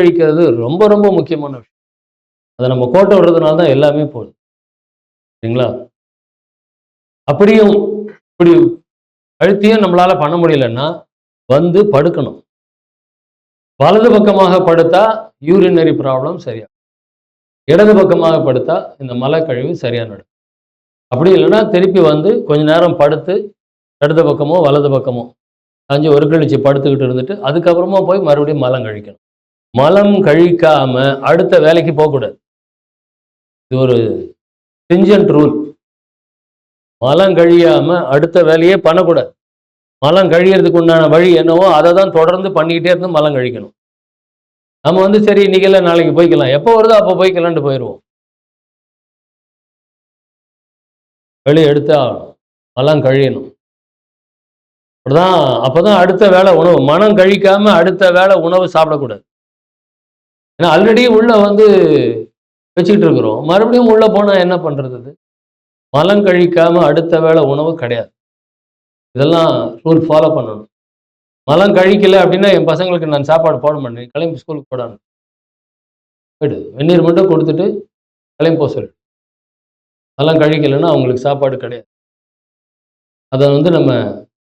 கழிக்கிறது ரொம்ப ரொம்ப முக்கியமான விஷயம். அதை நம்ம கோட்டை விடுறதுனால தான் எல்லாமே போகுது. சரிங்களா? அப்படியும் இப்படி அழுத்தியும் நம்மளால பண்ண முடியலன்னா வந்து படுக்கணும். வலது பக்கமாக படுத்தா யூரினரி ப்ராப்ளம் சரியா, இடது பக்கமாக படுத்தா இந்த மலக்கழிவு சரியா நடக்கும். அப்படி இல்லைன்னா திருப்பி வந்து கொஞ்ச நேரம் படுத்து இடது பக்கமோ வலது பக்கமோ 5 கழிச்சு படுத்துக்கிட்டு இருந்துட்டு அதுக்கப்புறமா போய் மறுபடியும் மலம் கழிக்கணும். மலம் கழிக்காம அடுத்த வேலைக்கு போகக்கூடாது. இது ஒரு ஸ்ட்ரிஞ்சன்ட் ரூல். மலம் கழியாம அடுத்த வேலையே பண்ணக்கூடாது. மலம் கழியறதுக்கு உண்டான வழி என்னவோ அதை தான் தொடர்ந்து பண்ணிக்கிட்டே இருந்து மலம் கழிக்கணும். நம்ம வந்து சரி இன்னைக்கு இல்லை நாளைக்கு போய்க்கலாம், எப்போ வருதோ அப்போ போய்க்கலான்ட்டு போயிடுவோம். வெளியே எடுத்து ஆகணும், மலம் கழியணும். அப்படிதான் அப்பதான் அடுத்த வேலை உணவு. மனம் கழிக்காம அடுத்த வேலை உணவு சாப்பிடக்கூடாது. ஏன்னா ஆல்ரெடி உள்ள வந்து வச்சுக்கிட்டு இருக்கிறோம், மறுபடியும் உள்ள போனா என்ன பண்றது? மலம் கழிக்காம அடுத்த வேலை உணவு கிடையாது. இதெல்லாம் ரூல் ஃபாலோ பண்ணணும். மலம் கழிக்கல அப்படின்னா என் பசங்களுக்கு நான் சாப்பாடு போட மாட்டேன், கிளம்பி ஸ்கூலுக்கு போடான்னு போயிடு. வெந்நீர் மட்டும் கொடுத்துட்டு கிளம்பி போக சொல்லு. மலம் கழிக்கலைன்னா அவங்களுக்கு சாப்பாடு கிடையாது. அதை வந்து நம்ம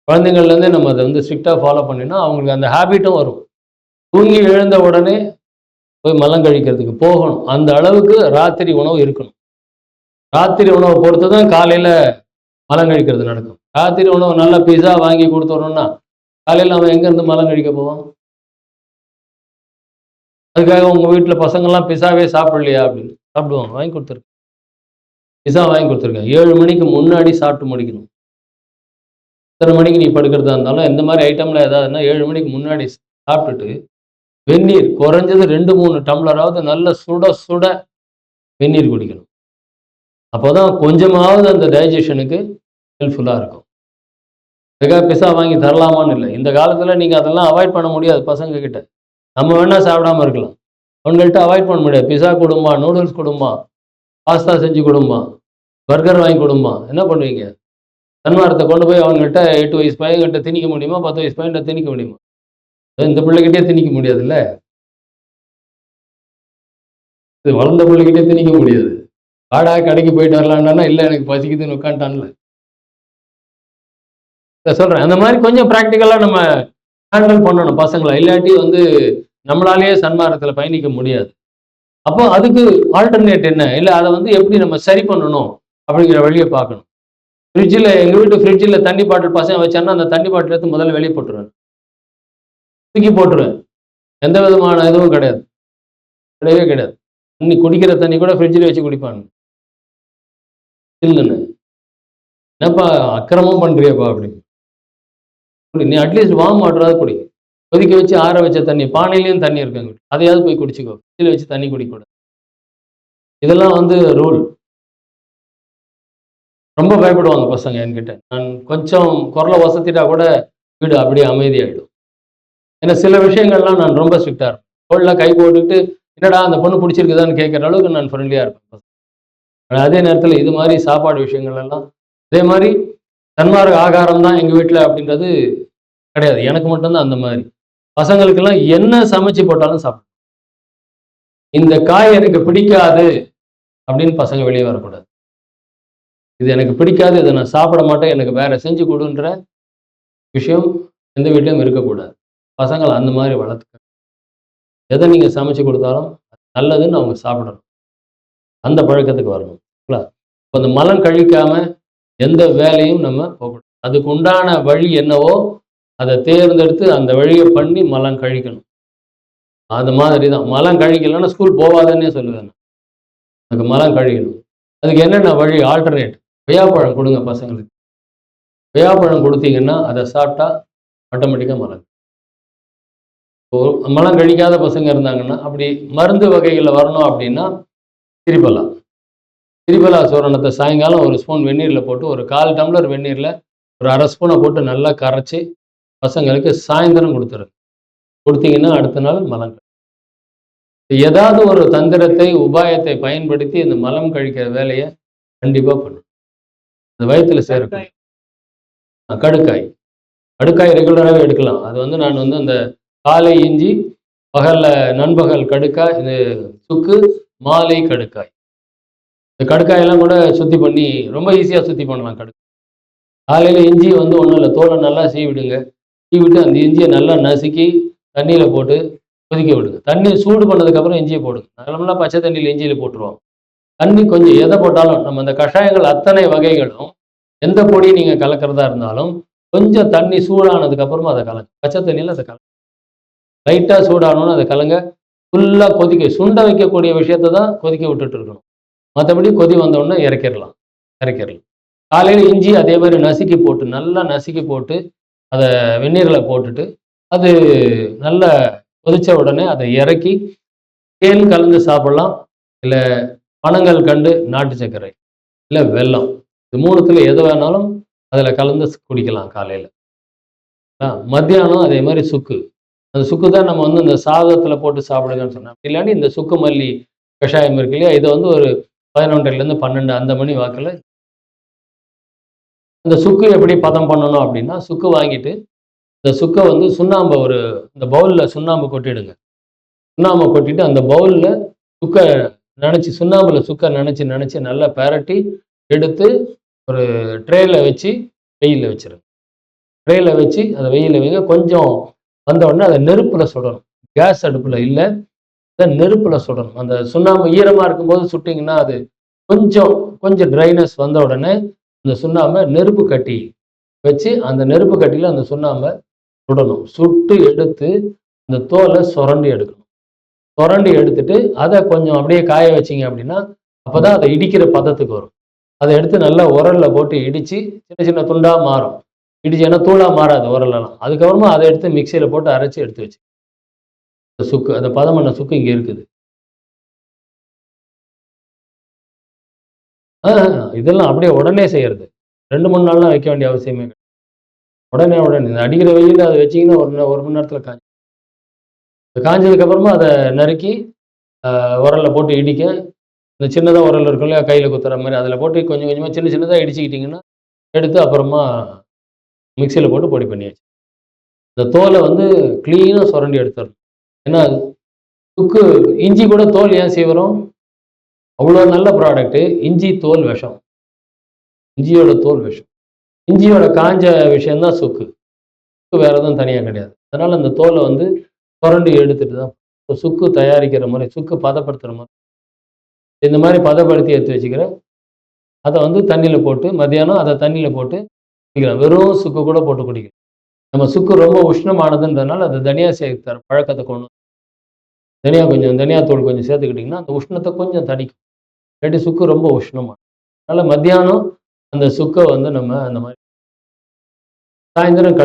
குழந்தைங்கள்லேருந்தே நம்ம அதை வந்து ஸ்ட்ரிக்டாக ஃபாலோ பண்ணினா அவங்களுக்கு அந்த ஹேபிட்டும் வரும். தூங்கி எழுந்த உடனே போய் மலம் கழிக்கிறதுக்கு போகணும். அந்த அளவுக்கு ராத்திரி உணவு இருக்கணும். ராத்திரி உணவை பொறுத்து தான் காலையில் மலம் கழிக்கிறது நடக்கும். ராத்திரி உணவு நல்ல பிஸா வாங்கி கொடுத்துறோம்னா காலையில் அவன் எங்கேருந்து மலம் கழிக்க போவான்? அதுக்காக உங்கள் வீட்டில் பசங்கள்லாம் பிஸாவே சாப்பிடலையா அப்படின்னு சாப்பிடுவாங்க. வாங்கி கொடுத்துருக்கேன், பிஸா வாங்கி கொடுத்துருக்கேன். 7 மணிக்கு முன்னாடி சாப்பிட்டு முடிக்கணும். எத்தனை மணிக்கு நீ படுக்கிறதா இருந்தாலும் எந்த மாதிரி ஐட்டமில் ஏதாவதுன்னா 7 மணிக்கு முன்னாடி சாப்பிட்டுட்டு வெந்நீர் குறைஞ்சது 2-3 டம்ளராவது நல்ல சுட சுட வெந்நீர் குடிக்கணும். அப்போதான் கொஞ்சமாவது அந்த டைஜஷனுக்கு ஹெல்ப்ஃபுல்லாக இருக்கும். அதுக்காக பிஸா வாங்கி தரலாமான்னு இல்லை. இந்த காலத்தில் நீங்கள் அதெல்லாம் அவாய்ட் பண்ண முடியாது பசங்க கிட்ட. நம்ம வேணால் சாப்பிடாம இருக்கலாம், அவங்கள்ட்ட அவாய்ட் பண்ண முடியாது. பிஸா கொடுமா, நூடுல்ஸ் கொடுமா, பாஸ்தா செஞ்சு கொடுமா, பர்கர் வாங்கி கொடுமா, என்ன பண்ணுவீங்க? தன்மாரத்தை கொண்டு போய் அவங்கள்ட்ட 8 வயசு பையன்கிட்ட திணிக்க முடியுமா? 10 வயசு பையன்கிட்ட திணிக்க முடியுமா? இந்த பிள்ளைகிட்டே திணிக்க முடியாதுல்ல. இது வளர்ந்த பிள்ளைகிட்டே திணிக்க முடியாது. வாடா கடைக்கு போயிட்டு வரலான்னா இல்லை எனக்கு பசிக்குதுன்னு உட்காந்துட்டான்ல. சொல்கிறேன், அந்த மாதிரி கொஞ்சம் ப்ராக்டிக்கலாக நம்ம ஹேண்டில் பண்ணணும் பசங்களை. இல்லாட்டி வந்து நம்மளாலேயே சன்மார்க்கத்தில் பயணிக்க முடியாது. அப்போ அதுக்கு ஆல்டர்னேட் என்ன, இல்லை அதை வந்து எப்படி நம்ம சரி பண்ணணும் அப்படிங்கிற வழியை பார்க்கணும். ஃப்ரிட்ஜில் எங்கள் வீட்டு ஃப்ரிட்ஜில் தண்ணி பாட்டில் பசங்க வச்சாங்கன்னா அந்த தண்ணி பாட்டில் எடுத்து முதல்ல வெளியே போட்டுருவேன், தூக்கி போட்டுருவேன். எந்த விதமான இதுவும் கிடையாது, கிடையவே கிடையாது. தண்ணி குடிக்கிற தண்ணி கூட ஃப்ரிட்ஜில் வச்சு குடிப்பாங்க. இல்லைன்னு என்னப்பா அக்கிரமம் பண்ணுறியப்பா அப்படி. நீ அட்லீஸ்ட் வார்ம் வாட்டராவது குடி. கொதிக்க வச்சு ஆற வச்ச தண்ணி, பானையிலையும் தண்ணி இருக்காங்க, அதையாவது போய் குடிச்சிக்கோ. ஃப்ரிட்ஜில் வச்சு தண்ணி குடிக்கூடாது. இதெல்லாம் வந்து ரூல். ரொம்ப பயப்படுவாங்க பசங்க என்கிட்ட. நான் கொஞ்சம் குரலை வசத்திட்டா கூட வீடு அப்படியே அமைதியாகிடும். ஏன்னா சில விஷயங்கள்லாம் நான் ரொம்ப ஸ்ட்ரிக்டாக இருப்பேன். தோளில் கை போட்டுக்கிட்டு என்னடா அந்த பொண்ணு பிடிச்சிருக்குதான்னு கேட்குற அளவுக்கு நான் ஃப்ரெண்ட்லியாக இருப்பேன். அதே நேரத்தில் இது மாதிரி சாப்பாடு விஷயங்கள் எல்லாம் அதே மாதிரி சன்மார்க்க ஆகாரம் தான் எங்கள் வீட்டில் அப்படின்றது கிடையாது. எனக்கு மட்டும்தான் அந்த மாதிரி. பசங்களுக்கெல்லாம் என்ன சமைச்சு போட்டாலும் சாப்பிடும். இந்த காய் எனக்கு பிடிக்காது அப்படின்னு பசங்க வெளியே வரக்கூடாது. இது எனக்கு பிடிக்காது, இதை நான் சாப்பிட மாட்டேன், எனக்கு வேற செஞ்சு கொடுன்ற விஷயம் எந்த வீட்லையும் இருக்கக்கூடாது. பசங்களை அந்த மாதிரி வளர்த்துக்க. எதை நீங்கள் சமைச்சு கொடுத்தாலும் நல்லதுன்னு அவங்க சாப்பிடணும். அந்த பழக்கத்துக்கு வரணும். இப்போ அந்த மலம் கழிக்காம எந்த வேலையும் நம்ம போகக்கூடாது. அதுக்கு உண்டான வழி என்னவோ அதை தேர்ந்தெடுத்து அந்த வழியை பண்ணி மலம் கழிக்கணும். அது மாதிரி தான். மலம் கழிக்கலன்னா ஸ்கூல் போவாதன்னே சொல்லுவேன். அதுக்கு மலம் கழிக்கணும். அதுக்கு என்னென்ன வழி? ஆல்டர்னேட். கொய்யாப்பழம் கொடுங்க பசங்களுக்கு. கொய்யாப்பழம் கொடுத்தீங்கன்னா அதை சாப்பிட்டா ஆட்டோமேட்டிக்காக மலம். மலம் கழிக்காத பசங்க இருந்தாங்கன்னா அப்படி மருந்து வகைகளில் வரணும் அப்படின்னா திரிபலா சூரணத்தை சாயங்காலம் ஒரு ஸ்பூன் வெந்நீரில் போட்டு ஒரு 1/4 டம்ளர் வெந்நீரில் ஒரு 1/2 ஸ்பூனை போட்டு நல்லா கரைச்சி பசங்களுக்கு சாயந்தரம் கொடுத்தீங்கன்னா அடுத்த நாள் மலம். ஏதாவது ஒரு தந்திரத்தை உபாயத்தை பயன்படுத்தி இந்த மலம் கழிக்கிற வேலையை கண்டிப்பாக பண்ணும். அந்த வயிற்றுல சேர்க்கும். கடுக்காய் ரெகுலராகவே எடுக்கலாம். அது வந்து நான் வந்து அந்த காலை இஞ்சி பகல்ல நண்பகல் கடுக்காய், இது சுக்கு, மாலை கடுக்காய். இந்த கடுக்காயெல்லாம் கூட சுத்தி பண்ணி ரொம்ப ஈஸியா சுத்தி பண்ணலாம் கடுக்காய். காலையில இஞ்சி வந்து ஒண்ணும் இல்ல. தோல நல்லா சீவிடுங்க. சீவிட்டு அந்த இஞ்சிய நல்லா நசுக்கி தண்ணீல போட்டு கொதிக்க விடுங்க. தண்ணி சூடு பண்ணதுக்கப்புறம் இஞ்சிய போடுங்க. நார்மலா பச்சை தண்ணியில இஞ்சியில போட்டுருவோம். தண்ணி கொஞ்சம் எத போட்டாலும் நம்ம அந்த கஷாயங்கள் அத்தனை வகைகளும் எந்த பொடி நீங்க கலக்கிறதா இருந்தாலும் கொஞ்சம் தண்ணி சூடானதுக்கு அப்புறமா அதை கலங்க. பச்சை தண்ணியில அதை கலங்க. லைட்டா சூடானோன்னு அதை கலங்க. ஃபுல்லா கொதிக்க சுண்ட வைக்கக்கூடிய விஷயத்த தான் கொதிக்க விட்டுட்டு இருக்கணும். மற்றபடி கொதி வந்த உடனே இறக்கிடலாம். இறக்கிடலாம். காலையில இஞ்சி அதே மாதிரி நசுக்கி போட்டு நல்லா நசுக்கி போட்டு அதை வெந்நீரில் போட்டுட்டு அது நல்லா கொதிச்ச உடனே அதை இறக்கி தேன் கலந்து சாப்பிடலாம். இல்லை பனங்கள் கண்டு நாட்டு சர்க்கரை இல்லை வெல்லம், இது மூணுத்துல எது வேணாலும் அதில் கலந்து குடிக்கலாம் காலையில். மத்தியானம் அதே மாதிரி சுக்கு. அந்த சுக்கு தான் நம்ம வந்து இந்த சாதத்தில் போட்டு சாப்பிடுங்கன்னு சொன்னோம். இல்லாட்டி இந்த சுக்கு மல்லி கஷாயம் இருக்கு இல்லையா, இதை வந்து ஒரு 11லேருந்து 12 அந்த மணி வாக்கில் அந்த சுக்கு எப்படி பதம் பண்ணணும் அப்படின்னா, சுக்கு வாங்கிட்டு இந்த சுக்கை வந்து சுண்ணாம்பை இந்த பவுலில் சுண்ணாம்பு கொட்டிடுங்க. சுண்ணாம்பை கொட்டிட்டு அந்த பவுலில் சுக்கை நினச்சி சுண்ணாம்பில் சுக்கை நினச்சி நினச்சி நல்லா பெரட்டி எடுத்து ஒரு ட்ரேயில் வச்சு வெயிலில் வச்சுருங்க. ட்ரேயில் வச்சு அதை வெயிலில் வைங்க. கொஞ்சம் வந்த உடனே அதை நெருப்பில் சுடணும். கேஸ் அடுப்பில் இல்லை, நெருப்பில் சுடணும். அந்த சுண்ணாம்பு ஈரமாக இருக்கும்போது சுட்டிங்கன்னா அது கொஞ்சம் கொஞ்சம் ட்ரைனஸ் வந்த உடனே அந்த சுண்ணாம்பை நெருப்பு கட்டி வச்சு அந்த நெருப்பு கட்டியில் அந்த சுண்ணாம்பை சுடணும். சுட்டு எடுத்து அந்த தோலை சுரண்டி எடுக்கணும். சுரண்டி எடுத்துட்டு அதை கொஞ்சம் அப்படியே காய வச்சிங்க அப்படின்னா அப்போதான் அதை இடிக்கிற பதத்துக்கு வரும். அதை எடுத்து நல்லா உரலில் போட்டு இடித்து சின்ன சின்ன துண்டாக மாறும். இடிச்சு ஏன்னா தூளாக மாறாது உரலெல்லாம். அதுக்கப்புறமா அதை எடுத்து மிக்சியில் போட்டு அரைச்சி எடுத்து வச்சு சுக்கு, அந்த பதம் பண்ண சுக்கு இங்கே இருக்குது. இதெல்லாம் அப்படியே உடனே செய்யறது. 2-3 நாள்லாம் வைக்க வேண்டிய அவசியமே கிடையாது. உடனே இந்த அடிக்கிற வெயிலில் அதை வச்சிங்கன்னா ஒரு மணி நேரத்தில் காஞ்சதுக்கு அப்புறமா அதை நறுக்கி உரலில் போட்டு இடிக்க. இந்த சின்னதாக உரல் இருக்கும் இல்லையா, கையில் குத்துற மாதிரி, அதில் போட்டு கொஞ்சம் கொஞ்சமாக சின்ன சின்னதாக இடிச்சுக்கிட்டிங்கன்னா எடுத்து அப்புறமா மிக்சியில் போட்டு பொடி பண்ணியாச்சு. இந்த தோலை வந்து க்ளீனாக சுரண்டி எடுத்துடணும். ஏன்னா சுக்கு இஞ்சி கூட தோல் ஏன் சீவரம்? அவ்வளோ நல்ல ப்ராடக்ட்டு. இஞ்சி தோல் விஷம். இஞ்சியோட தோல் விஷம். இஞ்சியோட காஞ்ச விஷயம்தான் சுக்கு. சுக்கு வேறு எதுவும் தனியாக கிடையாது. அதனால் அந்த தோலை வந்து சுரண்டி எடுத்துட்டு தான் சுக்கு தயாரிக்கிற முறை, சுக்கு பதப்படுத்துகிற முறை இந்த மாதிரி பதப்படுத்தி எடுத்து வச்சுக்கிறேன். அதை வந்து தண்ணியில் போட்டு மத்தியானம் அதை தண்ணியில் போட்டு குடிக்கலாம். வெறும் சுக்கு கூட போட்டு குடிக்கலாம். நம்ம சுக்கு ரொம்ப உஷ்ணமானதுன்றதுனால அது தனியா சேர்க்கிற பழக்கத்தை கொண்டு தனியாத்தூள் கொஞ்சம் சேர்த்துக்கிட்டிங்கன்னா அந்த உஷ்ணத்தை கொஞ்சம் தணிக்கும். இல்லாட்டி சுக்கு ரொம்ப உஷ்ணமாக. அதனால் மத்தியானம் அந்த சுக்கை வந்து நம்ம அந்த மாதிரி. சாயந்தரம்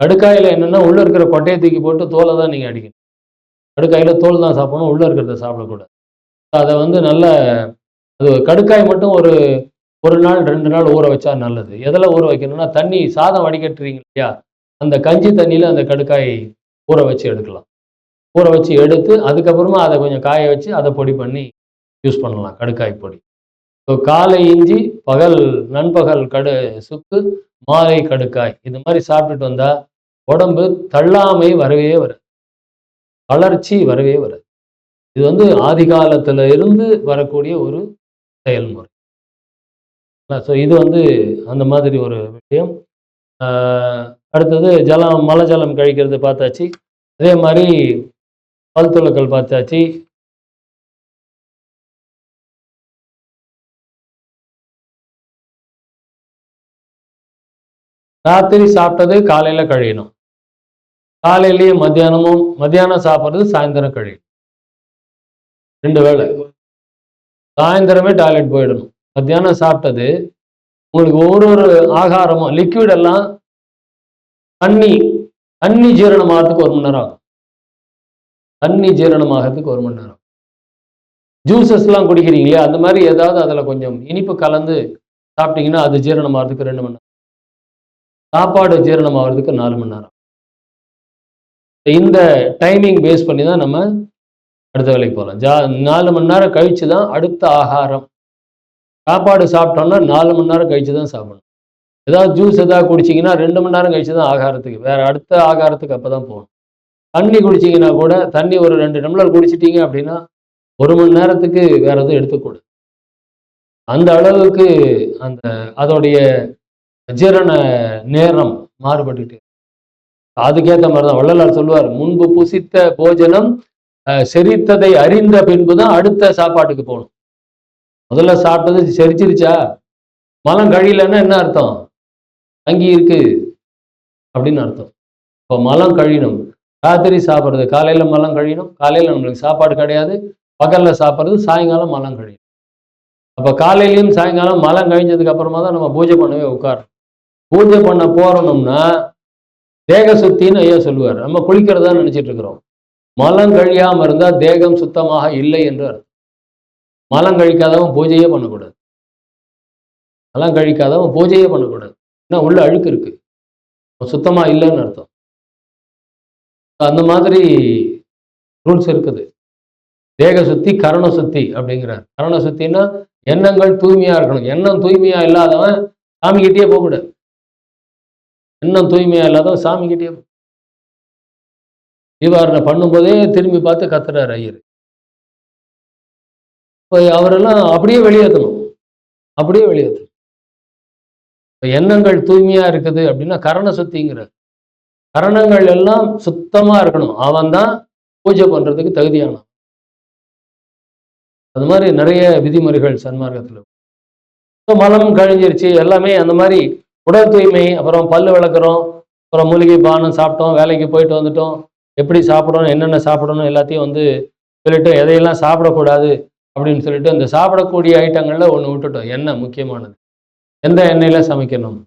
கடுக்காயில் என்னென்னா உள்ளே இருக்கிற கொட்டையை தூக்கி போட்டு தோலை தான் நீங்கள் அடிக்கணும். கடுக்காயில் தோல் தான் சாப்பிடணும், உள்ளே இருக்கிறத சாப்பிடக்கூடாது. அதை வந்து நல்ல அது கடுக்காய் மட்டும் ஒரு நாள் 2 நாள் ஊற வச்சா நல்லது. எதில் ஊற வைக்கணும்னா தண்ணி சாதம் வடிகட்டுறீங்க இல்லையா, அந்த கஞ்சி தண்ணியில் அந்த கடுக்காய் ஊற வச்சு எடுக்கலாம். ஊற வச்சு எடுத்து அதுக்கப்புறமா அதை கொஞ்சம் காய வச்சு அதை பொடி பண்ணி யூஸ் பண்ணலாம், கடுக்காய் பொடி. ஸோ காலை இஞ்சி, நண்பகல் சுக்கு, மாலை கடுக்காய், இது மாதிரி சாப்பிட்டுட்டு வந்தால் உடம்பு தள்ளாமை வரவே வராது, வளர்ச்சி வரவே வராது. இது வந்து ஆதி காலத்தில் இருந்து வரக்கூடிய ஒரு செயல்முறை. ஸோ இது வந்து அந்த மாதிரி ஒரு விஷயம். அடுத்தது மலை ஜலம் கழிக்கிறது பார்த்தாச்சு. அதே மாதிரி பல் துலக்கல் பார்த்தாச்சு. ராத்திரி சாப்பிட்டது காலையில் கழியணும். காலையிலேயே மத்தியானம் சாப்பிட்றது சாயந்தரம் கழியணும். 2 வேளை. சாயந்தரமே டாய்லெட் போயிடணும். மத்தியானம் சாப்பிட்டது உங்களுக்கு ஒரு ஆகாரமும் லிக்விட் எல்லாம் தண்ணி ஜீரணமாகறதுக்கு 1 மணி நேரம் ஆகும். தண்ணி ஜீரணமாகறதுக்கு 1 மணி நேரம். ஜூசஸ்லாம் குடிக்கிறீங்களே அந்த மாதிரி ஏதாவது அதில் கொஞ்சம் இனிப்பு கலந்து சாப்பிட்டீங்கன்னா அது ஜீரணமாகறதுக்கு 2 மணி நேரம். சாப்பாடு ஜீரணமாகறதுக்கு 4 மணி நேரம். இந்த டைமிங் பேஸ் பண்ணி தான் நம்ம அடுத்த வேலைக்கு போகலாம். 4 மணி நேரம் கழிச்சு தான் அடுத்த ஆகாரம். சாப்பாடு சாப்பிட்டோம்னா 4 மணி நேரம் கழிச்சு தான் சாப்பிடணும். ஏதாவது ஜூஸ் ஏதாவது குடிச்சிங்கன்னா 2 மணி நேரம் கழிச்சு தான் ஆகாரத்துக்கு, வேற அடுத்த ஆகாரத்துக்கு அப்போ தான் போகணும். தண்ணி குடிச்சிங்கன்னா கூட தண்ணி ஒரு 2 டம்ளர் குடிச்சிட்டீங்க அப்படின்னா 1 மணி நேரத்துக்கு வேற எதுவும் எடுத்துக்கூடாது. அந்த அளவுக்கு அந்த அதோடைய ஜீரண நேரம் மாறுபட்டுட்டு அதுக்கேற்ற மாதிரி தான் வள்ளலார் சொல்லுவார், முன்பு புசித்த போஜனம் செரித்ததை அறிந்த பின்புதான் அடுத்த சாப்பாட்டுக்கு போகணும். முதல்ல சாப்பிட்டது செரிச்சிருச்சா, மலம் கழியலன்னா என்ன அர்த்தம்? தங்கி இருக்கு அப்படின்னு அர்த்தம். இப்போ மலம் கழியணும். ராத்திரி சாப்பிட்றது காலையில மலம் கழியணும், காலையில நம்மளுக்கு சாப்பாடு கிடையாது, பகல்ல சாப்பிட்றது சாயங்காலம் மலம் கழியணும். அப்போ காலையிலையும் சாயங்காலம் மலம் கழிஞ்சதுக்கு அப்புறமா தான் நம்ம பூஜை பண்ணவே உட்காரோம். பூஜை பண்ண போறோம்னா தேக சுத்தின்னு ஐயா சொல்லுவார். நம்ம குளிக்கிறதா நினைச்சிட்டு இருக்கிறோம். மலம் கழியாம இருந்தா தேகம் சுத்தமாக இல்லை என்று அர்த்தம். மலம் கழிக்காதவன் பூஜையே பண்ணக்கூடாது. மலம் கழிக்காதவன் பூஜையே பண்ணக்கூடாது. ஏன்னா உள்ள அழுக்கு இருக்கு, சுத்தமா இல்லைன்னு அர்த்தம். அந்த மாதிரி ரூல்ஸ் இருக்குது. தேக சுத்தி கரண சுத்தி அப்படிங்கிறார். கரண சுத்தின்னா எண்ணங்கள் தூய்மையா இருக்கணும். எண்ணம் தூய்மையா இல்லாதவன் சாமிக்கிட்டே போகக்கூடாது. எண்ணம் தூய்மையா இல்லாதவன் சாமிக்கிட்டே தீபாரணை பண்ணும்போதே திரும்பி பார்த்து கத்துறாரு ஐயர். இப்போ அவரெல்லாம் அப்படியே வெளியேற்றணும், அப்படியே வெளியேற்றணும். இப்போ எண்ணங்கள் தூய்மையா இருக்குது அப்படின்னா கரண சுத்திங்கிறார். கரணங்கள் எல்லாம் சுத்தமா இருக்கணும், அவன் தான் பூஜை பண்றதுக்கு தகுதியானான். அது மாதிரி நிறைய விதிமுறைகள் சன்மார்க்கத்தில். மலம் கழிஞ்சிருச்சு எல்லாமே அந்த மாதிரி உடல் தூய்மை, அப்புறம் பல்லு விளக்குறோம், அப்புறம் மூலிகை பானம் சாப்பிட்டோம், வேலைக்கு போயிட்டு வந்துட்டோம், எப்படி சாப்பிடணும் என்னென்ன சாப்பிடணும் எல்லாத்தையும் சொல்லிட்டு எதையெல்லாம் சாப்பிடக்கூடாது அப்படின்னு சொல்லிட்டு அந்த சாப்பிடக்கூடிய ஐட்டங்கள்ல ஒன்று விட்டுட்டோம். எண்ணெய் முக்கியமானது. எந்த எண்ணெயில சமைக்கணும்?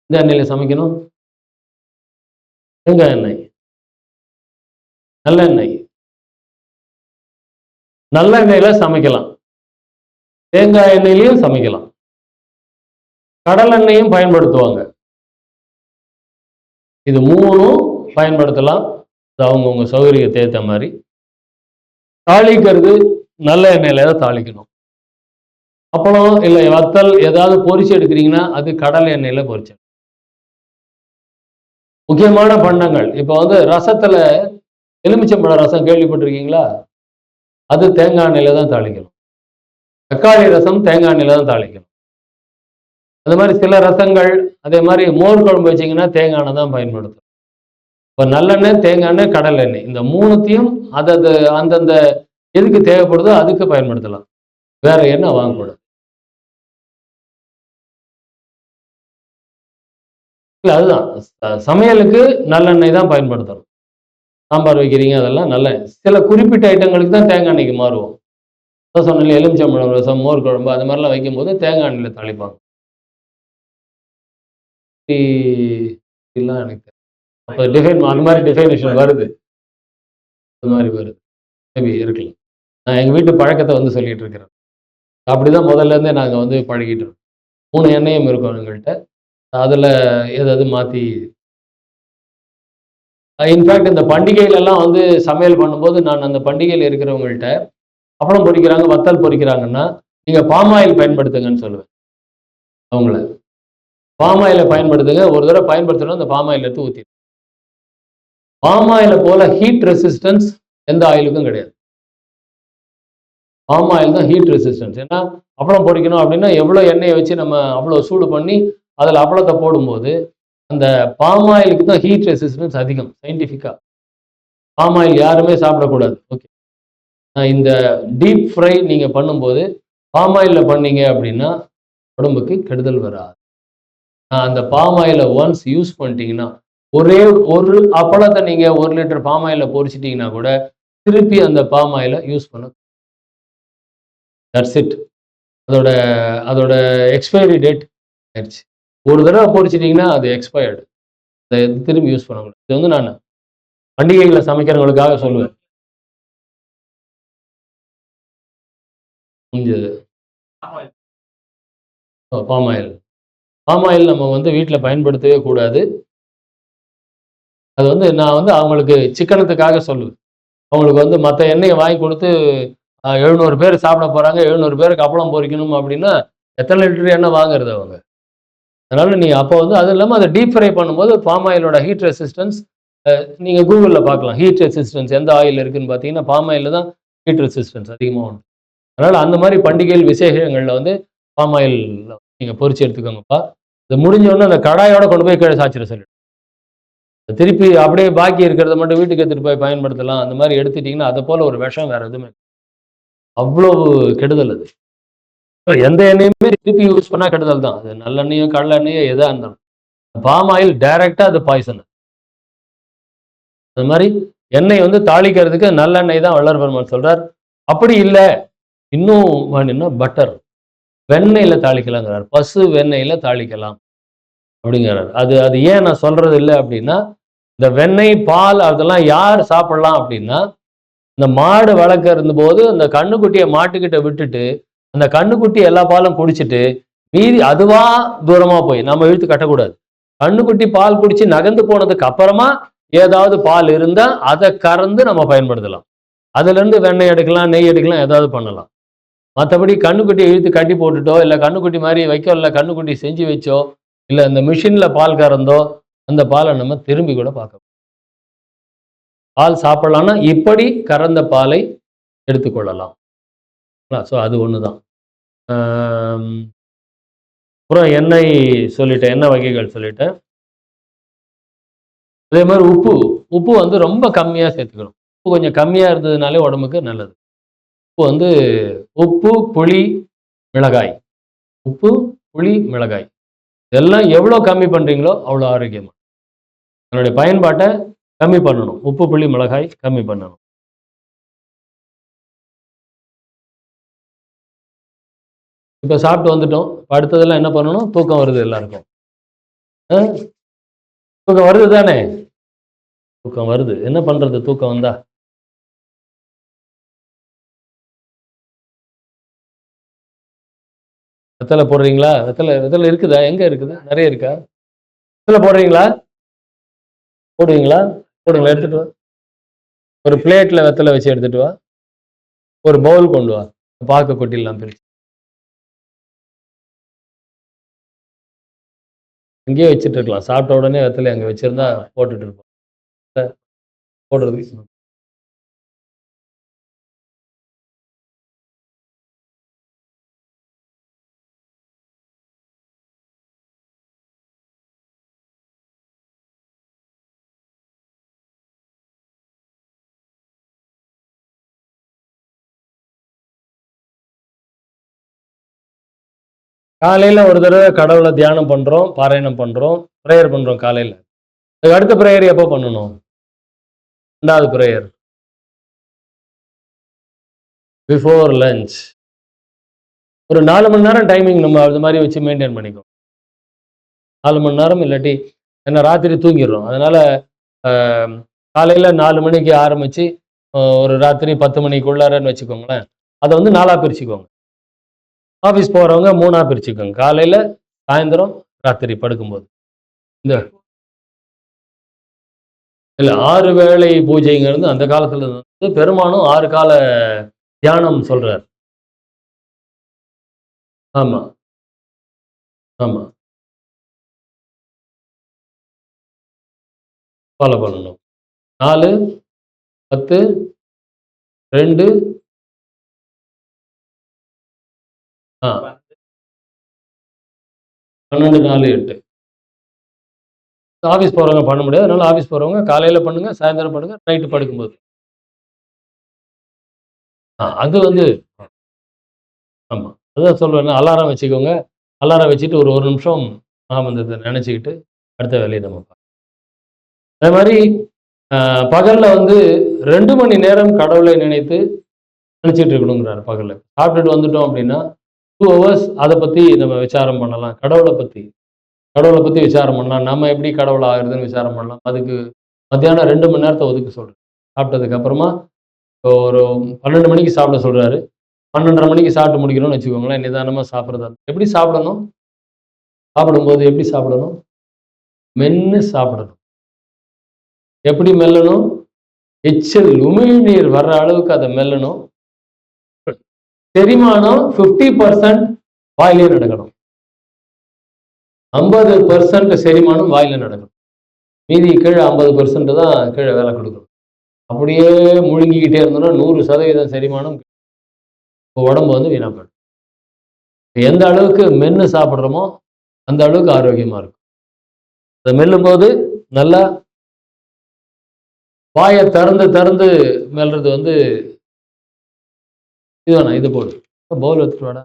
எந்த எண்ணெயில சமைக்கணும்? தேங்காய் எண்ணெய், நல்லெண்ணெய். நல்லெண்ணெயில சமைக்கலாம், தேங்காய் எண்ணெயிலையும் சமைக்கலாம், கடல் எண்ணெயும் பயன்படுத்துவாங்க. இது 3ம் பயன்படுத்தலாம், அவங்கவுங்க சௌகரியத்தை ஏற்ற மாதிரி. தாளிக்கிறது நல்ல எண்ணெயில தான் தாளிக்கணும். அப்பளம் இல்லை வத்தல் ஏதாவது பொரிச்சு எடுக்கிறீங்கன்னா அது கடல் எண்ணெயில பொரிச்சு. முக்கியமான பண்டங்கள் இப்போ ரசத்துல எலுமிச்சம்பழ ரசம் கேள்விப்பட்டிருக்கீங்களா? அது தேங்காய் எண்ணெயில தான் தாளிக்கணும். தக்காளி ரசம் தேங்காய் எண்ணெயில தான் தாளிக்கணும். அது மாதிரி சில ரசங்கள், அதே மாதிரி மோர் குழம்பு வச்சிங்கன்னா தேங்காய் எண்ணெய் தான் பயன்படுத்தும். இப்போ நல்லெண்ணெய், தேங்காய் எண்ணெய், கடல் எண்ணெய், இந்த 3த்தையும் அது அந்தந்த எதுக்கு தேவைப்படுதோ அதுக்கு பயன்படுத்தலாம். வேற எண்ணெய் வாங்கக்கூடாது. இல்லை, அதுதான் சமையலுக்கு நல்லெண்ணெய் தான் பயன்படுத்தணும். சாம்பார் வைக்கிறீங்க அதெல்லாம் நல்ல சில குறிப்பிட்ட ஐட்டங்களுக்கு தான் தேங்காய் எண்ணெய்க்கு மாறுவோம். சொன்னல எலுமிச்சம்பழம் ரசம், மோர் குழம்பு அது மாதிரிலாம் வைக்கும்போது தேங்காய் எண்ணெயில தாளிப்பாங்க. எனக்கு அந்த மாதிரி டிஃபைனேஷன் வருது, அது மாதிரி வருது, மேபி இருக்கலாம். நான் எங்கள் வீட்டு பழக்கத்தை சொல்லிட்டு இருக்கிறேன். அப்படிதான் முதல்ல இருந்தே நாங்கள் பழகிட்டு இருக்கோம். 3 எண்ணெயும் இருக்கும் எங்கள்கிட்ட. அதில் ஏதாவது மாற்றி, இன்ஃபேக்ட் இந்த பண்டிகையிலெல்லாம் சமையல் பண்ணும்போது நான் அந்த பண்டிகையில் இருக்கிறவங்கள்ட்ட அப்பளம் பொரிக்கிறாங்க, வத்தல் பொரிக்கிறாங்கன்னா நீங்கள் பாமாயில் பயன்படுத்துங்கன்னு சொல்லுவேன். அவங்கள பாமாயில பயன்படுத்துங்க. ஒரு தடவை பயன்படுத்தணும், அந்த பாமாயில் எடுத்து ஊற்றி. பாமாயில போல ஹீட் ரெசிஸ்டன்ஸ் எந்த ஆயிலுக்கும் கிடையாது. பாமாயில் தான் ஹீட் ரெசிஸ்டன்ஸ். ஏன்னா அப்பளம் பொரிக்கணும் அப்படின்னா எவ்வளோ எண்ணெயை வச்சு நம்ம அவ்வளோ சூடு பண்ணி அதில் அப்பளத்தை போடும்போது அந்த பாமாயிலுக்கு தான் ஹீட் ரெசிஸ்டன்ஸ் அதிகம். சயின்டிஃபிக்காக பாமாயில் யாருமே சாப்பிடக்கூடாது. ஓகே, இந்த டீப் ஃப்ரை நீங்கள் பண்ணும்போது பாமாயிலில் பண்ணீங்க அப்படின்னா உடம்புக்கு கெடுதல் வராது. அந்த பாமாயில ஒன்ஸ் யூஸ் பண்ணிட்டீங்கன்னா, ஒரே ஒரு அப்பளத்தை நீங்கள் 1 லிட்டர் பாமாயில பொரிச்சிட்டிங்கன்னா கூட திருப்பி அந்த பாமாயில யூஸ் பண்ண. That's it. அதோட எக்ஸ்பைரி டேட் ஆயிடுச்சு. ஒரு தடவை பொரிச்சிட்டிங்கன்னா அது எக்ஸ்பயர்டு. அதை திரும்பி யூஸ் பண்ணக்கூடாது. இது நான் பண்டிகைகளை சமைக்கிறவங்களுக்காக சொல்லுவேன். பாமாயில் பாமாயில் நம்ம வீட்டில் பயன்படுத்தவே கூடாது. அது நான் அவங்களுக்கு சிக்கனத்துக்காக சொல்லுவேன். அவங்களுக்கு மற்ற எண்ணெயை வாங்கி கொடுத்து 700 பேர் சாப்பிட போகிறாங்க, 700 பேருக்கு அப்பளம் பொரிக்கணும் அப்படின்னா எத்தனை லிட்டர் எண்ணெய் வாங்குறது அவங்க? அதனால நீ அப்போ அது இல்லாமல் அதை டீப் ஃப்ரை பண்ணும்போது பாமாயிலோட ஹீட் ரெசிஸ்டன்ஸ் நீங்க கூகுள்ல பார்க்கலாம் ஹீட் ரெசிஸ்டன்ஸ் எந்த ஆயில் இருக்குன்னு பார்த்தீங்கன்னா பாம் ஆயில் தான் ஹீட் ரெசிஸ்டன்ஸ் அதிகமாக உண்டு. அதனால அந்த மாதிரி பண்டிகைகள் விசேஷங்கள்ல வந்து பாம் ஆயில் நீங்க பொரிச்சு எடுத்துக்கோங்கப்பா. இது முடிஞ்ச உடனே அந்த கடாயோட கொண்டு போய் கீழே சாய்ச்சிட சொல்லி திருப்பி அப்படியே பாக்கி இருக்கிறத மட்டும் வீட்டுக்கு எடுத்துட்டு போய் பயன்படுத்தலாம். அந்த மாதிரி எடுத்துட்டீங்கன்னா அதை போல ஒரு விஷம் வேற எதுவுமே அவ்வளவு கெடுதல் அது. எந்த எண்ணெயுமே திருப்பி யூஸ் பண்ணா கெடுதல் தான். அது நல்லெண்ணெயோ கடலெண்ணெயோ எதா இருந்தாலும் பாம் ஆயில் டைரக்டா அது பாய்சன். அது மாதிரி எண்ணெய் வந்து தாளிக்கிறதுக்கு நல்லெண்ணெய் தான் வள்ளல் பெருமான் சொல்றார். அப்படி இல்லை இன்னும் வேணும்னா பட்டர் வெண்ணெயில தாளிக்கலாங்கிறார். பசு வெண்ணெயில தாளிக்கலாம் அப்படிங்கிறார். அது அது ஏன் நான் சொல்றது இல்லை அப்படின்னா இந்த வெண்ணெய் பால் அதெல்லாம் யார் சாப்பிடலாம் அப்படின்னா இந்த மாடு வளர்க்கறது போது அந்த கண்ணுக்குட்டியை மாட்டுக்கிட்ட விட்டுட்டு அந்த கண்ணுக்குட்டி எல்லா பாலும் குடிச்சிட்டு மீதி அதுவா தூரமா போய் நம்ம இழுத்து கட்டக்கூடாது. கண்ணுக்குட்டி பால் குடிச்சு நகர்ந்து போனதுக்கு அப்புறமா ஏதாவது பால் இருந்தா அதை கறந்து நம்ம பயன்படுத்தலாம். அதுல இருந்து வெண்ணெய் எடுக்கலாம், நெய் எடுக்கலாம், ஏதாவது பண்ணலாம். மற்றபடி கண்ணுக்குட்டியை இழுத்து கட்டி போட்டுட்டோ இல்லை கண்ணுக்குட்டி மாதிரி வைக்கோ இல்லை கண்ணுக்குட்டி செஞ்சு வச்சோ இல்லை இந்த மிஷின்ல பால் கறந்தோ அந்த பாலை நம்ம திரும்பி கூட பார்க்க பால் சாப்பிடலாம்னா இப்படி கறந்த பாலை எடுத்துக்கொள்ளலாம். ஸோ அது ஒன்று தான். அப்புறம் எண்ணெய் சொல்லிட்டேன், எண்ணெய் வகைகள் சொல்லிட்டேன். அதே மாதிரி உப்பு உப்பு வந்து ரொம்ப கம்மியாக சேர்த்துக்கணும். உப்பு கொஞ்சம் கம்மியாக இருந்ததுனாலே உடம்புக்கு நல்லது. உப்பு வந்து உப்பு புளி மிளகாய் உப்பு புளி மிளகாய் இதெல்லாம் எவ்வளோ கம்மி பண்ணுறீங்களோ அவ்வளோ ஆரோக்கியமாக அதனுடைய பயன்பாட்டை கம்மி பண்ணணும். உப்பு புளி மிளகாய் கம்மி பண்ணணும். இப்போ சாப்பிட்டு வந்துட்டோம். அடுத்ததெல்லாம் என்ன பண்ணணும்? தூக்கம் வருது எல்லாருக்கும். தூக்கம் வருது தானே? தூக்கம் வருது. என்ன பண்றது தூக்கம் வந்தா? வெத்தலை போடுறீங்களா? வெத்தலை வெத்தலை இருக்குதா? எங்க இருக்குது? நிறைய இருக்கா? வெத்தலை போடுறீங்களா? போடுவீங்களா? போடுங்களா, எடுத்துட்டு வா. ஒரு பிளேட்ல வெத்தலை வச்சு எடுத்துட்டு வா. ஒரு பவுல் கொண்டு வா. பாக்க கொட்டிடலாம் பிரிச்சு. இங்கேயே வச்சுட்டு இருக்கலாம். சாப்பிட்ட உடனே வெத்தலை அங்கே வச்சிருந்தா போட்டுட்டு இருப்போம். போடுறது காலையில ஒரு தடவை கடவுளை தியானம் பண்றோம், பாராயணம் பண்றோம், ப்ரேயர் பண்றோம் காலையில. அதுக்கு அடுத்த ப்ரேயர் எப்போ பண்ணணும்? ரெண்டாவது ப்ரேயர் பிஃபோர் லஞ்ச். ஒரு 4 மணி நேரம் டைமிங் நம்ம அது மாதிரி வச்சு மெயின்டைன் பண்ணிக்கோம். 4 மணி நேரம் இல்லாட்டி ஏன்னா ராத்திரி தூங்கிடுறோம். அதனால காலையில 4 மணிக்கு ஆரம்பிச்சு ஒரு ராத்திரி 10 மணிக்குள்ளாரன்னு வச்சுக்கோங்களேன். அதை வந்து 4ஆ பிரிச்சுக்கோங்க. ஆஃபீஸ் போகிறவங்க 3ஆ பிரிச்சுக்கோங்க. காலையில், சாயந்தரம், ராத்திரி படுக்கும்போது. இந்த இல்லை 6 வேளை பூஜைங்கிறது அந்த காலத்தில் வந்து பெருமானும் 6 கால தியானம் சொல்றார். ஆமா ஆமா ஃபாலோ பண்ணணும். 4 10 2 12 4 8 ஆஃபீஸ் போகிறவங்க பண்ண முடியாது. அதனால ஆஃபீஸ் போகிறவங்க காலையில் பண்ணுங்க, சாயந்தரம் பண்ணுங்க, நைட்டு படுக்கும்போது. அது வந்து ஆமாம், அதுதான் சொல்லுவேன். அலாரம் வச்சுக்கோங்க. அலாரம் வச்சுட்டு ஒரு 1 நிமிஷம் மகாமந்திரத்தை நினச்சிக்கிட்டு அடுத்த வேலையை நம்ம பார்க்கலாம். அதே மாதிரி பகலில் வந்து 2 மணி நேரம் கடவுளை நினைத்து நினச்சிட்டு இருக்கணுங்கிறார். பகலில் சாப்பிட்டுட்டு வந்துட்டோம் அப்படின்னா 2 ஹவர்ஸ் அதை பற்றி நம்ம விசாரம் பண்ணலாம். கடவுளை பற்றி விசாரம் பண்ணலாம். நம்ம எப்படி கடவுள் ஆகுறதுன்னு விசாரம் பண்ணலாம். அதுக்கு மத்தியானம் 2 மணி நேரத்தை ஒதுக்க சொல்கிறேன். சாப்பிட்டதுக்கு அப்புறமா ஒரு 12 மணிக்கு சாப்பிட சொல்கிறாரு. 12:30 மணிக்கு சாப்பிட்டு முடிக்கணும்னு வச்சுக்கோங்களேன். நிதானமாக சாப்பிட்றதா எப்படி சாப்பிடணும்? சாப்பிடும்போது எப்படி சாப்பிடணும்? மென்று சாப்பிடணும். எப்படி மெல்லணும்? எச்சில் உமிழ்நீர் வர்ற அளவுக்கு அதை மெல்லணும். செரிமானம் 50% வாயிலே நடக்கணும். 50% செரிமானம் வாயில நடக்கணும். மீதி கீழே 50% தான் கீழே வேலை கொடுக்கணும். அப்படியே முழுங்கிக்கிட்டே இருந்தோம்னா 100% செரிமானம் உடம்பு வந்து வீணா போயிடும். எந்த அளவுக்கு மென்னு சாப்பிடுறோமோ அந்த அளவுக்கு ஆரோக்கியமா இருக்கும். அதை மெல்லும்போது நல்லா வாயை திறந்து திறந்து மெல்றது வந்து இது வேணாம், இது போடு. பவுல் எடுத்துட்டு வாடா.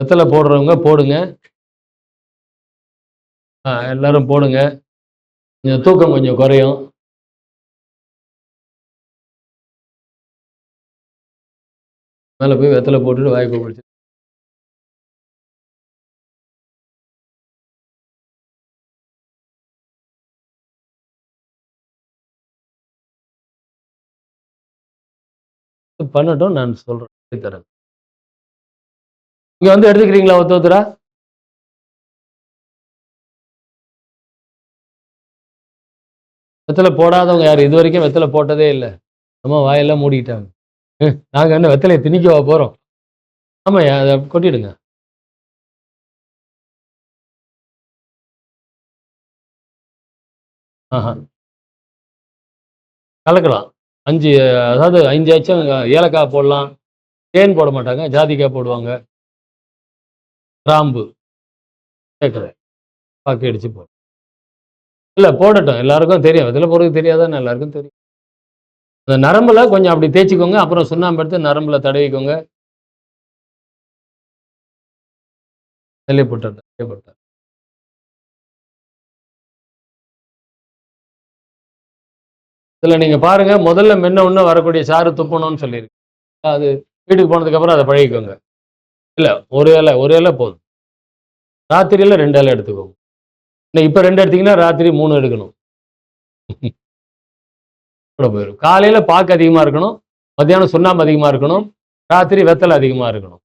வெத்தலை போடுறவங்க போடுங்க. எல்லாரும் போடுங்க. கொஞ்சம் தூக்கம் கொஞ்சம் குறையும். மேலே போய் வெத்தலை போட்டுட்டு வாய் கொப்பளிச்சு பண்ணட்டும். நான் சொல்றேன், தரேன். இங்க வந்து எடுத்துக்கிறீங்களா ஒருத்தரா? வெத்தலை போடாதவங்க யாரு இது வரைக்கும் வெத்தலை போட்டதே இல்லை? அம்மா வாயெல்லாம் மூடிக்கிட்டாங்க. நாங்க என்ன வெத்தலையை திணிக்கவா போறோம்? ஆமாய்யா, அதை கொட்டிடுங்க. ஆஹா, கலக்கலாம். 5 அதாவது 5 ஆச்சும் ஏலக்காய் போடலாம். தேன் போட மாட்டாங்க, ஜாதிக்காய் போடுவாங்க. கிராம்பு சேர்க்கிறேன். பாக்கி அடிச்சு போ. இல்ல போடட்டும், எல்லாருக்கும் தெரியும். வெத்தலை போடுறது தெரியாதான்னு எல்லாருக்கும் தெரியும். அந்த நரம்புல கொஞ்சம் அப்படி தேய்ச்சிக்கோங்க. அப்புறம் சுண்ணாம்பு எடுத்து நரம்புல தடவிக்கோங்க. தள்ளி போட்டார். இதுல நீங்க பாருங்க, முதல்ல மென்ன உடனே வரக்கூடிய சாறு துப்பணும்னு சொல்லியிருக்கு. அது வீட்டுக்கு போனதுக்கு அப்புறம் அதை பழகிக்கோங்க. இல்ல, ஒரு இலை போதும். ராத்திரியில 2 இலை எடுத்துக்கோங்க. இப்ப 2 எடுத்தீங்கன்னா ராத்திரி 3 எடுக்கணும். போயிடும். காலையில பாக்கு அதிகமா இருக்கணும், மத்தியானம் சுண்ணாம்பு அதிகமா இருக்கணும், ராத்திரி வெத்தலை அதிகமா இருக்கணும்.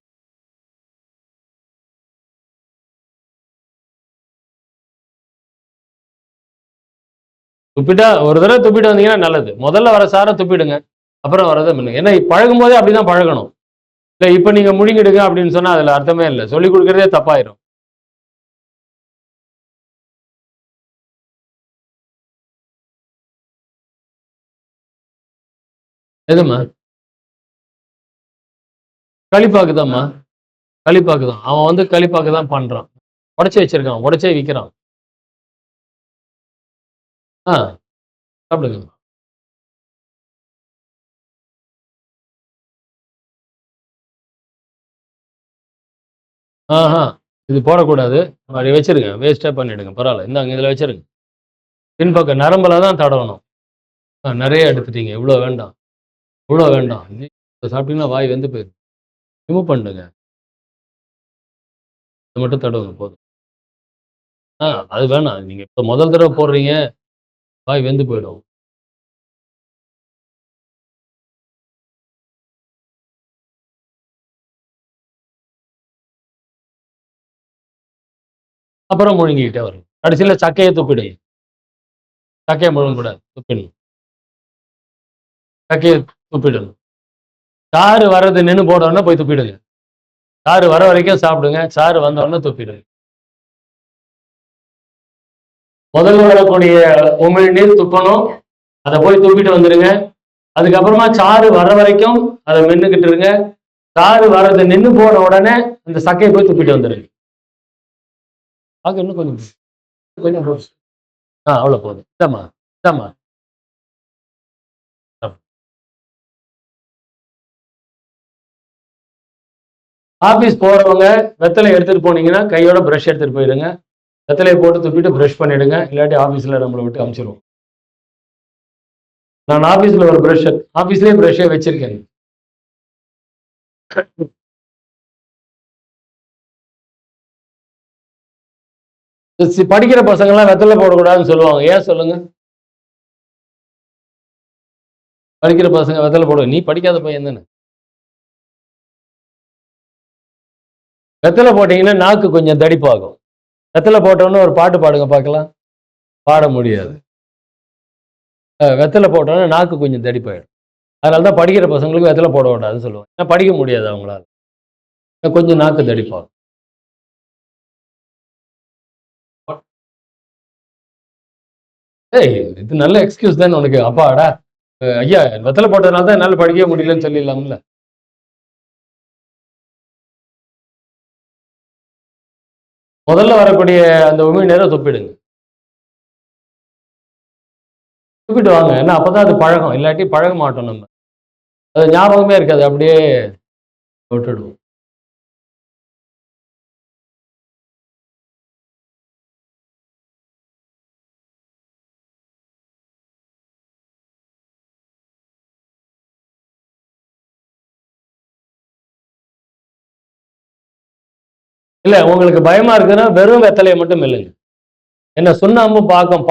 துப்பிட்டா ஒரு தடவை துப்பிட்டு வந்தீங்கன்னா நல்லது. முதல்ல வர சாரை துப்பிடுங்க, அப்புறம் வரதை பண்ணுங்க. ஏன்னா பழகும் போதே அப்படிதான் பழகணும். இல்ல இப்ப நீங்க முழுங்கிடுங்க அப்படின்னு சொன்னா அதுல அர்த்தமே இல்லை. சொல்லிக் கொடுக்கறதே தப்பாயிரும். எதுமா? களிப்பாக்குதாம்மா, களிப்பாக்குதான். அவன் வந்து களிப்பாக்கு தான் பண்றான். உடைச்சு வச்சிருக்கான், உடைச்சே விற்கிறான். சாப்பிடுங்க. ஆஹா, இது போடக்கூடாது. அப்படி வச்சிருங்க, வேஸ்டா பண்ணிடுங்க, பரவாயில்ல. இந்தாங்க, இதுல வச்சிருங்க. பின்பக்கம் நரம்புல தான் தடவணும். நிறைய எடுத்துட்டீங்க, இவ்வளோ வேண்டாம், இவ்வளோ வேண்டாம். சாப்பிட்டீங்கன்னா வாய் வெந்து போயிடும். ரிமூவ் பண்ணுங்க. இது மட்டும் தடவுங்க போதும். அது வேணாம். நீங்க இப்ப முதல் தடவை போடுறீங்க, வாய் வெந்து போயிடும். அப்புறம் முழுங்கிக்கிட்டே வரும். கடைசியில சக்கையை துப்பிடுங்க. சக்கையை முழுங்கக்கூடாது, துப்பிடணும். சக்கையை துப்பிடணும். சாறு வர்றது நின்று போடணும்னா போய் துப்பிடுங்க. சாறு வர வரைக்கும் சாப்பிடுங்க, சாறு வந்த உடனே துப்பிடுங்க. முதல்ல வரக்கூடிய உமிழ்நீர் துப்பணும், அதை போய் துப்பிட்டு வந்துடுங்க. அதுக்கப்புறமா சாறு வர வரைக்கும் அதை மென்னுக்கிட்டு இருங்க. சாறு வர்றது நின்று போன உடனே அந்த சக்கையை போய் துப்பிட்டு வந்துடுங்க. இன்னும் கொஞ்சம் கொஞ்சம் அவ்வளவு போதும். இதாம்மா, இதாம்மா. ஆபீஸ் போறவங்க வெத்தலை எடுத்துட்டு போனீங்கன்னா கையோட பிரஷ் எடுத்துட்டு போயிடுங்க. வெத்தலையை போட்டு துப்பிட்டு பிரஷ் பண்ணிடுங்க. இல்லாட்டி ஆபீஸ்ல நம்மளை விட்டு அனுப்பிச்சிருவோம். நான் ஆபீஸ்ல ஒரு பிரஷ், ஆபீஸ்லயே பிரஷ்ஷே வச்சிருக்கேன். படிக்கிற பசங்க எல்லாம் வெத்தலை போடக்கூடாதுன்னு சொல்லுவாங்க. ஏன் சொல்லுங்க? படிக்கிற பசங்க வெத்தலை போடுவாங்க. நீ படிக்காத பையன் தானே. வெத்தலை போட்டீங்கன்னா நாக்கு கொஞ்சம் தடிப்பாகும். வெத்தலை போட்டோன்னு ஒரு பாட்டு பாடுங்க பார்க்கலாம். பாட முடியாது. வெத்தலை போட்டோன்னா நாக்கு கொஞ்சம் தடிப்பாயிடும். அதனால தான் படிக்கிற பசங்களுக்கு வெத்தலை போட வேண்டாதுன்னு சொல்லுவாங்க. ஏன்னா படிக்க முடியாது அவங்களால. கொஞ்சம் நாக்கு தடிப்பாகும். ஏய், இது நல்ல எக்ஸ்கியூஸ் தானே உனக்கு. அப்பாடா ஐயா வெத்தலை போட்டதுனால தான் என்னால படிக்கவே முடியலன்னு சொல்லிடலாம்ல. முதல்ல வரக்கூடிய அந்த உமிழ்நீரை துப்பிடுங்க. துப்பிட்டு வாங்க. ஏன்னா அப்பதான் அது பழகும். இல்லாட்டி பழக மாட்டோம் நம்ம. அது ஞாபகமே இருக்காது. அப்படியே விட்டுடுவோம். இல்ல உங்களுக்கு பயமா இருக்குன்னா வெறும் வெத்தலையை மட்டும் மெல்லுங்க. என்ன சுண்ணாம்பு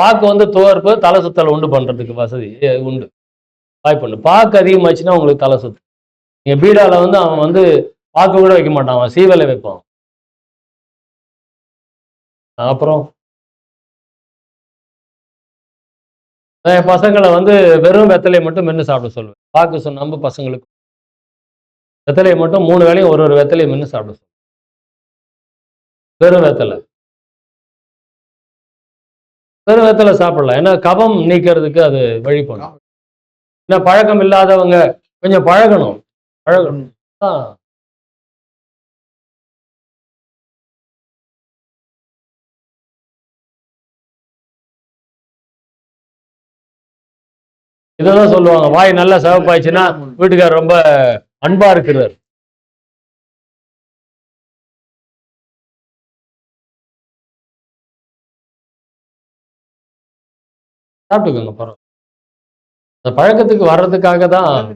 பாக்கு வந்து துவர்ப்பு தலை சுத்தல் உண்டு பண்றதுக்கு வசதி உண்டு, வாய்ப்பு உண்டு. பாக்கு அதிகமாச்சுன்னா உங்களுக்கு தலை சுத்து. நீங்க பீடால வந்து அவன் வந்து பாக்கு கூட வைக்க மாட்டான், அவன் சீவலை வைப்பான். அப்புறம் என் பசங்களை வந்து வெறும் வெத்தலையை மட்டும் மென்று சாப்பிட சொல்லுவேன். பாக்கு சுண்ணாம்பு பசங்களுக்கு. வெத்தலையை மட்டும் 3 வேளையும் ஒரு வெத்தலையை மென்று சாப்பிட சொல்லுவேன். வெறும் வெத்தலை. வெறும் வெத்தலை சாப்பிடலாம். ஏன்னா கபம் நீக்கிறதுக்கு அது வழி பண்ணும். ஏன்னா பழக்கம் இல்லாதவங்க கொஞ்சம் பழகணும். இதான் சொல்லுவாங்க, வாய் நல்லா சிவப்பாயிடுச்சுன்னா வீட்டுக்காரர் ரொம்ப அன்பா இருக்கிறார். சாப்பிட்டுக்கோங்க, பரவாயில்ல. அந்த பழக்கத்துக்கு வர்றதுக்காக தான்.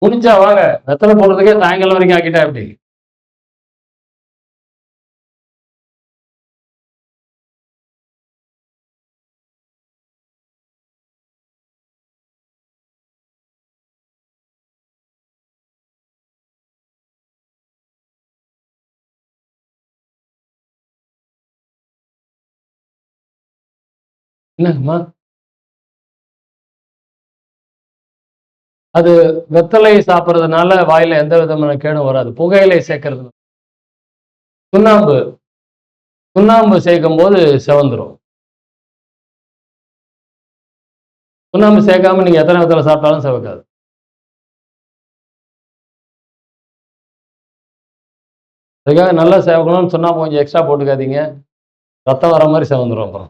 முடிஞ்சா வாங்க, வெத்தலை போடுறதுக்கே சாயங்காலம் வரைக்கும் ஆக்கிட்டா எப்படி? என்னங்கம்மா? அது வெத்தலை சாப்பிட்றதுனால வாயில எந்த விதமான கேடும் வராது. புகையிலை சேர்க்கறது, சுண்ணாம்பு சுண்ணாம்பு சேர்க்கும் போது செவந்துரும். சுண்ணாம்பு சேர்க்காம நீங்க எத்தனை வெத்தலை சாப்பிட்டாலும் செவக்காது. அதுக்காக நல்லா சேவக்கணும்னு சுண்ணாம்பு கொஞ்சம் எக்ஸ்ட்ரா போட்டுக்காதீங்க. ரத்தம் வர மாதிரி செவந்துரும் அப்புறம்.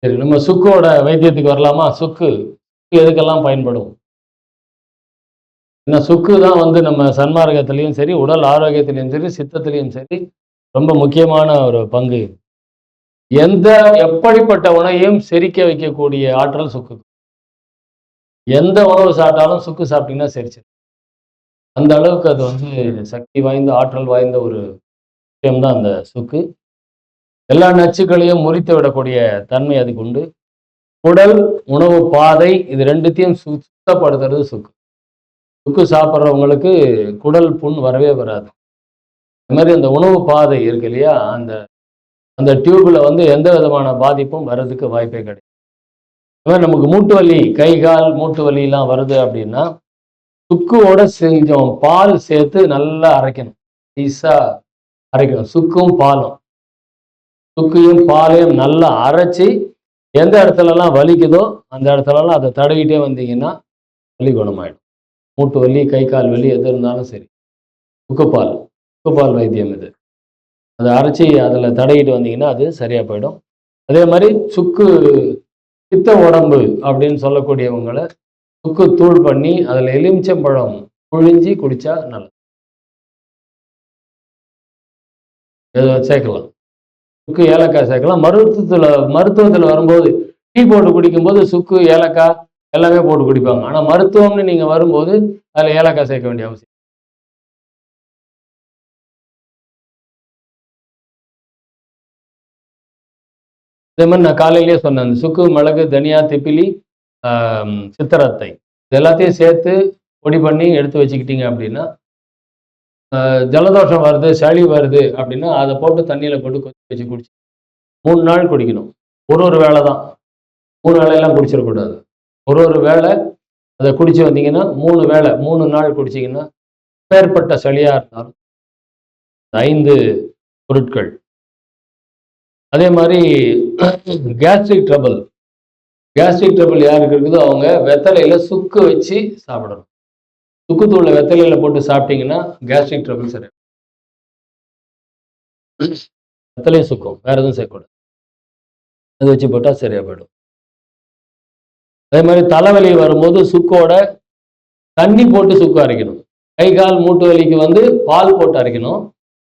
சரி, நம்ம சுக்கோட வைத்தியத்துக்கு வரலாமா? சுக்கு எதுக்கெல்லாம் பயன்படும்? ஏன்னா சுக்கு தான் வந்து நம்ம சன்மார்க்கத்திலையும் சரி, உடல் ஆரோக்கியத்திலையும் சரி, சித்தத்திலையும் சரி ரொம்ப முக்கியமான ஒரு பங்கு. எப்படிப்பட்ட உணவையும் செரிக்க வைக்கக்கூடிய ஆற்றல் சுக்கு. எந்த உணவு சாப்பிட்டாலும் சுக்கு சாப்பிட்டீங்கன்னா செரிச்சிடும். அந்த அளவுக்கு அது வந்து சக்தி வாய்ந்த, ஆற்றல் வாய்ந்த ஒரு விஷயம்தான் அந்த சுக்கு. எல்லா நச்சுக்களையும் முறித்து விடக்கூடிய தன்மை அதுக்கு உண்டு. உடல், உணவு பாதை இது 2த்தையும் சுத்தப்படுத்துறது சுக்கு. சுக்கு சாப்பிட்றவங்களுக்கு குடல் புண் வரவே வராது. அது மாதிரி அந்த உணவு பாதை இருக்கு இல்லையா, அந்த அந்த டியூப்ல வந்து எந்த விதமான பாதிப்பும் வர்றதுக்கு வாய்ப்பே கிடையாது. நமக்கு மூட்டு வலி, கை கால் மூட்டு வலிலாம் வருது அப்படின்னா சுக்குவோட கொஞ்சம் பால் சேர்த்து நல்லா அரைக்கணும். ஈஸா அரைக்கணும். சுக்கும் பாலும், சுக்கையும் பாலையும் நல்லா அரைச்சி எந்த இடத்துலலாம் வலிக்குதோ அந்த இடத்துலலாம் அதை தடவிட்டே வந்தீங்கன்னா வலி குணமாயிடும். மூட்டு வலி, கை கால் வலி எது இருந்தாலும் சரி, சுக்குப்பால் சுக்குப்பால் வைத்தியம் இது. அதை அரைச்சி அதில் தடவிட்டு வந்தீங்கன்னா அது சரியாக போயிடும். அதே மாதிரி சுக்கு பித்த உடம்பு அப்படின்னு சொல்லக்கூடியவங்களை சுக்கு தூள் பண்ணி அதில் எலுமிச்சம்பழம் புழிஞ்சி குடித்தா நல்லது. சேர்க்கலாம். சுக்கு ஏலக்காய் சேர்க்கலாம். மருத்துவத்தில் வரும்போது டீ போட்டு குடிக்கும்போது சுக்கு ஏலக்காய் எல்லாமே போட்டு குடிப்பாங்க. ஆனால் மருத்துவம்னு நீங்கள் வரும்போது அதில் ஏலக்காய் சேர்க்க வேண்டிய அவசியம். இதே மாதிரி நான் காலையிலேயே சொன்னேன், சுக்கு, மிளகு, தனியா, திப்பிலி, சித்தரத்தை இது எல்லாத்தையும் சேர்த்து பொடி பண்ணி எடுத்து வச்சுக்கிட்டீங்க அப்படின்னா, ஜலதோஷம் வருது, சளி வருது அப்படின்னா அதை போட்டு தண்ணியில் போட்டு கொதிக்க வச்சு குடிச்சு 3 நாள் குடிக்கணும். ஒரு வேளை தான், 3 வேளையெல்லாம் குடிச்சிடக்கூடாது. ஒரு வேளை அதை குடிச்சு வந்தீங்கன்னா 3 வேளை 3 நாள் குடிச்சிங்கன்னா பேர்பட்ட சளியாக இருந்தாலும் 5 பொருட்கள். அதே மாதிரி கேஸ்ட்ரிக் ட்ரபிள் யாருக்கு இருக்குதோ அவங்க வெத்தலையில சுக்கு வச்சு சாப்பிடணும். சுக்குத்தூளை வெத்தலையில போட்டு சாப்பிட்டீங்கன்னா கேஸ்ட்ரிக் ட்ரபிள் சரி. வெத்தலையும் சுக்கும், வேற எதுவும் சேர்க்கக்கூடாது. அது வச்சு போட்டா சரியா போயிடும். அதே மாதிரி தலைவலி வரும்போது சுக்கோட தண்ணி போட்டு சுக்கு அரைக்கணும். கை கால் மூட்டு வலிக்கு வந்து பால் போட்டு அரைக்கணும்.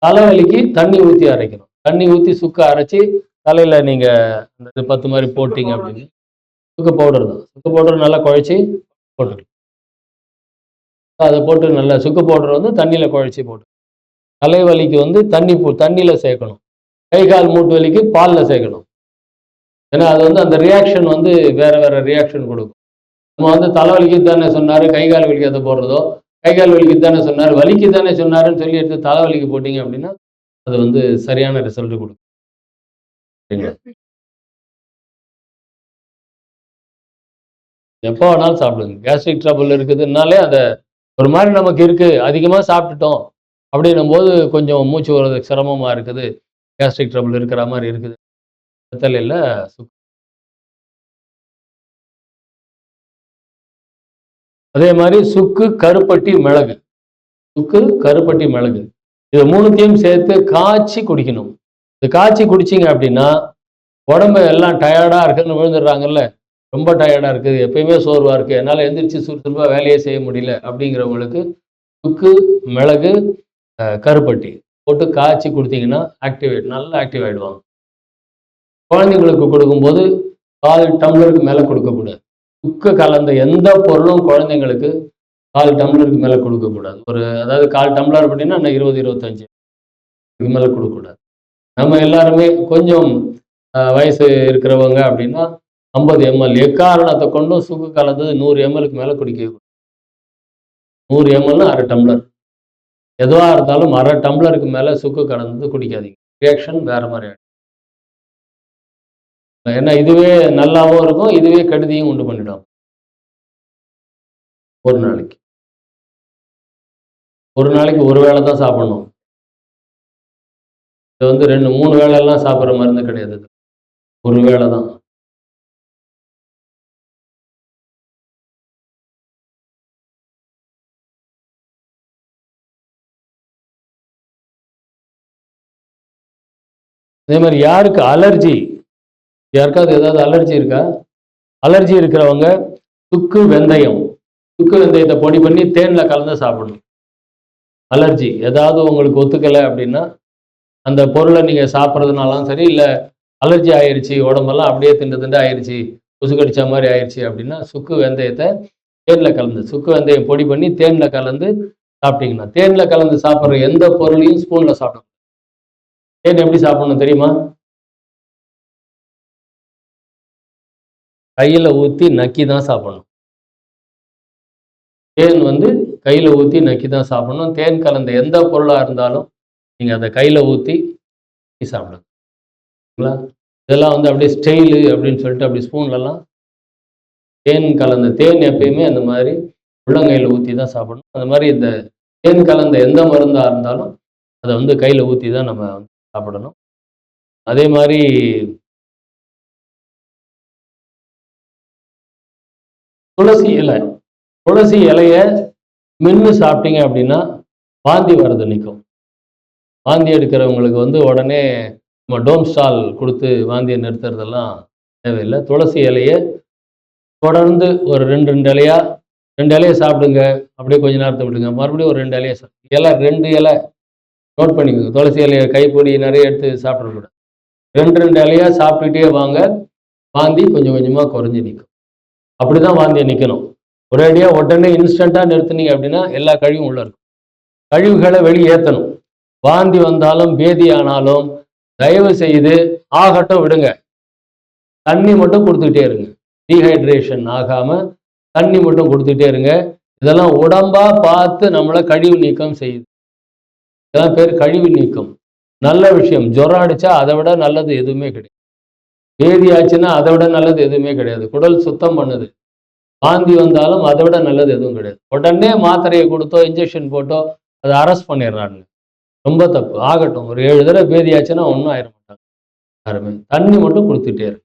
தலைவலிக்கு தண்ணி ஊற்றி அரைக்கணும். தண்ணி ஊற்றி சுக்கு அரைச்சி தலையில நீங்க அந்த 10 மாதிரி போட்டீங்க அப்படின்னு சுக்கு பவுடர் தான். சுக்கு பவுடர் நல்லா குழைச்சி போட்டுக்கலாம். அதை போட்டு நல்லா சுக்கு பவுடர் வந்து தண்ணியில் குழைச்சி போட்டு தலைவலிக்கு வந்து தண்ணியில் சேர்க்கணும். கை கால் மூட்டு வலிக்கு பாலில் சேர்க்கணும். ஏன்னா அது வந்து அந்த ரியாக்ஷன் வந்து வேற ரியாக்ஷன் கொடுக்கும். நம்ம வந்து தலைவலிக்கு தானே சொன்னார், கை கால் வலிக்கு அதை போடுறதோ, கை கால் வலிக்கு தானே சொன்னார், வலிக்கு தானே சொன்னாருன்னு சொல்லி எடுத்து தலைவலிக்கு போட்டீங்க அப்படின்னா அது வந்து சரியான ரிசல்ட் கொடுக்கும். சரிங்களா? எப்போ வேணாலும் சாப்பிடுங்க. கேஸ்ட்ரிக் ட்ரபிள் இருக்குதுனாலே அதை ஒரு மாதிரி நமக்கு இருக்கு, அதிகமாக சாப்பிட்டுட்டோம் அப்படின்னும் போது கொஞ்சம் மூச்சு வர்றதுக்கு சிரமமாக இருக்குது, கேஸ்ட்ரிக் ட்ரபிள் இருக்கிற மாதிரி இருக்குது, வெத்தலையில் சுக்கு. அதே மாதிரி சுக்கு, கருப்பட்டி, மிளகு, சுக்கு, கருப்பட்டி, மிளகு இது 3த்தையும் சேர்த்து காய்ச்சி குடிக்கணும். இது காய்ச்சி குடிச்சிங்க அப்படின்னா உடம்பு எல்லாம் டயர்டாக இருக்குன்னு விழுந்துடுறாங்கல்ல, ரொம்ப டயர்டாக இருக்குது, எப்பயுமே சோர்வாக இருக்குது, என்னால் எந்திரிச்சு சுறுசுறுப்பாக வேலையே செய்ய முடியல அப்படிங்கிறவங்களுக்கு சுக்கு, மிளகு, கருப்பட்டி போட்டு காய்ச்சி கொடுத்தீங்கன்னா நல்லா ஆக்டிவ் ஆகிடுவாங்க. குழந்தைங்களுக்கு கொடுக்கும்போது 4 டம்ளருக்கு மேலே கொடுக்கக்கூடாது. சுக்கு கலந்த எந்த பொருளும் குழந்தைங்களுக்கு 4 டம்ளருக்கு மேலே கொடுக்கக்கூடாது. அதாவது 1/4 டம்ளர் அப்படின்னா 20-25 மேலே கொடுக்கக்கூடாது. நம்ம எல்லாருமே கொஞ்சம் வயசு இருக்கிறவங்க அப்படின்னா 50 ml எக்காரணத்தை கொண்டும் சுக்கு கலந்தது 100 ml மேலே குடிக்க. 100 ml 1/2 டம்ளர் எதுவாக இருந்தாலும் 1/2 டம்ளருக்கு மேலே சுக்கு கலந்தது குடிக்காதீங்க. ரியாக்ஷன் வேற மாதிரி ஆகிடும். ஏன்னா இதுவே நல்லாவும் இருக்கும், இதுவே கெடுதியும் உண்டு பண்ணிடும். ஒரு நாளைக்கு ஒரு வேளை தான் சாப்பிடணும். இது வந்து 2-3 வேளையெல்லாம் சாப்பிட்ற மருந்து கிடையாது. ஒரு வேளை தான். அதே மாதிரி யாருக்கு அலர்ஜி, யாருக்காவது ஏதாவது அலர்ஜி இருக்கா? அலர்ஜி இருக்கிறவங்க சுக்கு வெந்தயத்தை பொடி பண்ணி தேனில் கலந்து சாப்பிடணும். அலர்ஜி ஏதாவது உங்களுக்கு ஒத்துக்கலை அப்படின்னா அந்த பொருளை நீங்கள் சாப்பிட்றதுனாலும் சரி, இல்லை அலர்ஜி ஆயிடுச்சு, உடம்பெல்லாம் அப்படியே திண்டு ஆயிடுச்சு, கொசு கடிச்ச மாதிரி ஆயிடுச்சு அப்படின்னா சுக்கு வெந்தயத்தை தேனில் கலந்து, சுக்கு வெந்தயம் பொடி பண்ணி தேனில் கலந்து சாப்பிட்டீங்கன்னா. தேன்ல கலந்து சாப்பிட்ற எந்த பொருளையும் ஸ்பூன்ல சாப்பிடணும். தேன் எப்படி சாப்பிடணும் தெரியுமா? கையில ஊத்தி நக்கி தான் சாப்பிடணும். தேன் வந்து கையில ஊத்தி நக்கி தான் சாப்பிடணும். தேன் கலந்த எந்த பொருளா இருந்தாலும் நீங்க அதை கையில ஊத்தி சாப்பிடணும். இதெல்லாம் வந்து அப்படியே ஸ்டைலு அப்படின்னு சொல்லிட்டு அப்படி ஸ்பூன்லலாம் தேன் கலந்த தேன் எப்பயுமே அந்த மாதிரி உள்ளங்கையில் ஊற்றி தான் சாப்பிடணும். அந்த மாதிரி இந்த தேன் கலந்த எந்த மருந்தாக இருந்தாலும் அதை வந்து கையில் ஊற்றி தான் நம்ம சாப்பிடணும். அதே மாதிரி துளசி இலை, துளசி இலையை மென்று சாப்பிட்டீங்க அப்படின்னா வாந்தி வர்றது நிற்கும். வாந்தி எடுக்கிறவங்களுக்கு வந்து உடனே நம்ம டோம்ஸ்டால் கொடுத்து வாந்தியை நிறுத்துறதெல்லாம் தேவையில்லை. துளசி இலையை தொடர்ந்து ஒரு 2 இலையா 2 இலையை சாப்பிடுங்க. அப்படியே கொஞ்ச நேரத்தை விடுங்க. மறுபடியும் ஒரு 2 இலையை இலை 2 இலை நோட் பண்ணிக்கோங்க. துளசி இலையை கைப்பொடி நிறைய எடுத்து சாப்பிடக்கூடாது. 2 இலையா சாப்பிட்டுட்டே வாங்க. வாந்தி கொஞ்சம் கொஞ்சமாக குறைஞ்சி நிற்கும். அப்படிதான் வாந்தியை நிற்கணும். ஒரேடியாக உடனே இன்ஸ்டண்ட்டாக நிறுத்துனீங்க அப்படின்னா எல்லா கழிவும் உள்ள இருக்கும். கழிவுகளை வெளியேற்றணும். வாந்தி வந்தாலும் பேதி ஆனாலும் தயவு செய்து ஆகட்டும் விடுங்க. தண்ணி மட்டும் கொடுத்துக்கிட்டே இருங்க. டீஹைட்ரேஷன் ஆகாம தண்ணி மட்டும் கொடுத்துட்டே இருங்க. இதெல்லாம் உடம்பா பார்த்து நம்மளை கழிவு நீக்கம் செய்யுது. இதெல்லாம் பேர் கழிவு நீக்கம். நல்ல விஷயம். ஜுரம் அடிச்சா அதை விட நல்லது எதுவுமே கிடையாது. பேதி ஆச்சுன்னா அதை விட நல்லது எதுவுமே கிடையாது. குடல் சுத்தம் பண்ணுது. வாந்தி வந்தாலும் அதை விட நல்லது எதுவும் கிடையாது. உடனே மாத்திரையை கொடுத்தோ இன்ஜெக்ஷன் போட்டோ அதை அரெஸ்ட் பண்ணிடுறாங்க. ரொம்ப தப்பு. ஆகட்டும். ஒரு 7 தடவை பேதி ஆச்சுன்னா ஒன்றும் ஆயிட மாட்டாங்க யாருமே. தண்ணி மட்டும் கொடுத்துட்டே இருக்கு.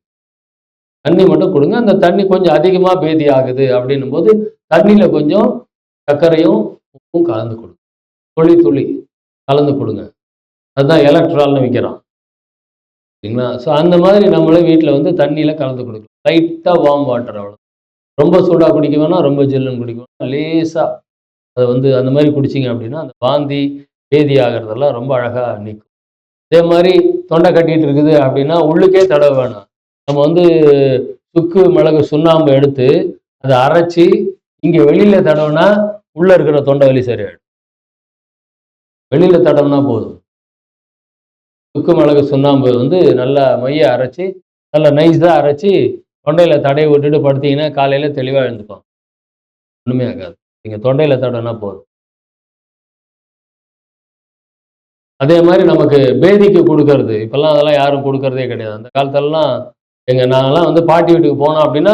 தண்ணி மட்டும் கொடுங்க. அந்த தண்ணி கொஞ்சம் அதிகமாக பேதி ஆகுது அப்படின்னும் போது தண்ணியில் கொஞ்சம் சர்க்கரையும் உப்பும் கலந்து கொடுங்க. துளி துளி கலந்து கொடுங்க. அதுதான் எலக்ட்ரால்னு விற்கிறான் சரிங்களா. ஸோ அந்த மாதிரி நம்மளே வீட்டில் வந்து தண்ணியில் கலந்து கொடுக்கணும். லைட்டாக வார்ம் வாட்டர், அவ்வளோ. ரொம்ப சூடாக குடிக்க வேணாம், ரொம்ப ஜில்லுன்னு குடிக்க வேணாம். லேசாக அதை வந்து அந்த மாதிரி குடிச்சிங்க அப்படின்னா அந்த வாந்தி பேதி ஆகிறதெல்லாம் ரொம்ப அழகாக நிற்கும். அதே மாதிரி தொண்டை கட்டிகிட்டு இருக்குது அப்படின்னா உள்ளுக்கே தடவை வேணாம். நம்ம வந்து சுக்கு மிளகு சுண்ணாம்பு எடுத்து அதை அரைச்சி இங்கே வெளியில் தடவுனா உள்ளே இருக்கிற தொண்டை வலி சரியாயிடும். வெளியில் தடவுனா போதும். சுக்கு மிளகு சுண்ணாம்பு வந்து நல்லா மைய அரைச்சி நல்லா நைஸாக அரைச்சி தொண்டையில் தடையை விட்டுட்டு படுத்தீங்கன்னா காலையில் தெளிவாக எழுந்துக்கும். ஒன்றுமே ஆகாது. நீங்கள் தொண்டையில் தடவுனா போதும். அதே மாதிரி நமக்கு பேதிக்கு கொடுக்கறது இப்போல்லாம் அதெல்லாம் யாரும் கொடுக்கறதே கிடையாது. அந்த காலத்திலலாம் நாங்கள்லாம் வந்து பாட்டி வீட்டுக்கு போனோம் அப்படின்னா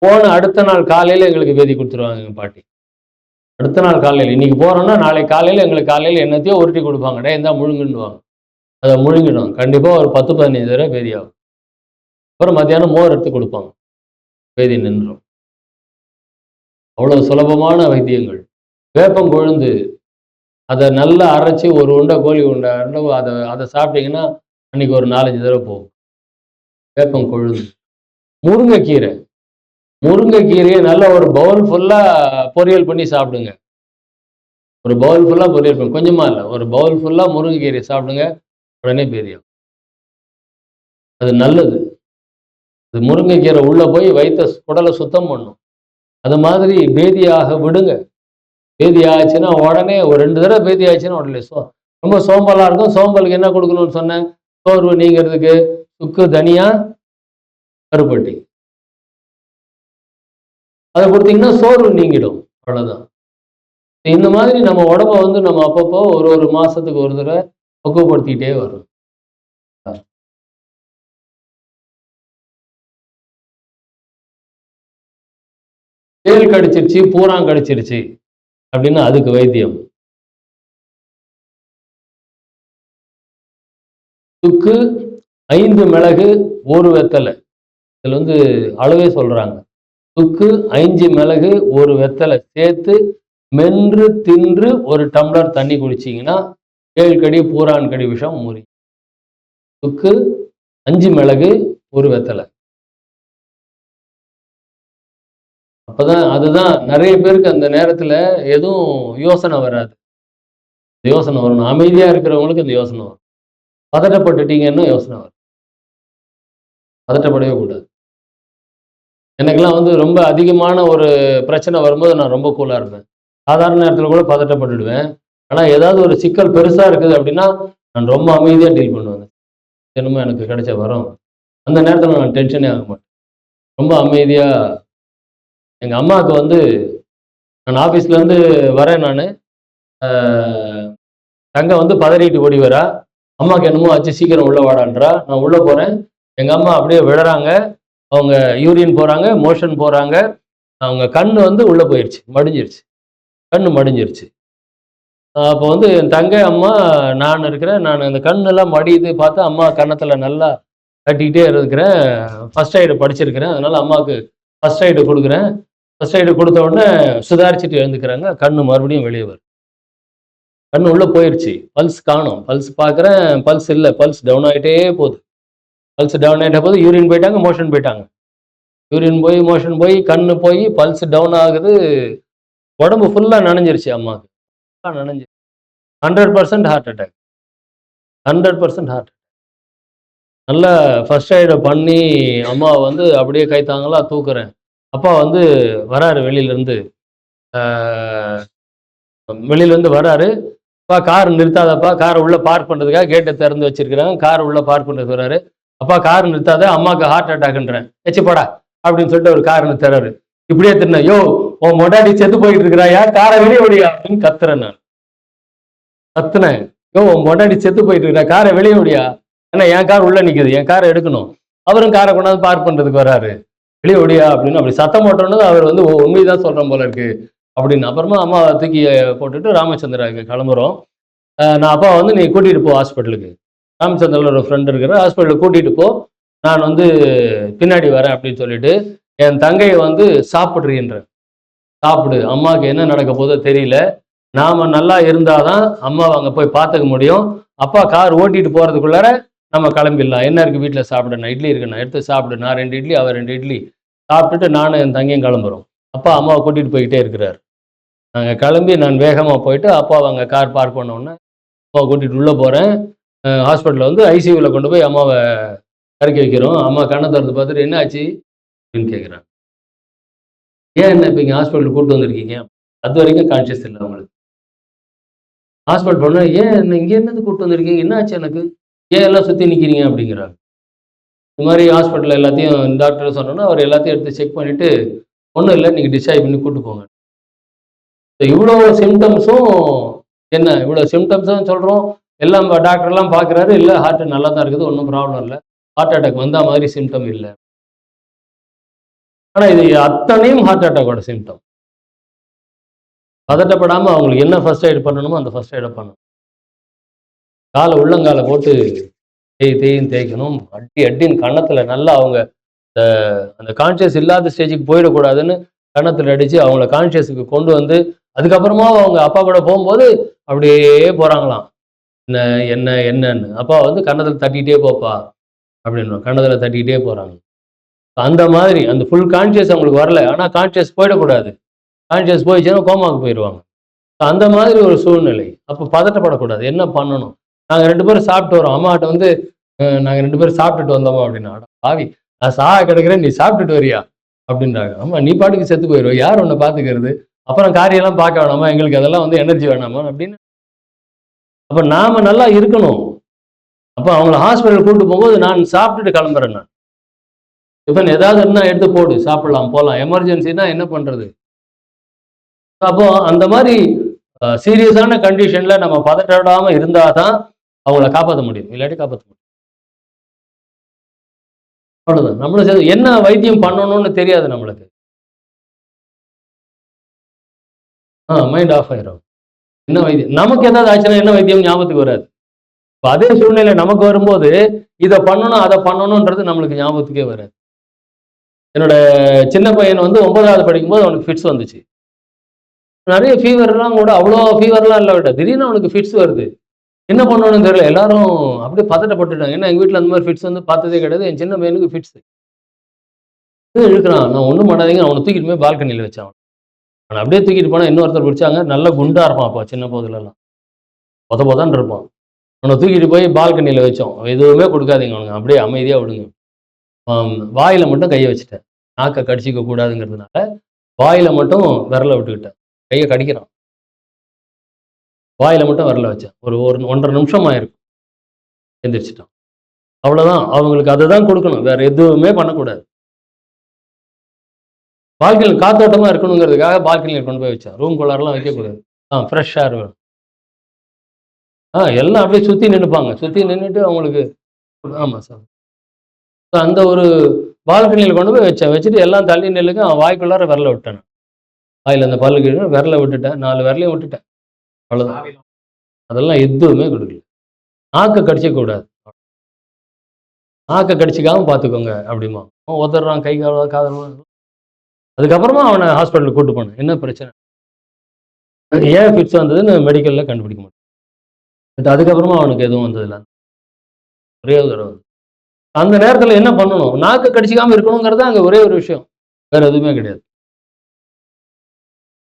போன அடுத்த நாள் காலையில் எங்களுக்கு பேதி கொடுத்துருவாங்க எங்கள் பாட்டி. அடுத்த நாள் காலையில் இன்னைக்கு போகிறோன்னா நாளைக்கு காலையில் எங்களுக்கு காலையில் என்னத்தையோ உருட்டி கொடுப்பாங்க. டே இருந்தால் முழுங்குன்னுவாங்க. அதை முழுங்கிடும். கண்டிப்பாக ஒரு 10-15 தடவை பேதி ஆகும். அப்புறம் மத்தியானம் மோர் எடுத்து கொடுப்பாங்க. பேதி நின்றும். அவ்வளோ சுலபமான வைத்தியங்கள். வேப்பம் கொழுந்து அதை நல்லா அரைச்சி ஒரு உண்டை கோழி உண்டை அதை சாப்பிட்டீங்கன்னா அன்னைக்கு ஒரு 4-5 தடவை போகும். வேப்பம் கொழுந்து. முருங்கைக்கீரை, முருங்கைக்கீரையை நல்ல ஒரு பவுல் ஃபுல்லாக பொரியல் பண்ணி சாப்பிடுங்க. ஒரு பவுல் ஃபுல்லாக பொரியல் பண்ணி, கொஞ்சமா இல்லை, ஒரு பவுல் ஃபுல்லாக முருங்கைக்கீரை சாப்பிடுங்க. உடனே பேதியாகும். அது நல்லது. அது முருங்கைக்கீரை உள்ள போய் வயிற்ற குடலை சுத்தம் பண்ணும். அது மாதிரி பேதியாக விடுங்க. பேதி ஆச்சுன்னா உடனே ஒரு 2 தடவை பேதி ஆச்சுன்னா உடனே ரொம்ப சோம்பலாக இருக்கும். சோம்பலுக்கு என்ன கொடுக்கணும்னு சொன்னேன்? சோர்வு நீங்கிறதுக்கு சுக்கு, தனியா, கருப்பட்டி அதை கொடுத்தீங்கன்னா சோர்வு நீங்கிடும். அவ்வளோதான். இந்த மாதிரி நம்ம உடம்ப வந்து நம்ம அப்பப்போ ஒரு மாசத்துக்கு ஒரு தடவை பக்குவப்படுத்திக்கிட்டே வரும். தேள் கடிச்சிருச்சு, பூரான் கடிச்சிருச்சு அப்படின்னா அதுக்கு வைத்தியம் சுக்கு, 5 மிளகு, 1 வெத்தலை. இதில் வந்து அளவே சொல்றாங்க. சுக்கு, 5 மிளகு, 1 வெத்தலை சேர்த்து மென்று தின்று 1 டம்ளர் தண்ணி குடிச்சிங்கன்னா தேள்கடி பூரான் கடி விஷம் முறி. சுக்கு, 5 மிளகு, 1 வெத்தலை. அப்பதான் அதுதான் நிறைய பேருக்கு அந்த நேரத்தில் எதுவும் யோசனை வராது. யோசனை வரணும். அமைதியா இருக்கிறவங்களுக்கு இந்த யோசனை வரும். பதட்டப்பட்டுட்டீங்கன்னா யோசனை வரும். பதட்டப்படவே கூடாது. எனக்கெல்லாம் வந்து ரொம்ப அதிகமான ஒரு பிரச்சனை வரும்போது நான் ரொம்ப கூலாக இருப்பேன். சாதாரண நேரத்தில் கூட பதட்டப்பட்டுடுவேன். ஆனால் ஏதாவது ஒரு சிக்கல் பெருசாக இருக்குது அப்படின்னா நான் ரொம்ப அமைதியாக டீல் பண்ணுவேன். என்னமோ எனக்கு கிடைச்ச வரம். அந்த நேரத்தில் நான் டென்ஷனே ஆக மாட்டேன். ரொம்ப அமைதியாக எங்கள் அம்மாவுக்கு வந்து நான் ஆஃபீஸ்லேருந்து வரேன். நான் தங்க வந்து பதறிட்டு ஓடி வரா. அம்மாவுக்கு என்னமோ ஆச்சு, சீக்கிரம் உள்ள வாடான்றா. நான் உள்ளே போகிறேன். எங்கள் அம்மா அப்படியே விழறாங்க. அவங்க யூரின் போகிறாங்க, மோஷன் போகிறாங்க. அவங்க கண் வந்து உள்ளே போயிடுச்சு, மடிஞ்சிருச்சு. கண் மடிஞ்சிருச்சு. அப்போ வந்து என் தங்கை, அம்மா, நான் இருக்கிறேன். நான் அந்த கண்ணெல்லாம் மடியுது பார்த்தா அம்மா கன்னத்தில் நல்லா கட்டிக்கிட்டே இருக்கிறேன். ஃபர்ஸ்ட் எய்டு படிச்சிருக்கிறேன். அதனால அம்மாவுக்கு ஃபர்ஸ்ட் எய்டு கொடுக்குறேன். ஃபர்ஸ்ட் எய்டு கொடுத்த உடனே சுதாரிச்சுட்டு எழுந்துக்கிறாங்க. கண்ணு மறுபடியும் வெளியே வரும். கண்ணு உள்ளே போயிடுச்சு. பல்ஸ் காணும். பல்ஸ் பார்க்குறேன், பல்ஸ் இல்லை. பல்ஸ் டவுன் ஆகிட்டே போகுது. பல்ஸ் டவுன் ஆகிட்டே போகுது. யூரின் போயிட்டாங்க, மோஷன் போயிட்டாங்க. யூரின் போய், மோஷன் போய், கண்ணு போய், பல்ஸ் டவுன் ஆகுது. உடம்பு ஃபுல்லாக நனைஞ்சிருச்சு அம்மாவுக்கு. நனைஞ்சு 100% ஹார்ட் அட்டாக். 100% ஹார்ட். நல்லா ஃபர்ஸ்ட் எய்டை பண்ணி அம்மாவை வந்து அப்படியே கைத்தாங்களா தூக்குறேன். அப்பா வந்து வராரு வெளியிலேருந்து. வராரு. அப்பா கார் நிறுத்தாதப்பா, காரை உள்ளே பார்க் பண்ணுறதுக்காக கேட்டை திறந்து வச்சிருக்கிறாங்க. கார் உள்ளே பார்க் பண்ணுறதுக்கு வராரு. அப்பா கார் நிறுத்தாத, அம்மாவுக்கு ஹார்ட் அட்டாக்ன்றேன். எச்சிப்படா அப்படின்னு சொல்லிட்டு ஒரு கார் நிறுத்துறாரு. இப்படியே திருநேன். யோ, உன் மொட்டாடி செத்து போயிட்டு இருக்கிறாயா, காரை வெளியே விடியா அப்படின்னு கத்துறேன். நான் கத்துனேன். யோ, உன் மொட்டாடி செத்து போயிட்டு இருக்கிறா, காரை வெளியே விடியா. ஏன்னா என் கார் உள்ள நிற்குது, என் காரை எடுக்கணும். அவரும் காரை கொண்டாந்து பார்க் பண்ணுறதுக்கு வராரு. வெளியே விடியா அப்படின்னு அப்படி சத்தம் போட்டோன்னு அவர் வந்து உண்மைதான் சொல்கிறேன் போல இருக்கு அப்படின்னு. அப்புறமா அம்மா தூக்கி போட்டுட்டு ராமச்சந்திராவுக்கு கிளம்புறோம். நான் அப்பா வந்து நீ கூட்டிகிட்டு போ ஹாஸ்பிட்டலுக்கு. ராமச்சந்திரில் ஒரு ஃப்ரெண்ட் இருக்கிற, ஹாஸ்பிட்டலுக்கு கூட்டிகிட்டு போ, நான் வந்து பின்னாடி வரேன் அப்படின்னு சொல்லிட்டு என் தங்கையை வந்து சாப்பிட்றீன்ற. சாப்பிடு, அம்மாவுக்கு என்ன நடக்க போதோ தெரியல. நாம் நல்லா இருந்தால் தான் அம்மாவை அங்கே போய் பார்த்துக்க முடியும். அப்பா கார் ஓட்டிட்டு போகிறதுக்குள்ளார நம்ம கிளம்பிடலாம். என்ன இருக்குது வீட்டில் சாப்பிடணும், இட்லி இருக்குண்ணா எடுத்து சாப்பிடு. நான் 2 இட்லி, அவர் 2 இட்லி சாப்பிட்டுட்டு நானும் என் தங்கையும் கிளம்புறோம். அப்பா அம்மாவை கூட்டிகிட்டு போய்கிட்டே இருக்கிறார். நாங்கள் கிளம்பி நான் வேகமாக போயிட்டு அப்பாவை அங்கே கார் பார்க் பண்ணோன்னே அம்மாவை கூட்டிகிட்டு உள்ளே போகிறேன். ஹாஸ்பிட்டலில் வந்து ஐசியூவில் கொண்டு போய் அம்மாவை இறக்கி வைக்கிறோம். அம்மா கண்ணை திறந்து பார்த்துட்டு என்ன ஆச்சு அப்படின்னு கேட்குறேன். ஏன் என்ன இப்போ இங்கே ஹாஸ்பிட்டலுக்கு கூப்பிட்டு வந்திருக்கீங்க? அது வரைக்கும் கான்ஷியஸ் இல்லை அவங்களுக்கு. ஹாஸ்பிட்டல் போனால் ஏன் என்ன இங்கே என்னது கூப்பிட்டு வந்திருக்கீங்க, என்ன ஆச்சு எனக்கு, ஏன் எல்லாம் சுற்றி நிற்கிறீங்க அப்படிங்கிறாங்க. இந்த மாதிரி ஹாஸ்பிட்டலில் எல்லாத்தையும் டாக்டர் சொன்னோன்னா அவர் எல்லாத்தையும் எடுத்து செக் பண்ணிவிட்டு ஒன்றும் இல்லை நீங்கள் டிஸ்சார்ஜ் பண்ணி கூப்பிட்டு போங்க. இவ்வளோ சிம்டம்ஸும் என்ன, இவ்வளோ சிம்டம்ஸும் சொல்கிறோம். எல்லாம் டாக்டர்லாம் பார்க்குறாரு, இல்லை ஹார்ட் நல்லா தான் இருக்குது, ஒன்றும் ப்ராப்ளம் இல்லை, ஹார்ட் அட்டாக் வந்தால் மாதிரி சிம்டம் இல்லை. ஆனால் இது அத்தனையும் ஹார்ட் அட்டாக்கோட சிம்டம். பதட்டப்படாமல் அவங்களுக்கு என்ன ஃபர்ஸ்ட் எய்ட் பண்ணணுமோ அந்த ஃபர்ஸ்ட் எய்டை பண்ணணும். காலை உள்ளங்காலை போட்டு தேயும் தேய்க்கணும். அடின்னு கன்னத்தில் நல்லா அவங்க அந்த கான்ஷியஸ் இல்லாத ஸ்டேஜுக்கு போயிடக்கூடாதுன்னு கன்னத்தில் அடித்து அவங்கள கான்ஷியஸுக்கு கொண்டு வந்து அதுக்கப்புறமா அவங்க அப்பா கூட போகும்போது அப்படியே போகிறாங்களாம். என்ன என்ன என்னன்னு அப்பா வந்து கன்னத்தில் தட்டிகிட்டே போப்பா அப்படின்னு கன்னத்தில் தட்டிக்கிட்டே போகிறாங்க. அந்த மாதிரி அந்த ஃபுல் கான்ஷியஸ் அவங்களுக்கு வரல. ஆனால் கான்ஷியஸ் போயிடக்கூடாது. கான்ஷியஸ் போயிடுச்சுன்னா கோமாவுக்கு போயிடுவாங்க. அந்த மாதிரி ஒரு சூழ்நிலை. அப்போ பதட்டப்படக்கூடாது. என்ன பண்ணணும்? நாங்கள் 2 பேரும் சாப்பிட்டு வரோம். அம்மாட்ட வந்து நாங்கள் 2 பேரும் சாப்பிட்டுட்டு வந்தோமா அப்படின்னா, பாவி நான் சாக கிடக்கிறேன், நீ சாப்பிட்டுட்டு வரியா அப்படின்றாங்க. ஆமா, நீ பாட்டுக்கு செத்து போயிடுவோம், யார் உன்னை பார்த்துக்கிறது, அப்புறம் காரியெல்லாம் பார்க்க வேணாமா, எங்களுக்கு அதெல்லாம் வந்து எனர்ஜி வேணாமா அப்படின்னு. அப்போ நாம நல்லா இருக்கணும். அப்போ அவங்கள ஹாஸ்பிட்டல் கூப்பிட்டு போகும்போது நான் சாப்பிட்டுட்டு கிளம்புறேன். நான் டிஃபன் ஏதாவது இருந்தால் எடுத்து போடு, சாப்பிடலாம், போகலாம். எமர்ஜென்சினா என்ன பண்ணுறது? அப்போ அந்த மாதிரி சீரியஸான கண்டிஷன்ல நம்ம பதட்டப்படாமல் இருந்தால் தான் அவங்கள காப்பாற்ற முடியும், இல்லாட்டி காப்பாற்ற முடியும். அவ்வளோதான். நம்மளும் என்ன வைத்தியம் பண்ணணும்னு தெரியாது நம்மளுக்கு. மைண்ட் ஆஃப் ஆயிரும். என்ன வைத்தியம், நமக்கு ஏதாவது ஆச்சுன்னா என்ன வைத்தியம் ஞாபகத்துக்கு வராது. இப்போ அதே சூழ்நிலை நமக்கு வரும்போது இதை பண்ணணும் அதை பண்ணணுன்றது நம்மளுக்கு ஞாபகத்துக்கே வராது. என்னோட சின்ன பையன் வந்து 9வது படிக்கும்போது அவனுக்கு ஃபிட்ஸ் வந்துச்சு. நிறைய ஃபீவர்லாம் கூட, அவ்வளோ ஃபீவர்லாம் இல்லை விட, திடீர்னு அவனுக்கு ஃபிட்ஸ் வருது. என்ன பண்ணணும்னு தெரியல. எல்லாரும் அப்படியே பதட்டப்பட்டுட்டாங்க. ஏன்னா எங்கள் வீட்டில் அந்த மாதிரி ஃபிட்ஸ் வந்து பார்த்ததே கிடையாது. என் சின்ன பையனுக்கு ஃபிட்ஸ் இழுக்கிறான். நான் ஒன்றும் பண்ணாதீங்க, அவனை தூக்கிட்டு போய் பால்கனியில் வச்சான். அவனை அப்படியே தூக்கிட்டு போனால் இன்னொருத்தர் பிடிச்சாங்க. நல்லா குண்டாக இருப்பான். அப்போ சின்ன போதுலலாம் பொதான் இருப்பான். அவனை தூக்கிட்டு போய் பால்கனியில் வச்சோம். எதுவுமே கொடுக்காதீங்க அவனுங்க, அப்படியே அமைதியாக விடுங்க. வாயில் மட்டும் கையை வச்சுட்டேன். நாக்கை கடிச்சிக்க கூடாதுங்கிறதுனால வாயில் மட்டும் விரலை விட்டுக்கிட்டேன். கையை கடிக்கிறான். வாயில மட்டும் விரல வச்சேன். ஒரு 1 1/2 நிமிஷம் ஆயிருக்கும். எந்திரிச்சுட்டான். அவ்வளோதான். அவங்களுக்கு அதுதான் கொடுக்கணும். வேற எதுவுமே பண்ணக்கூடாது. பால்கனியில் காத்தோட்டமா இருக்கணுங்கிறதுக்காக பால்கனியில் கொண்டு போய் வச்சேன். ரூம்குள்ளாரெல்லாம் வைக்கக்கூடாது. ஃப்ரெஷ் ஏர் வேணும். எல்லாம் அப்படியே சுத்தி நின்னுப்பாங்க. சுத்தி நின்னுட்டு அவங்களுக்கு ஆமா சார். அந்த ஒரு பால்கனியில கொண்டு போய் வச்சேன். வச்சுட்டு எல்லாம் தள்ளி நில்லுங்க. அவன் வாய்க்குள்ளார விரல விட்டேன். வாயில அந்த பல்லு கீழ விரல விட்டுட்டேன். 4 விரலையும் விட்டுட்டேன். அவ்வளோதான். அதெல்லாம் எதுவுமே கொடுக்கல. நாக்க கடிச்சிக்க கூடாது. நாக்க கடிச்சிக்காம பார்த்துக்கோங்க அப்படிம்பான். அவன் உதறான் கை காதல். அதுக்கப்புறமா அவனை ஹாஸ்பிட்டலுக்கு கூட்டு போனேன். என்ன பிரச்சனை? ஏன் ஃபிட்ஸ் வந்ததுன்னு மெடிக்கல்ல கண்டுபிடிக்க மாட்டேன். பட் அதுக்கப்புறமா அவனுக்கு எதுவும் வந்ததில்ல. ஒரே ஒரு தடவை. அந்த நேரத்துல என்ன பண்ணணும்? நாக்க கடிச்சிக்காம இருக்கணுங்கிறது அங்க ஒரே ஒரு விஷயம். வேற எதுவுமே கிடையாது.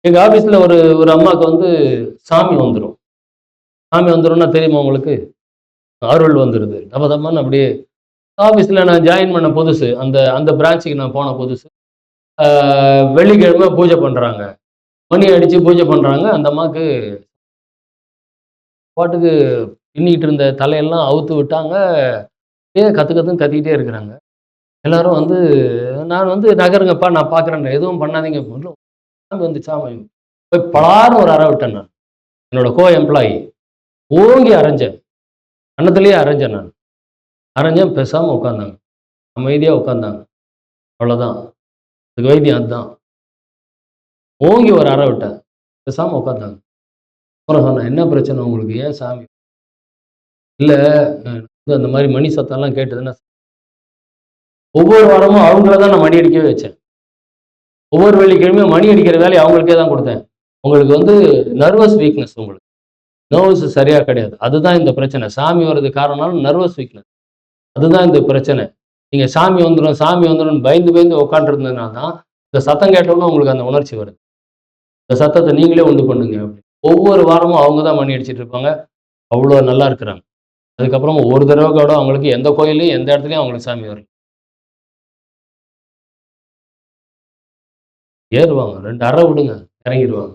எங்க ஆபீஸ்ல ஒரு அம்மாவுக்கு வந்து சாமி வந்துரும். சாமி வந்துரும்னா தெரியுமா உங்களுக்கு? அருள் வந்துருது. தபதப்பான்னு அப்படியே ஆபீஸ்ல நான் ஜாயின் பண்ண புதுசு. அந்த அந்த பிரான்ச்சுக்கு நான் போன புதுசு. வெள்ளிக்கிழமை பூஜை பண்றாங்க. மணி அடிச்சு பூஜை பண்றாங்க. அந்த அம்மாவுக்கு பாட்டுக்கு பின்னிக்கிட்டு இருந்த தலையெல்லாம் அவுத்து விட்டாங்க. கத்து கத்துன்னு கத்திக்கிட்டே இருக்கிறாங்க. எல்லாரும் வந்து நான் வந்து நகருங்கப்பா நான் பார்க்குறேன். எதுவும் பண்ணாதீங்க. சாமி வந்துச்சாம போய் பலார்னு ஒரு அறை விட்டேன் நான். என்னோட எம்ப்ளாயி ஓங்கி அரைஞ்சேன். கன்னத்திலேயே அரைஞ்சேன் நான். அரைஞ்சேன் பேசாம உட்காந்தாங்க. அமைதியா உட்காந்தாங்க. அவ்வளோதான். அதுக்கு வைத்தியம் அதுதான். ஓங்கி ஒரு அறை விட்டேன். பேசாம உட்காந்தாங்க. அப்புறம் சொன்னேன், என்ன பிரச்சனை உங்களுக்கு? ஏன் சாமி? இல்ல அந்த மாதிரி மணி சத்தம்லாம் கேட்டதுன்னா ஒவ்வொரு வாரமும் அவங்கள தான் நான் மணி அடிக்கவே வச்சேன். ஒவ்வொரு வெள்ளிக்கிழமையும் மணி அடிக்கிற வேலையை அவங்களுக்கே தான் கொடுத்தேன். உங்களுக்கு வந்து நர்வஸ் வீக்னஸ் உங்களுக்கு. நர்வஸ் சரியா கிடையாது. அதுதான் இந்த பிரச்சனை. சாமி வர்றதுக்கு காரணம் நர்வஸ் வீக்னஸ். அதுதான் இந்த பிரச்சனை. நீங்க சாமி வந்துடும் பயந்து பயந்து உட்காந்துருந்ததுனால தான் இந்த சத்தம் கேட்டோம்னா உங்களுக்கு அந்த உணர்ச்சி வருது. இந்த சத்தத்தை நீங்களே உண்டு பண்ணுங்க. ஒவ்வொரு வாரமும் அவங்க தான் மணி அடிச்சிட்டு இருப்பாங்க. அவ்வளோ நல்லா இருக்கிறாங்க. அதுக்கப்புறம் ஒரு தடவை கூட அவங்களுக்கு எந்த கோயிலையும் எந்த இடத்துலையும் அவங்களுக்கு சாமி வரல. ஏறுவாங்க. 2 அறை விடுங்க. இறங்கிடுவாங்க.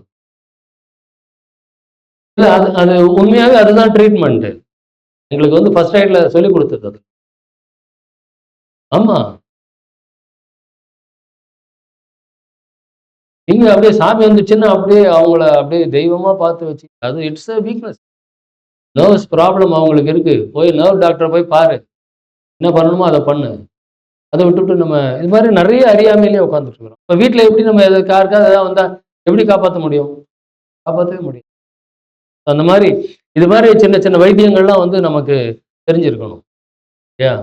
இல்ல அது அது உண்மையாவே அதுதான் ட்ரீட்மெண்ட். எங்களுக்கு வந்து ஃபர்ஸ்ட் எய்ட்ல சொல்லிக் கொடுத்தது அது. ஆமா. நீங்க அப்படியே சாமி வந்துச்சுன்னா அப்படியே அவங்கள அப்படியே தெய்வமா பார்த்து வச்சு அது it's a weakness. Nervous problem அவங்களுக்கு இருக்கு. போய் நர்வ் டாக்டரை போய் பாரு. என்ன பண்ணணுமோ அதை பண்ணு. அதை விட்டுவிட்டு நம்ம இது மாதிரி நிறைய அறியாமையிலேயே உட்காந்துட்டு இருக்கிறோம். இப்போ வீட்டில் எப்படி நம்ம யாருக்காவது ஏதாவது வந்தா எப்படி காப்பாற்ற முடியும்? காப்பாற்றவே முடியும். அந்த மாதிரி இது மாதிரி சின்ன சின்ன வைத்தியங்கள்லாம் வந்து நமக்கு தெரிஞ்சிருக்கணும். இல்லையா?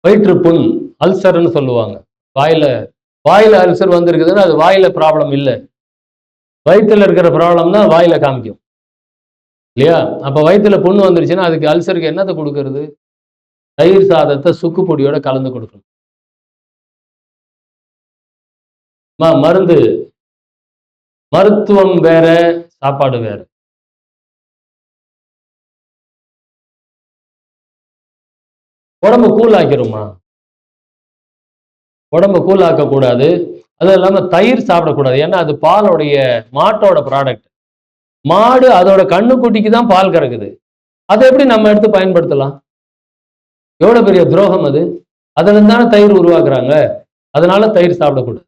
வயிற்று புண் அல்சர்ன்னு சொல்லுவாங்க. வாயில அல்சர் வந்திருக்குதுன்னா அது வாயில ப்ராப்ளம் இல்லை. வயிற்றுல இருக்கிற ப்ராப்ளம் தான் வாயில காமிக்கும். இல்லையா? அப்ப வயிற்றுல புண்ணு வந்துருச்சுன்னா அதுக்கு அல்சருக்கு என்னத்தை கொடுக்கறது? தயிர் சாதத்தை சுக்கு பொடியோட கலந்து கொடுக்கணும். மருந்து மருத்துவம் வேற, சாப்பாடு வேற. உடம்பு கூல் ஆக்கிருமா? உடம்பு கூல் ஆக்க கூடாது. அதுவும் இல்லாம தயிர் சாப்பிடக்கூடாது. ஏன்னா அது பாலோடைய மாட்டோட ப்ராடக்ட். மாடு அதோட கண்ணுக்குட்டிக்கு தான் பால் கறக்குது. அதை எப்படி நம்ம எடுத்து பயன்படுத்தலாம்? எவ்வளவு பெரிய துரோகம் அது. அதுல இருந்தானே தயிர் உருவாக்குறாங்க. அதனால தயிர் சாப்பிடக்கூடாது.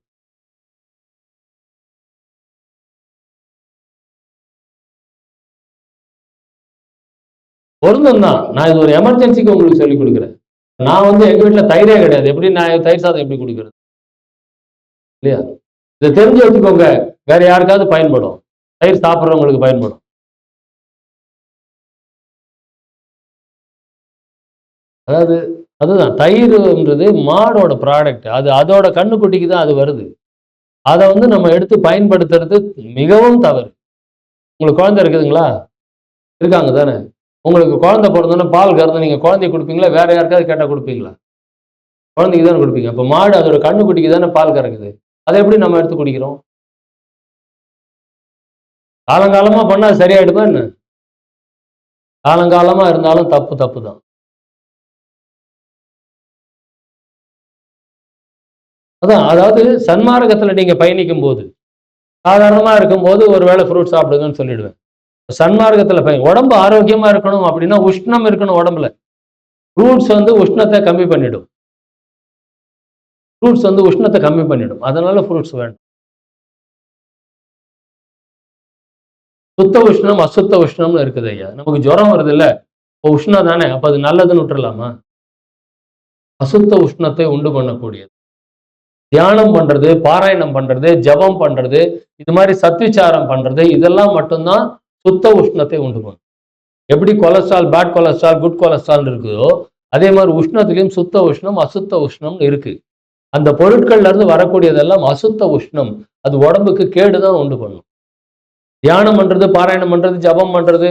பொருந்தும் தான். நான் இது ஒரு எமர்ஜென்சிக்கு உங்களுக்கு சொல்லிக் கொடுக்குறேன். நான் வந்து எங்க வீட்டுல தயிரே கிடையாது. எப்படி நான் தயிர் சாதம் எப்படி குடிக்கிறது? இல்லையா? இதை தெரிஞ்சு வச்சுக்கோங்க. வேற யாருக்காவது பயன்படும். தயிர் சாப்பிட்றவங்களுக்கு பயன்படும். அதாவது அதுதான் தயிர்ன்றது மாடோட ப்ராடக்ட். அது அதோட கண்ணுக்குட்டிக்கு தான் அது வருது. அதை வந்து நம்ம எடுத்து பயன்படுத்துறது மிகவும் தவறு. உங்களுக்கு குழந்தை இருக்குதுங்களா? இருக்காங்க தானே? உங்களுக்கு குழந்தை பிறந்தோன்னா பால் கறந்து நீங்க குழந்தைக்கு கொடுப்பீங்களா? வேற யாருக்காவது கேட்டா கொடுப்பீங்களா? குழந்தைக்கு தானே கொடுப்பீங்க. அப்ப மாடு அதோட கண்ணுக்குட்டிக்கு தானே பால் கறக்குது. அதை எப்படி நம்ம எடுத்து குடிக்கிறோம்? காலங்காலமா பண்ணா அது சரியாயிடுமா என்ன? காலங்காலமா இருந்தாலும் தப்பு தப்பு தான். அதான் அதாவது சன்மார்க்கத்துல நீங்க பயணிக்கும் போது சாதாரணமா இருக்கும்போது ஒரு வேளை ஃப்ரூட் சாப்பிடுங்கன்னு சொல்லிடுவேன். சன்மார்க்கத்துல உடம்பு ஆரோக்கியமா இருக்கணும் அப்படின்னா உஷ்ணம் இருக்கணும் உடம்புல. ஃப்ரூட்ஸ் வந்து உஷ்ணத்தை கம்மி பண்ணிடும். அதனால ஃப்ரூட்ஸ் வேணும். சுத்த உஷ்ணம் அசுத்த உஷ்ணம்னு இருக்குது ஐயா. நமக்கு ஜுரம் வருது இல்ல, இப்போ உஷ்ணம் தானே, அப்ப அது நல்லதுன்னு விட்டுறலாமா? அசுத்த உஷ்ணத்தை உண்டு பண்ணக்கூடியது. தியானம் பண்றது, பாராயணம் பண்றது, ஜபம் பண்றது, இது மாதிரி சத்விச்சாரம் பண்றது, இதெல்லாம் மட்டும்தான் சுத்த உஷ்ணத்தை உண்டு பண்ணும். எப்படி cholesterol, bad cholesterol, good cholesterol இருக்குதோ அதே மாதிரி உஷ்ணத்திலையும் சுத்த உஷ்ணம் அசுத்த உஷ்ணம் இருக்கு. அந்த பொருட்கள்ல இருந்து வரக்கூடியதெல்லாம் அசுத்த உஷ்ணம். அது உடம்புக்கு கேடுதான் உண்டு பண்ணும். தியானம் பண்றது, பாராயணம் பண்றது, ஜபம் பண்றது,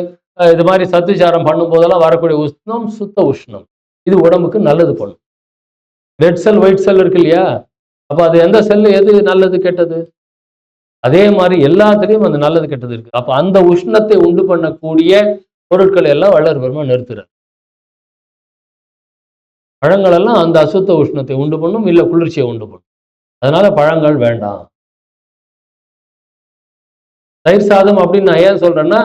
இது மாதிரி சத்விச்சாரம் பண்ணும் போதெல்லாம் வரக்கூடிய உஷ்ணம் சுத்த உஷ்ணம். இது உடம்புக்கு நல்லது பண்ணும். ரெட் செல் ஒயிட் செல் இருக்கு இல்லையா, அப்ப அது எந்த செல் எது நல்லது கெட்டது, அதே மாதிரி எல்லாத்துலயும் அந்த நல்லது கெட்டது இருக்கு. அப்ப அந்த உஷ்ணத்தை உண்டு பண்ணக்கூடிய பொருட்களை எல்லாம் வள்ளல் பெருமான் நிறுத்துறார். பழங்கள் எல்லாம் அந்த அசுத்த உஷ்ணத்தை உண்டு பண்ணும், இல்ல குளிர்ச்சியை உண்டு பண்ணும். அதனால பழங்கள் வேண்டாம். தயிர் சாதம் அப்படின்னு நான் ஏன் சொல்றேன்னா,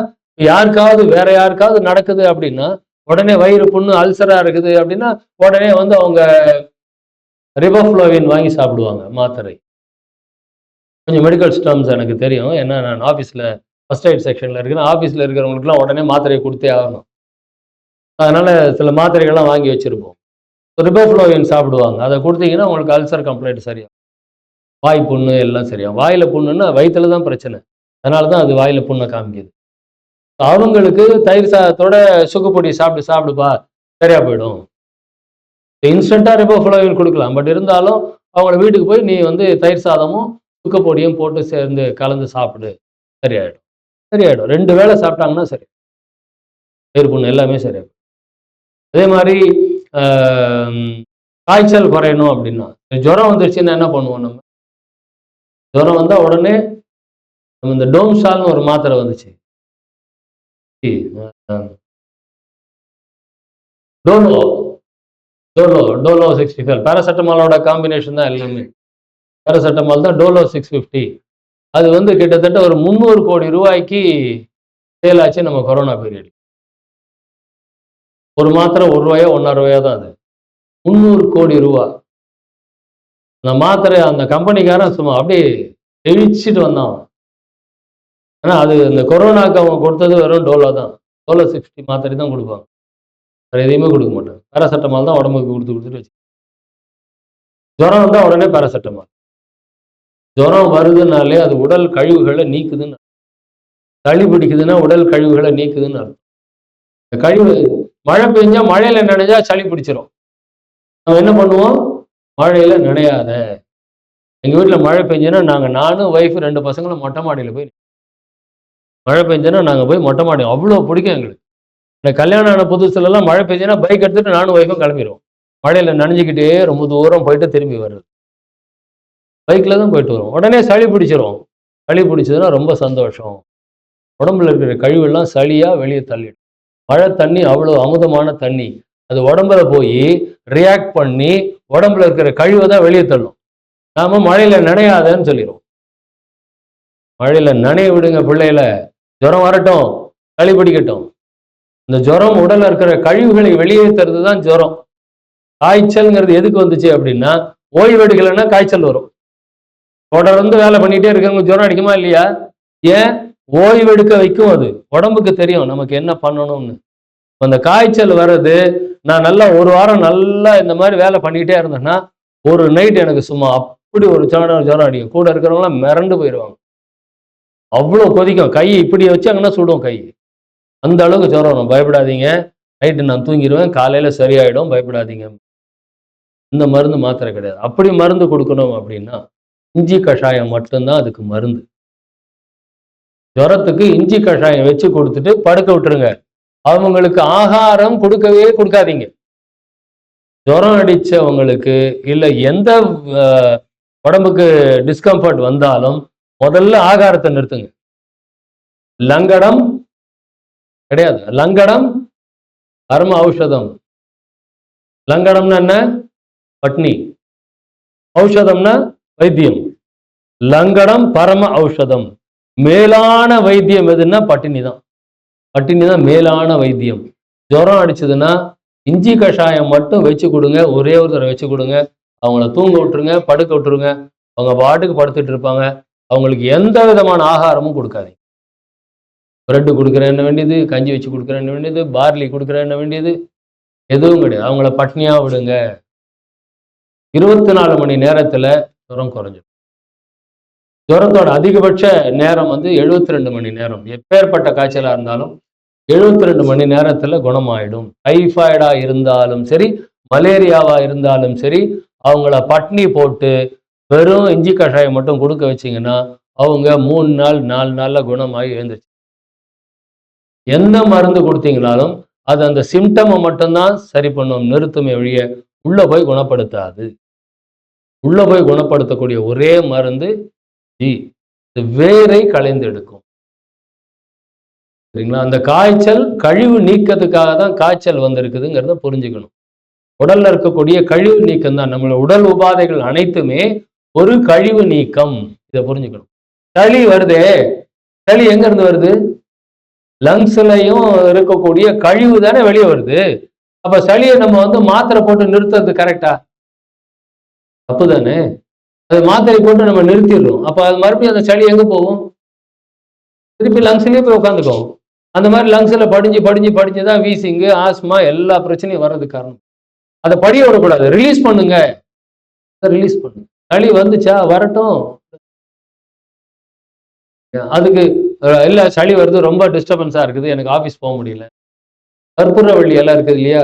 யாருக்காவது வேற யாருக்காவது நடக்குது அப்படின்னா உடனே வயிறு புண்ணு அல்சரா இருக்குது அப்படின்னா உடனே வந்து அவங்க ரிபோஃப்ளோவின் வாங்கி சாப்பிடுவாங்க மாத்திரை. கொஞ்சம் மெடிக்கல் ஸ்டர்ம்ஸ் எனக்கு தெரியும். ஏன்னா நான் ஆஃபீஸில் ஃபர்ஸ்ட் எய்ட் செக்ஷனில் இருக்கிறேன். ஆஃபீஸில் இருக்கிறவங்களுக்குலாம் உடனே மாத்திரையை கொடுத்தே ஆகணும். அதனால சில மாத்திரைகள்லாம் வாங்கி வச்சுருப்போம். ரிபோஃப்ளோவின் சாப்பிடுவாங்க. அதை கொடுத்தீங்கன்னா உங்களுக்கு அல்சர் கம்ப்ளைண்ட் சரியாகும். வாய் புண்ணு எல்லாம் சரியாகும். வாயில் புண்ணுன்னா வயிற்றுல தான் பிரச்சனை. அதனால தான் அது வாயில் புண்ணை காமிக்குது. அவங்களுக்கு தயிர் சாதத்தோட சுக்குப்பொடி சாப்பிடுப்பா சரியா போயிடும். இன்ஸ்டண்ட்டாக ரிபோஃப்ளோவின் கொடுக்கலாம். பட் இருந்தாலும் அவங்கள வீட்டுக்கு போய் நீ வந்து தயிர் சாதமும் சுக்குப்பொடியும் போட்டு சேர்ந்து கலந்து சாப்பிடு, சரியாயிடும். 2 வேளை சாப்பிட்டாங்கன்னா சரி, வயிறு புண்ணு எல்லாமே சரியாயிடும். அதே மாதிரி காய்ச்சல் குறையணும் அப்படின்னா, ஜுரம் வந்துருச்சுன்னா என்ன பண்ணுவோம் நம்ம? ஜுரம் வந்தா உடனே நம்ம இந்த டோம்சால்னு ஒரு மாத்திரை வந்துச்சு, டோலோ 65. பேராசெட்டமாலோட காம்பினேஷன் தான் எல்லாமே. பேராசெட்டமால் தான் டோலோ 650. அது வந்து கிட்டத்தட்ட ஒரு 300 கோடி ரூபாய்க்கு சேல் ஆச்சு நம்ம கொரோனா பீரியட். ஒரு மாத்திரை 1 ரூபாயோ 1.5 ரூபாயோ தான் அது. 300 கோடி ரூபா. அந்த மாத்திரை அந்த கம்பெனிக்காரன் சும்மா அப்படியே எழிச்சிட்டு வந்தான். ஆனா அது இந்த கொரோனாக்கு அவங்க கொடுத்தது வெறும் டோலோ தான். டோலோ 60 மாத்திரை தான் கொடுப்பாங்க, வேறு எதையுமே கொடுக்க மாட்டாங்க. பேராசெட்டமால் தான் உடம்புக்கு கொடுத்துட்டு வச்சு. ஜுரம் வந்தால் உடனே பேராசெட்டமால். ஜுரம் வருதுனாலே அது உடல் கழிவுகளை நீக்குதுன்னு, சளி பிடிக்குதுன்னா உடல் கழிவுகளை நீக்குதுன்னு அர்த்தம். கழிவு மழை பெஞ்சா மழையில நினைஞ்சா சளி பிடிச்சிரும். நம்ம என்ன பண்ணுவோம்? மழையில நினையாத. எங்க வீட்டில் மழை பெஞ்சோன்னா நானும் ஒய்ஃப் 2 பசங்களும் மொட்டை மாடியில் போய், மழை பெஞ்சோன்னா நாங்கள் போய் மொட்டை மாடி, அவ்வளோ பிடிக்கும் எங்களுக்கு. இந்த கல்யாணம் ஆன புதுசுலலாம் மழை பெஞ்சோன்னா பைக் எடுத்துட்டு நானும் ஒய்ஃபும் கிளம்பிடுவோம். மழையில நனைஞ்சிக்கிட்டே ரொம்ப தூரம் போயிட்டு திரும்பி வருது. பைக்கில் தான் போயிட்டு வரும். உடனே சளி பிடிச்சிரும். சளி பிடிச்சதுன்னா ரொம்ப சந்தோஷம். உடம்புல இருக்கிற கழிவெல்லாம் சளியாக வெளியே தள்ளிடும். மழை தண்ணி அவ்வளோ அமுதமான தண்ணி. அது உடம்புல போய் ரியாக்ட் பண்ணி உடம்புல இருக்கிற கழிவை தான் வெளியே தள்ளும். நாம மழையில நனையாதன்னு சொல்லிடுவோம். மழையில நனைய விடுங்க பிள்ளையில, ஜுரம் வரட்டும், சளி பிடிக்கட்டும். இந்த ஜுரம் உடல்ல இருக்கிற கழிவுகளை வெளியேற்றுறது தான் ஜுரம். காய்ச்சல்ங்கிறது எதுக்கு வந்துச்சு அப்படின்னா, ஓய்வு எடுக்கலைன்னா காய்ச்சல் வரும். தொடர்ந்து வேலை பண்ணிட்டே இருக்கவங்க ஜுரம் அடிக்குமா இல்லையா? ஏன்? ஓய்வு எடுக்க வைக்கும். அது உடம்புக்கு தெரியும் நமக்கு என்ன பண்ணணும்னு. அந்த காய்ச்சல் வர்றது, நான் நல்லா 1 வாரம் நல்லா இந்த மாதிரி வேலை பண்ணிக்கிட்டே இருந்தேன்னா ஒரு நைட் எனக்கு சும்மா அப்படி ஒரு ஜுரம் அடிக்கும். கூட இருக்கிறவங்களாம் மிரண்டு போயிடுவாங்க. அவ்வளோ கொதிக்கும். கை இப்படி வச்சாங்கன்னா சுடும் கை. அந்த அளவுக்கு ஜுரம் வரும். பயப்படாதீங்க, நைட்டு நான் தூங்கிடுவேன், காலையில் சரியாயிடும், பயப்படாதீங்க. இந்த மருந்து மாத்திரை கிடையாது. அப்படி மருந்து கொடுக்கணும் அப்படின்னா இஞ்சி கஷாயம் மட்டும்தான் அதுக்கு மருந்து. ஜுரத்துக்கு இஞ்சி கஷாயம் வச்சு கொடுத்துட்டு படுக்க விட்டுருங்க. அவங்களுக்கு ஆகாரம் கொடுக்கவே கொடுக்காதீங்க. ஜுரம் அடிச்சவங்களுக்கு இல்லை எந்த உடம்புக்கு டிஸ்கம்ஃபர்ட் வந்தாலும் முதல்ல ஆகாரத்தை நிறுத்துங்க. லங்கடம் கிடையாது. லங்கடம் கர்ம ஔஷதம். லங்கடம்னா என்ன? பட்னி. ஔஷதம்னா வைத்தியம். லங்கடம் பரம ஔஷதம். மேலான வைத்தியம் எதுன்னா பட்டினி தான். பட்டினி தான் மேலான வைத்தியம். ஜுரம் அடிச்சதுன்னா இஞ்சி கஷாயம் மட்டும் வச்சு கொடுங்க, ஒரே ஒரு தடவை வச்சு கொடுங்க. அவங்கள தூங்க விட்டுருங்க, படுக்க விட்டுருங்க. அவங்க பாட்டுக்கு படுத்துட்டு இருப்பாங்க. அவங்களுக்கு எந்த விதமான ஆகாரமும் கொடுக்காதீங்க. பிரெட்டு கொடுக்குறேன்னு வேண்டியது, கஞ்சி வச்சு கொடுக்குறேன்னு வேண்டியது, பார்லி கொடுக்குறேன்னு வேண்டியது எதுவும் கிடையாது. அவங்கள பட்னியா விடுங்க. 24 மணி நேரத்துல ஜுரம் குறைஞ்சிடும். ஜுரத்தோட அதிகபட்ச நேரம் 72 மணி நேரம். எப்பேற்பட்ட காய்ச்சலா இருந்தாலும் 72 மணி நேரத்துல குணமாயிடும். டைஃபாய்டா இருந்தாலும் சரி, மலேரியாவா இருந்தாலும் சரி, அவங்கள பட்னி போட்டு வெறும் இஞ்சி கஷாயம் மட்டும் கொடுக்க வச்சிங்கன்னா அவங்க 3 நாள் 4 நாள்ல குணமாகி எழுந்துச்சு. எந்த மருந்து கொடுத்தீங்கனாலும் அது அந்த சிம்டமை மட்டும்தான் சரி பண்ணும், நிறுத்துமே ஒழிய உள்ள போய் குணப்படுத்தாது. உள்ள போய் குணப்படுத்தக்கூடிய ஒரே மருந்து வேரை களைந்து எடுக்கும். சரிங்களா? அந்த காய்ச்சல் கழிவு நீக்கத்துக்காக தான் காய்ச்சல் வந்திருக்குதுங்கிறத புரிஞ்சுக்கணும். உடல்ல இருக்கக்கூடிய கழிவு நீக்கம் தான். நம்மளோட உடல் உபாதைகள் அனைத்துமே ஒரு கழிவு நீக்கம். இதை புரிஞ்சுக்கணும். சளி வருதே, சளி எங்க இருந்து வருது? லங்ஸ்லயும் இருக்கக்கூடிய கழிவு தானே வெளியே வருது. அப்ப சளியை நம்ம மாத்திரை போட்டு நிறுத்துறது கரெக்டா? தப்பு தானே. அது மாத்திரை போட்டு நம்ம நிறுத்திடுறோம். அப்ப அது மறுபடியும் அந்த சளி எங்க போகும்? திருப்பி லங்ஸ்லயே போய் உட்காந்துக்கும். அந்த மாதிரி லங்ஸ்ல படிஞ்சு படிஞ்சு படிஞ்சுதான் வீசிங்கு, ஆஸ்மா எல்லா பிரச்சனையும் வர்றதுக்கு காரணம். அதை படிய விடக்கூடாது. ரிலீஸ் பண்ணுங்க. ரிலீஸ் பண்ணுங்க. சளி வந்துச்சா வரட்டும். அதுக்கு இல்ல சளி வருது, ரொம்ப டிஸ்டர்பன்ஸா இருக்குது, எனக்கு ஆஃபீஸ் போக முடியல. கற்பூரவள்ளி இலை இருக்குது இல்லையா?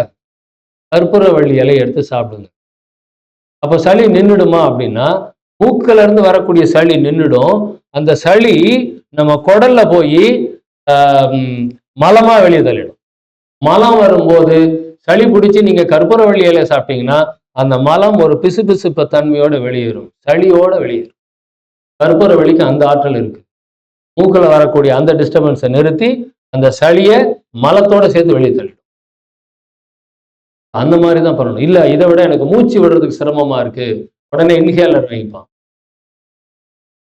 கற்பூரவள்ளி இலையை எடுத்து சாப்பிடுங்க. அப்போ சளி நின்றுடுமா அப்படின்னா, மூக்குல இருந்து வரக்கூடிய சளி நின்றுடும். அந்த சளி நம்ம குடல்ல போய் மலமா வெளியே தள்ளிடும். மலம் வரும்போது சளி பிடிச்சி நீங்க கற்பூரவள்ளி இலையை சாப்பிட்டீங்கன்னா அந்த மலம் ஒரு பிசுபிசுப்பு தன்மையோட வெளியேறும், சளியோட வெளியேறும். கற்பூரவள்ளிக்கு அந்த ஆற்றல் இருக்கு. மூக்குல வரக்கூடிய அந்த டிஸ்டர்பன்ஸை நிறுத்தி அந்த சளியை மலத்தோட சேர்த்து வெளியே தள்ளிடும். அந்த மாதிரி தான் பண்ணணும். இல்ல இதை விட எனக்கு மூச்சு விடுறதுக்கு சிரமமா இருக்கு, உடனே இன்ஹேலர் வாங்கிப்பான்.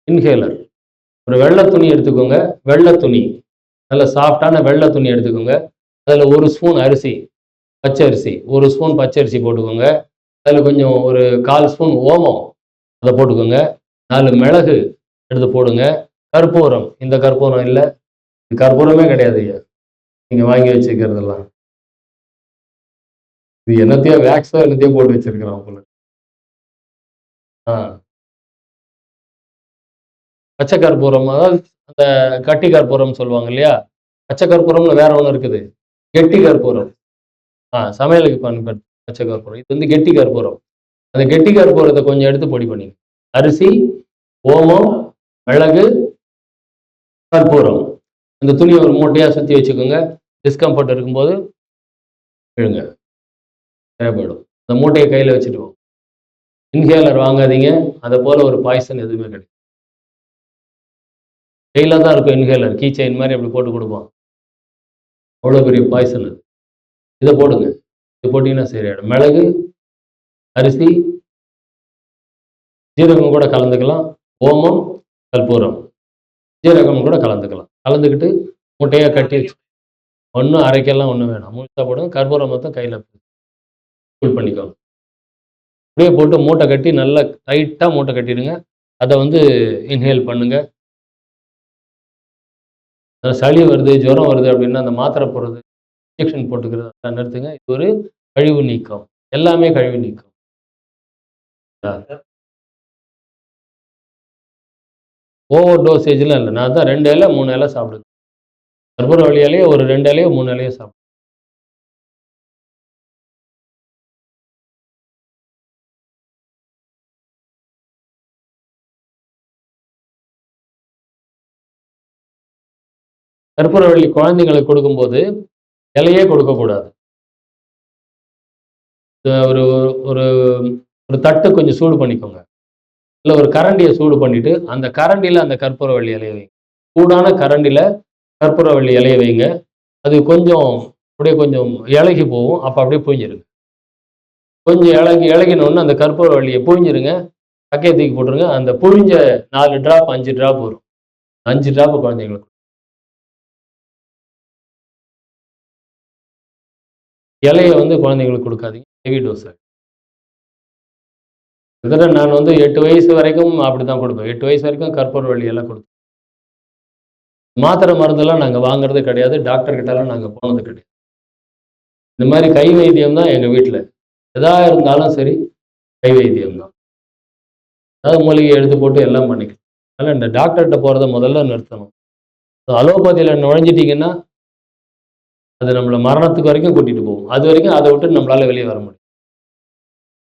இன்ஹேலர் ஒரு வெள்ளை துணி எடுத்துக்கோங்க. வெள்ளை துணி, நல்ல சாஃப்டான வெள்ளை துணி எடுத்துக்கோங்க. அதுல 1 ஸ்பூன் அரிசி, பச்சரிசி, 1 ஸ்பூன் பச்சரிசி போட்டுக்கோங்க. அதுல கொஞ்சம் ஒரு 1/4 ஸ்பூன் ஓமம் அதை போட்டுக்கோங்க. 4 மிளகு எடுத்து போடுங்க. கற்பூரம், இந்த கற்பூரம் இல்லை, கற்பூரமே கிடையாது ஐயா நீங்க வாங்கி வச்சுக்கிறதெல்லாம். இது என்னத்தையோ வேக்ஸோ என்னத்தையோ போட்டு வச்சிருக்கிறோம் போல. பச்சை கற்பூரம், அதாவது அந்த கட்டி கற்பூரம் சொல்லுவாங்க இல்லையா? பச்சை கற்பூரம்னு வேற ஒண்ணு இருக்குது, கெட்டி கற்பூரம். சமையலுக்கு பயன்படுத்த பச்சை கற்பூரம். இது கெட்டி கற்பூரம். அந்த கெட்டி கற்பூரத்தை கொஞ்சம் எடுத்து பொடி பண்ணிங்க. அரிசி, ஓமம், மிளகு, கற்பூரம், அந்த துணியை ஒரு மூட்டையா சுத்தி வச்சுக்கோங்க. டிஸ்கம்ஃபர்ட் இருக்கும்போது விழுங்க, தேவைப்படும். அந்த மூட்டையை கையில வச்சுட்டு போங்க. இன்ஹேலர் வாங்காதீங்க, அதை போல ஒரு பாய்சன் எதுவுமே கிடையாது. கையில தான் இருக்கும் இன்ஹேலர், கீ செயின் மாதிரி அப்படி போட்டு கொடுப்பான். அவ்வளோ பெரிய பாய்சன் அது. இதை போடுங்க. இது போட்டீங்கன்னா சரியாயிடும். மிளகு, அரிசி, ஜீரகம் கூட கலந்துக்கலாம். ஓமம், கற்பூரம், ஜீரகம் கூட கலந்துக்கலாம். கலந்துக்கிட்டு மூட்டையாக கட்டி வச்சு, ஒன்றும் அரைக்கலாம் ஒன்றும் வேணாம், முழுசாக போடுங்க. கற்பூரம் மொத்தம் கையில் ஃபுல் பண்ணிக்கோங்க. அப்படியே போட்டு மூட்டை கட்டி நல்லா டைட்டாக மூட்டை கட்டிடுங்க. அதை இன்ஹேல் பண்ணுங்க. சளி வருது, ஜுரம் வருது அப்படின்னா அந்த மாத்திரை போடுறது, இன்ஜெக்ஷன் போட்டுக்கிறது நிறுத்துங்க. இது ஒரு கழிவு நீக்கம். எல்லாமே கழிவு நீக்கம். ஓவர் டோசேஜ்லாம் இல்லை. நான் தான் 2 இலை 3 இலை சாப்பிடுங்க. கற்பூரவள்ளி இலையோ ஒரு 2 இலையோ 3 இலையோ சாப்பிடுங்க. கற்பூரவள்ளி குழந்தைங்களுக்கு கொடுக்கும்போது இலையே கொடுக்கக்கூடாது. ஒரு ஒரு ஒரு தட்டு கொஞ்சம் சூடு பண்ணிக்கோங்க. இல்லை ஒரு கரண்டியை சூடு பண்ணிட்டு அந்த கரண்டியில் அந்த கற்பூரவள்ளி இலையை வைங்க. சூடான கரண்டியில் கற்பூரவள்ளி இலையை வைங்க. அது கொஞ்சம் அப்படியே கொஞ்சம் இலகி போகும். அப்போ அப்படியே புழிஞ்சிருங்க. கொஞ்சம் இலகினோன்னு அந்த கற்பூரவள்ளியை புழிஞ்சிருங்க. சக்கையை தூக்கி போட்டுருங்க. அந்த புழிஞ்ச 4 டிராப் 5 டிராப் வரும். 5 டிராப் குழந்தைங்களுக்கு. இலைய வந்து குழந்தைங்களுக்கு கொடுக்காதீங்க. Heavy dose. கிட்டத்தட்ட நான் வந்து 8 வயசு வரைக்கும் அப்படிதான் கொடுப்பேன். 8 வயசு வரைக்கும் கற்பூரவள்ளி எல்லாம் கொடுப்பேன். மாத்திரை மருந்தெல்லாம் நாங்க வாங்குறது கிடையாது. டாக்டர் கிட்டலாம் நாங்க போனது கிடையாது. இந்த மாதிரி கை வைத்தியம் தான் எங்க வீட்ல. எதா இருந்தாலும் சரி, கை வைத்தியம் தான். அதாவது மூலிகை எடுத்து போட்டு எல்லாம் பண்ணிக்கலாம். அதனால இந்த டாக்டர்கிட்ட போறத முதல்ல நிறுத்தணும். அலோபதியில நுழைஞ்சிட்டீங்கன்னா, அது நம்மள மரணத்துக்கு வரைக்கும் கூட்டிட்டு போகும். அது வரைக்கும் அத விட்டு நம்மளால வெளிய வர முடியாது.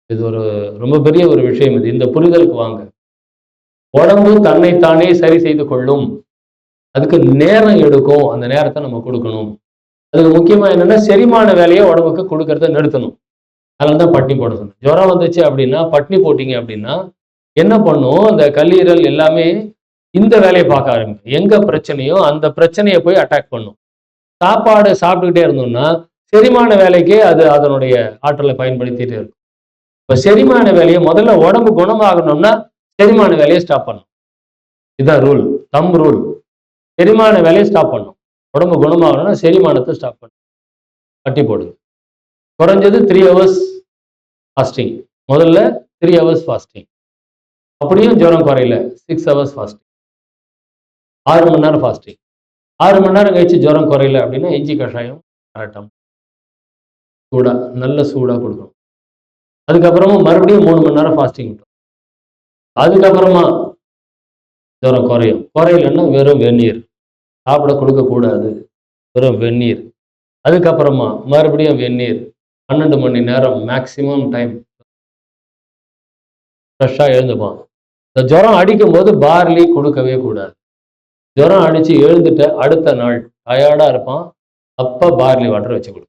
இது ஒரு ரொம்ப பெரிய ஒரு விஷயம் இது. இந்த புரிதலுக்கு வாங்க. உடம்பு தன்னைத்தானே சரி செய்து கொள்ளும். அதுக்கு நேரம் எடுக்கும். அந்த நேரத்த நம்ம குடுக்கணும். அதுக்கு முக்கியமா என்னன்னா, செரிமான வேலைய உடம்புக்கு குடுக்கறத நிறுத்தணும். அதனால தான் பட்னி போட சொன்னேன். ஜுரம் வந்துச்சு அப்படின்னா, பட்னி போட்டீங்க அப்படின்னா, என்ன பண்ணும்? இந்த கல்லீரல் எல்லாமே இந்த வேலைய பார்க்க ஆரம்பிக்கும். எங்க பிரச்சனையோ, அந்த பிரச்சனைய போய் அட்டாக் பண்ணும். சாப்பாடு சாப்பிட்டுக்கிட்டே இருந்தோம்னா, செரிமான வேலைக்கே அது அதனுடைய ஆற்றல பயன்படுத்திட்டே இருக்கும். இப்ப செரிமான வேலைய முதல்ல உடம்பு குணமாகணும்னா, செரிமான வேலைய ஸ்டாப் பண்ணணும். இதான் ரூல். Thumb rule. செரிமான வேலைய ஸ்டாப் பண்ணணும். உடம்பு குணமாகணும்னா செரிமானத்த ஸ்டாப் பண்ணணும். கட்டி போடுங்க. குறைஞ்சது 3 ஹவர்ஸ் ஃபாஸ்டிங். முதல்ல 3 ஹவர்ஸ் ஃபாஸ்டிங். அப்படியும் ஜுரம் குறையல. 6 ஹவர்ஸ் ஃபாஸ்டிங். 6 மணி நேரம் ஃபாஸ்டிங். 6 மணி நேரம் கழிச்சு ஜுரம் குறையல அப்படின்னா, இஞ்சி கஷாயம் அரட்டம். சூடா, நல்ல சூடா குடுக்கணும். அதுக்கப்புறமா மறுபடியும் 3 மணி நேரம் ஃபாஸ்டிங். அதுக்கப்புறமா ஜுரம் குறையும். குறையலன்னா வெறும் வெந்நீர். சாப்பிட குடுக்கக்கூடாது. வெறும் வெந்நீர். அதுக்கப்புறமா மறுபடியும் வெந்நீர். 12 மணி நேரம் மேக்ஸிமம் டைம் ஃப்ரெஷ்ஷா எழுந்துப்பான். இந்த ஜுரம் அடிக்கும்போது பார்லி குடுக்கவே கூடாது. ஜுரம் அடிச்சு எழுந்துட்ட அடுத்த நாள் டயர்டா இருப்பான். அப்ப பார்லி வாட்டர் வச்சு குடு.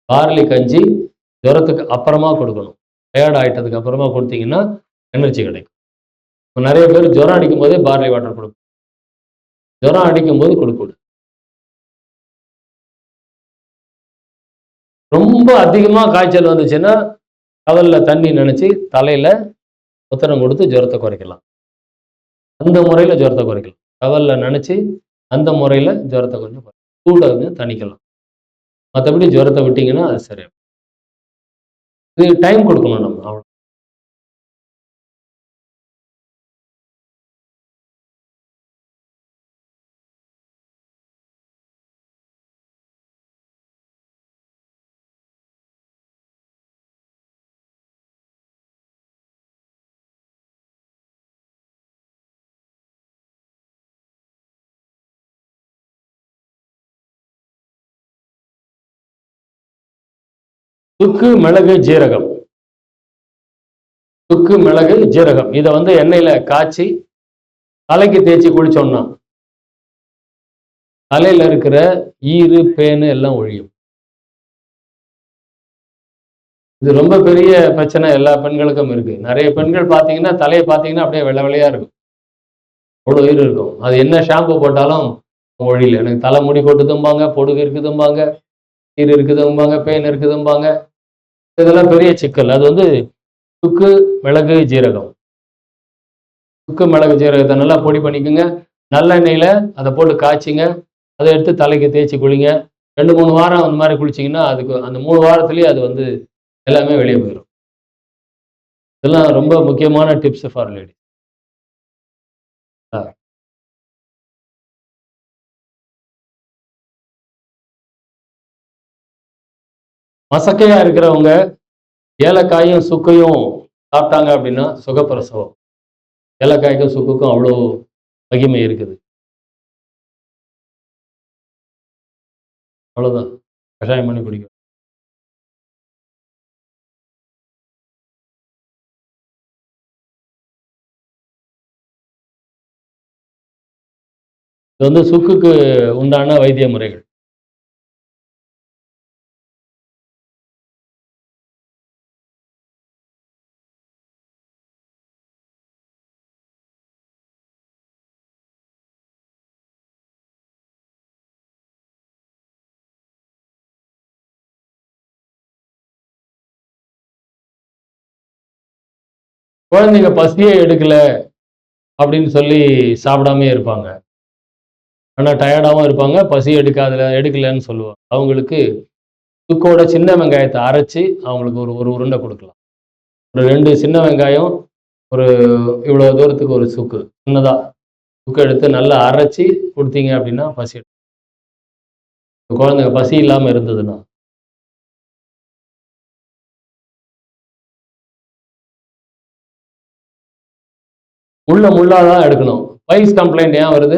பார்லி கஞ்சி ஜுரத்துக்கு அப்புறமா கொடுக்கணும். டயர்ட் ஆயிட்டதுக்கு அப்புறமா கொடுத்தீங்கன்னா எனர்ஜி கிடைக்கும். இப்ப நிறைய பேர் ஜுரம் அடிக்கும் போதே பார்லி வாட்டர் கொடுக்கும். ஜுரம் அடிக்கும்போது கொடுக்கக்கூடாது. ரொம்ப அதிகமா காய்ச்சல் வந்துச்சுன்னா, டவல்ல தண்ணி நனைச்சு தலையில ஒத்தடம் கொடுத்து ஜுரத்தை குறைக்கலாம். அந்த முறையில ஜுரத்தை குறைக்கலாம். டவல்ல நனைச்சு அந்த முறையில ஜுரத்தை கொஞ்சம் சூட வந்து தணிக்கலாம். மற்றபடி ஜுரத்தை விட்டீங்கன்னா அது சரியாகும். இது டைம் கொடுக்கணும் நம்ம. அவ்வளோ. சுக்கு, மிளகு, ஜீரகம். சுக்கு, மிளகு, ஜீரகம். இதை வந்து எண்ணெயில காய்ச்சி தலைக்கு தேய்ச்சி குளிச்சோம்னா தலையில இருக்கிற ஈறு, பேனு எல்லாம் ஒழியும். இது ரொம்ப பெரிய பிரச்சனை எல்லா பெண்களுக்கும் இருக்கு. நிறைய பெண்கள் பார்த்தீங்கன்னா, தலையை பார்த்தீங்கன்னா அப்படியே வெள்ளை வெள்ளையா இருக்கும். அவ்வளோ ஈறு இருக்கும். அது என்ன ஷாம்பு போட்டாலும் ஒழியல. எனக்கு தலை முடி கொட்டுதும்பாங்க, பொடுகு இருக்குதும்பாங்க, ஈறு இருக்குதும்பாங்க, பேன் இருக்குதும்பாங்க. இதெல்லாம் பெரிய சிக்கல். அது வந்து சுக்கு, மிளகு, ஜீரகம். சுக்கு, மிளகு, ஜீரகத்தை நல்லா பொடி பண்ணிக்கோங்க. நல்லெண்ணெயில அதை போட்டு காய்ச்சிங்க. அதை எடுத்து தலைக்கு தேய்ச்சி குளிங்க. 2, 3 வாரம் அந்த மாதிரி குளிச்சிங்கன்னா, அதுக்கு அந்த 3 வாரத்திலேயே அது வந்து எல்லாமே வெளியே போயிடும். இதெல்லாம் ரொம்ப முக்கியமான டிப்ஸ் ஃபார் லேடி. மசக்கையா இருக்கிறவங்க ஏலக்காயும் சுக்கையும் சாப்பிட்டாங்க அப்படின்னா சுகப்பிரசவம். ஏலக்காய்க்கும் சுக்குக்கும் அவ்வளோ மகிமை இருக்குது. அவ்வளோதான். கஷாயம் பண்ணி குடிக்கும். இது வந்து சுக்குக்கு உண்டான வைத்திய முறைகள். குழந்தைங்க பசியே எடுக்கல அப்படின்னு சொல்லி சாப்பிடாமே இருப்பாங்க. ஆனா டயர்டாவும் இருப்பாங்க. பசி எடுக்கலன்னு சொல்லுவாங்க. அவங்களுக்கு சுக்கோட சின்ன வெங்காயத்தை அரைச்சு அவங்களுக்கு ஒரு ஒரு உருண்டை கொடுக்கலாம். ஒரு 2 சின்ன வெங்காயம், ஒரு இவ்வளோ தூரத்துக்கு ஒரு சுக்கு சின்னதா சுக்கு எடுத்து நல்லா அரைச்சி கொடுத்தீங்க அப்படின்னா பசி குழந்தைங்க பசி இல்லாம இருந்ததுன்னா. முள்ளாதான் எடுக்கணும். பைல்ஸ் கம்ப்ளைண்ட் ஏன் வருது?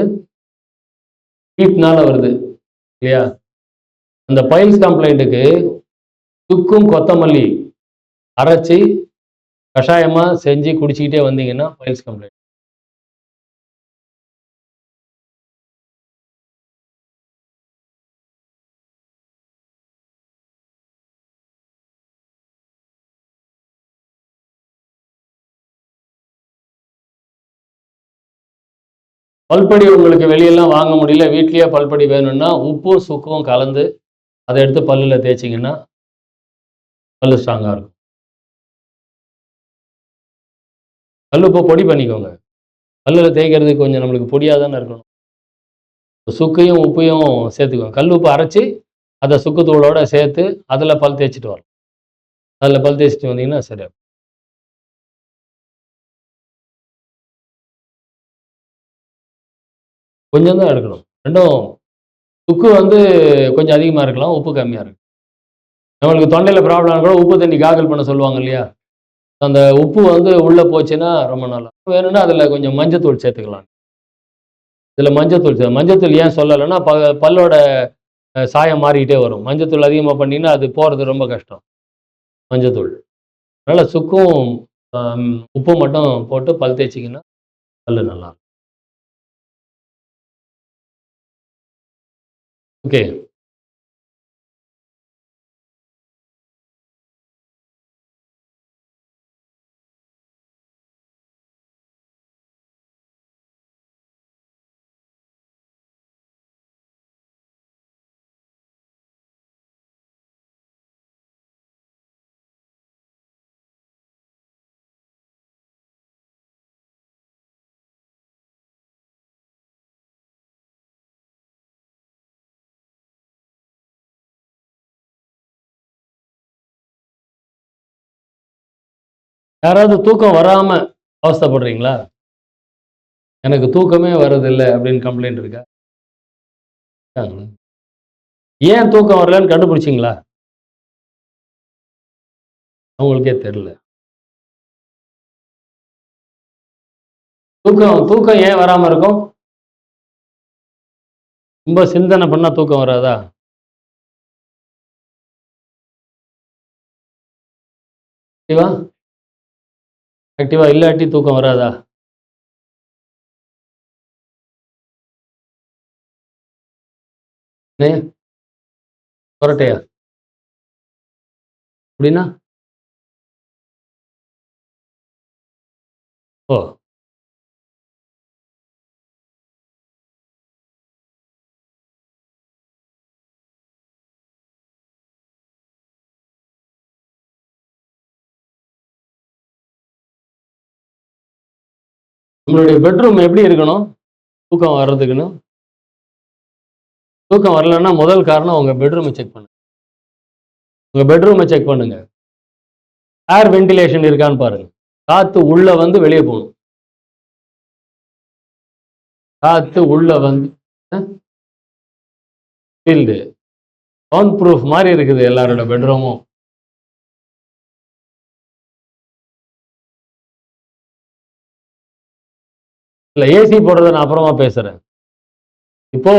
ஹீட்னால வருது இல்லையா? அந்த பைல்ஸ் கம்ப்ளைண்ட்டுக்கு சுக்கும் கொத்தமல்லி அரைச்சி கஷாயமா செஞ்சு குடிச்சிக்கிட்டே வந்தீங்கன்னா பைல்ஸ் கம்ப்ளைண்ட். பல்படி உங்களுக்கு வெளியெல்லாம் வாங்க முடியல, வீட்லயே பல்படி வேணும்னா உப்பும் சுக்கும் கலந்து அதை எடுத்து பல்லுல தேய்ச்சிங்கன்னா பல்லு ஸ்ட்ராங்கா இருக்கும். கல்லுப்பை பொடி பண்ணிக்கோங்க. பல்லுல தேய்க்கிறதுக்கு கொஞ்சம் நம்மளுக்கு பொடியாக தானே இருக்கணும். சுக்கையும் உப்பையும் சேர்த்துக்கோங்க. கல் உப்பு அரைச்சி அதை சுக்குத்தூளோட சேர்த்து அதில் பல் தேய்ச்சிட்டு வரலாம். அதில் பல் தேய்ச்சிட்டு வந்தீங்கன்னா சரியா கொஞ்சம் தான் எடுக்கணும். ரெண்டும் சுக்கு கொஞ்சம் அதிகமாக இருக்கலாம், உப்பு கம்மியாக இருக்கும். நம்மளுக்கு தொண்டையில் ப்ராப்ளம் கூட உப்பு தண்ணி காகல் பண்ண சொல்லுவாங்க இல்லையா? அந்த உப்பு உள்ளே போச்சுன்னா ரொம்ப நல்லா வேணும்னா அதில் கொஞ்சம் மஞ்சத்தூள் சேர்த்துக்கலாம். இதில் மஞ்சத்தூள் ஏன் சொல்லலைன்னா பல்லோட சாயம் மாறிக்கிட்டே வரும். மஞ்சத்தூள் அதிகமாக பண்ணிங்கன்னா அது போகிறது ரொம்ப கஷ்டம். மஞ்சத்தூள் அதனால் சுக்கும் உப்பும் மட்டும் போட்டு பல் தேய்ச்சிங்கன்னா பல்லு நல்லா இருக்கும். ஓகே. யாராவது தூக்கம் வராம அவஸ்தைப்படுறீங்களா? எனக்கு தூக்கமே வர்றதில்லை அப்படின்னு கம்ப்ளைண்ட் இருக்கா? ஏன் தூக்கம் வரலன்னு கண்டுபிடிச்சிங்களா? அவங்களுக்கே தெரியல. தூக்கம் ஏன் வராம இருக்கும்? ரொம்ப சிந்தனை பண்ணா தூக்கம் வராதா? ஆக்டிவா இல்லாட்டி தூக்கம் வராதா? கொரட்டையா? அப்படின்னா? ஓ! உங்களுடைய பெட்ரூம் எப்படி இருக்கணும் தூக்கம் வர்றதுக்குன்னு? தூக்கம் வரலன்னா முதல் காரணம் உங்க பெட்ரூமை செக் பண்ணுங்க. உங்க பெட்ரூமை செக் பண்ணுங்க. ஏர் வென்டிலேஷன் இருக்கான்னு பாருங்க. காத்து உள்ள வெளியே போகணும். காத்து உள்ள ஃபீல்டு சவுண்ட் ப்ரூஃப் மாதிரி இருக்குது எல்லாரோட பெட்ரூமும். இல்ல ஏசி போடுறத நான் அப்புறமா பேசுறேன். இப்போ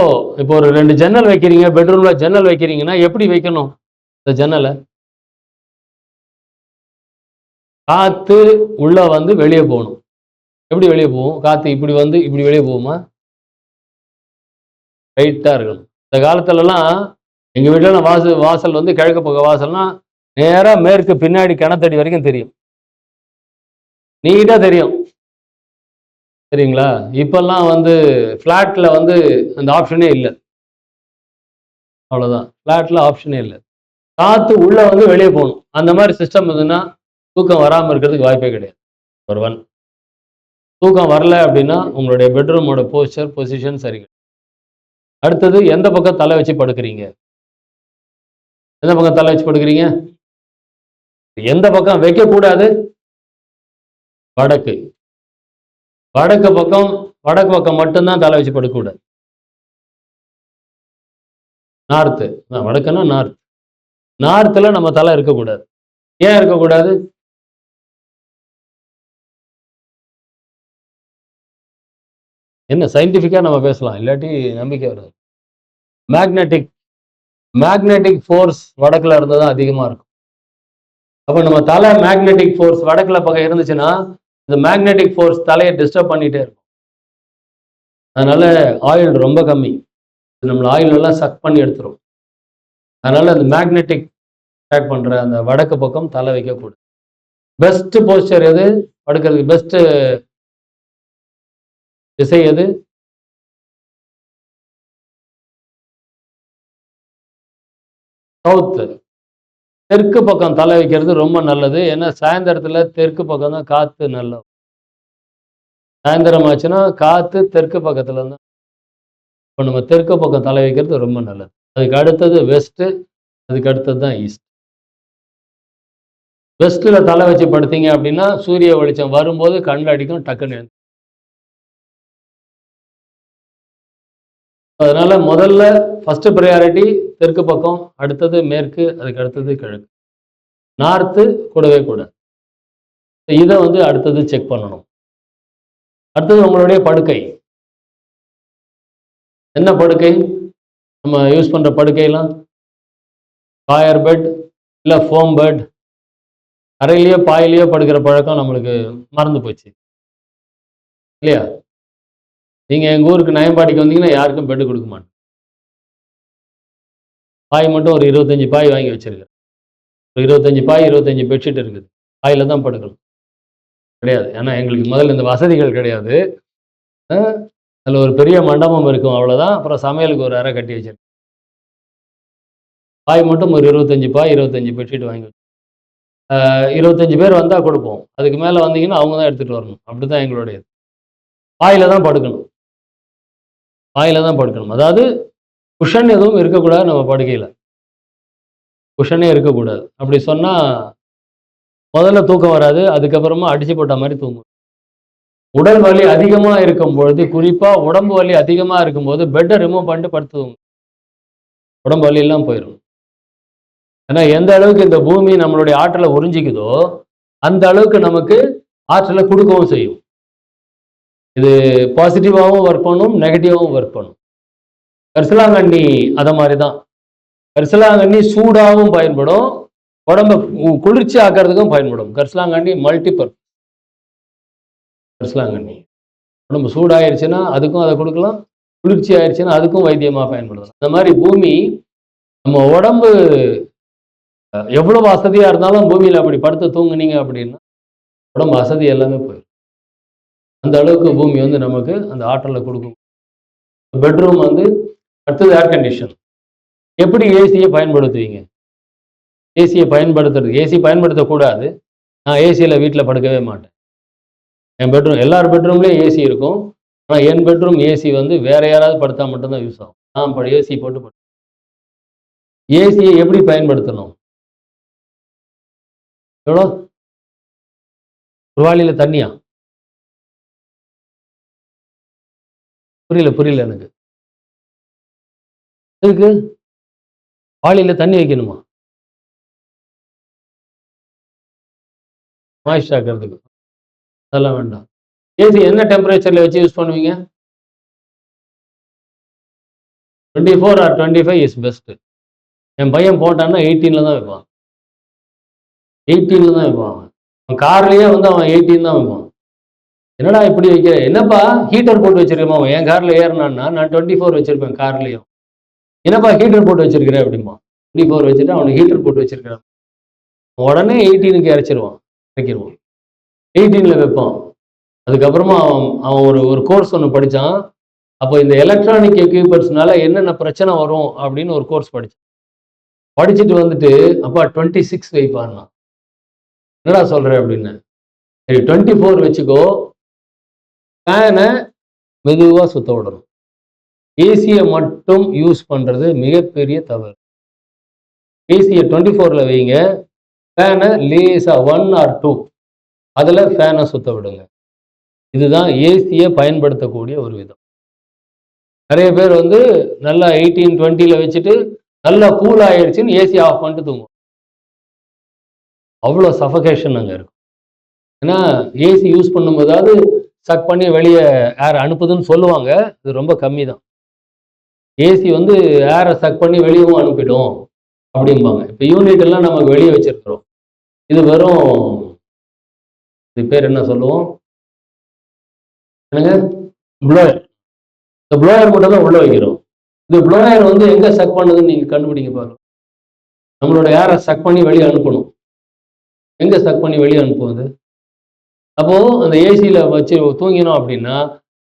ஒரு 2 ஜன்னல் வைக்கிறீங்க, பெட்ரூம்ல ஜன்னல் வைக்கிறீங்கன்னா எப்படி வைக்கணும்? இந்த ஜன்னலை காத்து உள்ள வெளியே போகணும். எப்படி வெளியே போகும்? காத்து இப்படி இப்படி வெளியே போகுமா? ரைட்டா இருக்கணும். இந்த காலத்துலலாம் எங்க வீட்டுல வாசல் கிழக்கு பக்க வாசல்னா நேரா மேற்கு பின்னாடி கிணத்தடி வரைக்கும் தெரியும். நீட்டா தெரியும். சரிங்களா? இப்பெல்லாம் ஃபிளாட்ல அந்த ஆப்ஷனே இல்லை. அவ்வளவுதான். ஃபிளாட்ல ஆப்ஷனே இல்லை. காத்து உள்ள வெளியே போகணும். அந்த மாதிரி சிஸ்டம் இருந்ததுன்னா தூக்கம் வராம இருக்கிறதுக்கு வாய்ப்பே கிடையாது. நம்பர் 1. தூக்கம் வரல அப்படின்னா உங்களுடைய பெட்ரூமோட பொசிஷன் சரிங்க. அடுத்தது எந்த பக்கம் தலை வச்சு படுக்கிறீங்க? எந்த பக்கம் தலை வச்சு படுக்கிறீங்க? எந்த பக்கம் வைக்கக்கூடாது? வடக்கு. வடக்கு பக்கம் மட்டும்தான் தலை வச்சு படுக்கக்கூடாது. நார்த்து. வடக்குன்னா நார்த். நார்த்தில் நம்ம தலை இருக்கக்கூடாது. ஏன் இருக்கக்கூடாது? என்ன சயின்டிஃபிக்காக நம்ம பேசலாம், இல்லாட்டி நம்பிக்கை வராது. மேக்னெட்டிக் ஃபோர்ஸ் வடக்கில் இருந்தால் தான் அதிகமாக இருக்கும். அப்போ நம்ம தலை மேக்னெட்டிக் ஃபோர்ஸ் வடக்கில் பக்கம் இருந்துச்சுன்னா இந்த மேக்னெட்டிக் ஃபோர்ஸ் தலையை டிஸ்டர்ப் பண்ணிகிட்டே இருக்கும். அதனால ஆயில் ரொம்ப கம்மி. நம்மளை ஆயில் எல்லாம் சக் பண்ணி எடுத்துரும். அதனால அந்த மேக்னெட்டிக் அட்டாக் பண்ணுற அந்த வடக்கு பக்கம் தலை வைக்கக்கூடாது. பெஸ்ட் போஸ்டர் எது? படுக்கிறதுக்கு பெஸ்ட் திசை எது? சவுத்து. தெற்கு பக்கம் தலை வைக்கிறது ரொம்ப நல்லது. ஏன்னா சாயந்தரத்தில் தெற்கு பக்கம் தான் காற்று நல்லது. சாயந்தரம் ஆச்சுன்னா காற்று தெற்கு பக்கத்தில் தான். இப்போ நம்ம தெற்கு பக்கம் தலை வைக்கிறது ரொம்ப நல்லது. அதுக்கு அடுத்தது வெஸ்ட்டு, அதுக்கு அடுத்தது தான் ஈஸ்ட். வெஸ்ட்டில் தலை வச்சு படுத்தீங்க அப்படின்னா சூரிய வெளிச்சம் வரும்போது கண்ணில் அடிக்கும், டக்குன்னு. அதனால முதல்ல ஃபர்ஸ்ட் ப்ரையாரிட்டி தெற்கு பக்கம், அடுத்தது மேற்கு, அதுக்கு அடுத்தது கிழக்கு. நார்த்து கூடவே கூட. இதை அடுத்தது செக் பண்ணணும். அடுத்தது உங்களுடைய படுக்கை. என்ன படுக்கை? நம்ம யூஸ் பண்ற படுக்கையெல்லாம் காயர் பெட் இல்லை ஃபோம் பெட். அறையிலேயோ பாயிலேயோ படுக்கிற பழக்கம் நம்மளுக்கு மறந்து போச்சு இல்லையா? நீங்க எங்க ஊருக்கு நயம்பாடிக்கு வந்தீங்கன்னா யாருக்கும் பெட்டு கொடுக்க மாட்டேன். பாய் மட்டும் ஒரு 25 பாய் வாங்கி வச்சிருக்கேன். ஒரு 25 பாய் 25 பெட்ஷீட் இருக்குது. பாயில தான் படுக்கணும் கிடையாது. ஏன்னா எங்களுக்கு முதல்ல இந்த வசதிகள் கிடையாது. அதில் ஒரு பெரிய மண்டபம் இருக்கும், அவ்வளோதான். அப்புறம் சமையலுக்கு ஒரு அறை கட்டி வச்சிருக்கேன். பாய் மட்டும் ஒரு 25 பாய் 25 பெட்ஷீட் வாங்கி வச்சு 25 பேர் வந்தால் கொடுப்போம். அதுக்கு மேலே வந்தீங்கன்னா அவங்க தான் எடுத்துகிட்டு வரணும். அப்படி தான் எங்களுடைய. பாயில தான் படுக்கணும். பாயில தான் படுக்கணும். அதாவது குஷன் எதுவும் இருக்கக்கூடாது நம்ம படுக்கையில். குஷனே இருக்கக்கூடாது. அப்படி சொன்னால் முதல்ல தூக்கம் வராது. அதுக்கப்புறமா அடிச்சு போட்ட மாதிரி தூங்கும். உடல் வலி அதிகமாக இருக்கும்பொழுது, குறிப்பாக உடம்பு வலி அதிகமாக இருக்கும்போது பெட்டை ரிமூவ் பண்ணிட்டு படுத்துவோங்க. உடம்பு வலி எல்லாம் போயிடும். ஏன்னா எந்த அளவுக்கு இந்த பூமி நம்மளுடைய ஆற்றலை உறிஞ்சிக்குதோ அந்த அளவுக்கு நமக்கு ஆற்றலை கொடுக்கவும் செய்யும். இது பாசிட்டிவாகவும் ஒர்க் பண்ணும், நெகட்டிவாகவும் ஒர்க் பண்ணும். கரிசலாங்கண்ணி அதை மாதிரி தான். கரிசலாங்கண்ணி சூடாகவும் பயன்படும், உடம்பை குளிர்ச்சி ஆக்கிறதுக்கும் பயன்படும். கரிசலாங்கண்ணி மல்டிபர்பஸ். கரிசலாங்கண்ணி உடம்பு சூடாயிருச்சுன்னா அதுக்கும் அதை கொடுக்கலாம், குளிர்ச்சி ஆயிடுச்சுன்னா அதுக்கும் வைத்தியமாக பயன்படுத்தலாம். இந்த மாதிரி பூமி நம்ம உடம்பு எவ்வளவு வசதியாக இருந்தாலும் பூமியில் அப்படி படுத்து தூங்குனீங்க அப்படின்னா உடம்பு வசதி எல்லாமே போயிடும். அந்த அளவுக்கு பூமி நமக்கு அந்த ஆற்றலை கொடுக்கும். பெட்ரூம் அடுத்தது ஏர் கண்டிஷன். எப்படி ஏசியை பயன்படுத்துவீங்க? ஏசியை பயன்படுத்துறது, ஏசி பயன்படுத்தக்கூடாது. நான் ஏசியில் வீட்டில் படுக்கவே மாட்டேன். என் பெட்ரூம், எல்லார் பெட்ரூம்லேயும் ஏசி இருக்கும். ஆனால் என் பெட்ரூம் ஏசி வேற யாராவது படுத்தா மட்டும்தான் யூஸ் ஆகும். நான் ஏசி போட்டு படுத்தேன். ஏசியை எப்படி பயன்படுத்தணும்? எவ்வளோ? ஒரு வாளியில் தண்ணியா? புரியல எனக்கு. எதுக்கு வாளியில் தண்ணி வைக்கணுமா? மாய்ஸ்ட் ஆக்கிறதுக்கு? அதெல்லாம் வேண்டாம். ஏசி என்ன டெம்பரேச்சரில் வச்சு யூஸ் பண்ணுவீங்க? 24 or 25 இஸ் பெஸ்ட். என் பையன் போட்டான்னா 18 தான் வைப்பான். 18 தான் வைப்பான். அவன் கார்லேயே அவன் 18 தான் வைப்பான். என்னடா இப்படி வைக்கிற? என்னப்பா ஹீட்டர் போட்டு வச்சிருக்கேன். அவன் என் காரில் ஏறினான்னா நான் 24 வச்சிருப்பேன் கார்லேயும். என்னப்பா ஹீட்டர் போட்டு வச்சிருக்கிறேன் அப்படிமா. 24 வச்சுட்டு அவனுக்கு ஹீட்டர் போட்டு வச்சிருக்கிறான். உடனே 18க்கு இறக்கிடுவான். 18ல் வைப்பான். அதுக்கப்புறமா அவன் ஒரு கோர்ஸ் ஒன்று படித்தான். அப்போ இந்த எலக்ட்ரானிக் எக்யூப்மெண்ட்ஸ்னால என்னென்ன பிரச்சனை வரும் அப்படின்னு ஒரு கோர்ஸ் படித்தான். படிச்சுட்டு அப்பா 26 வைப்பான்னா. என்னடா சொல்கிறேன் அப்படின்னு. சரி 24 வச்சுக்கோ, ஃபேனை மெதுவா சுத்த விடணும். ஏசியை மட்டும் யூஸ் பண்றது மிகப்பெரிய தவறு. ஏசியை 24ல வைங்க, ஃபேனை லேசா 1 or 2 அதுல ஃபேனை சுத்த விடுங்க. இதுதான் ஏசியை பயன்படுத்தக்கூடிய ஒரு விதம். நிறைய பேர் வந்து நல்லா 18, 20ல வச்சுட்டு நல்லா கூல் ஆயிடுச்சுன்னு ஏசி ஆஃப் பண்ணிட்டு தூங்கும். அவ்வளோ சஃபகேஷன் அங்கே இருக்கும். ஏன்னா ஏசி யூஸ் பண்ணும்போதாவது சக் பண்ணி வெளியே ஏர் அனுப்புதுன்னு சொல்லுவாங்க. இது ரொம்ப கம்மி தான். ஏசி வந்து ஏரை சக் பண்ணி வெளியவும் அனுப்பிடும் அப்படிம்பாங்க. இப்போ யூனிட் எல்லாம் நமக்கு வெளியே வச்சிருக்கிறோம். இது வெறும் இது பேர் என்ன சொல்லுவோம் என்னங்க, ப்ளோயர். இந்த ப்ளோயர் மட்டும் தான் உள்ள வைக்கிறோம். இந்த ப்ளோயர் வந்து எங்க சக் பண்ணுதுன்னு நீங்க கண்டுபிடிங்க பாருங்க. நம்மளோட ஏரை சக் பண்ணி வெளியே அனுப்பணும். எங்க சக் பண்ணி வெளியே அனுப்புவது? அப்போ அந்த ஏசியில வச்சு தூங்கினோம் அப்படின்னா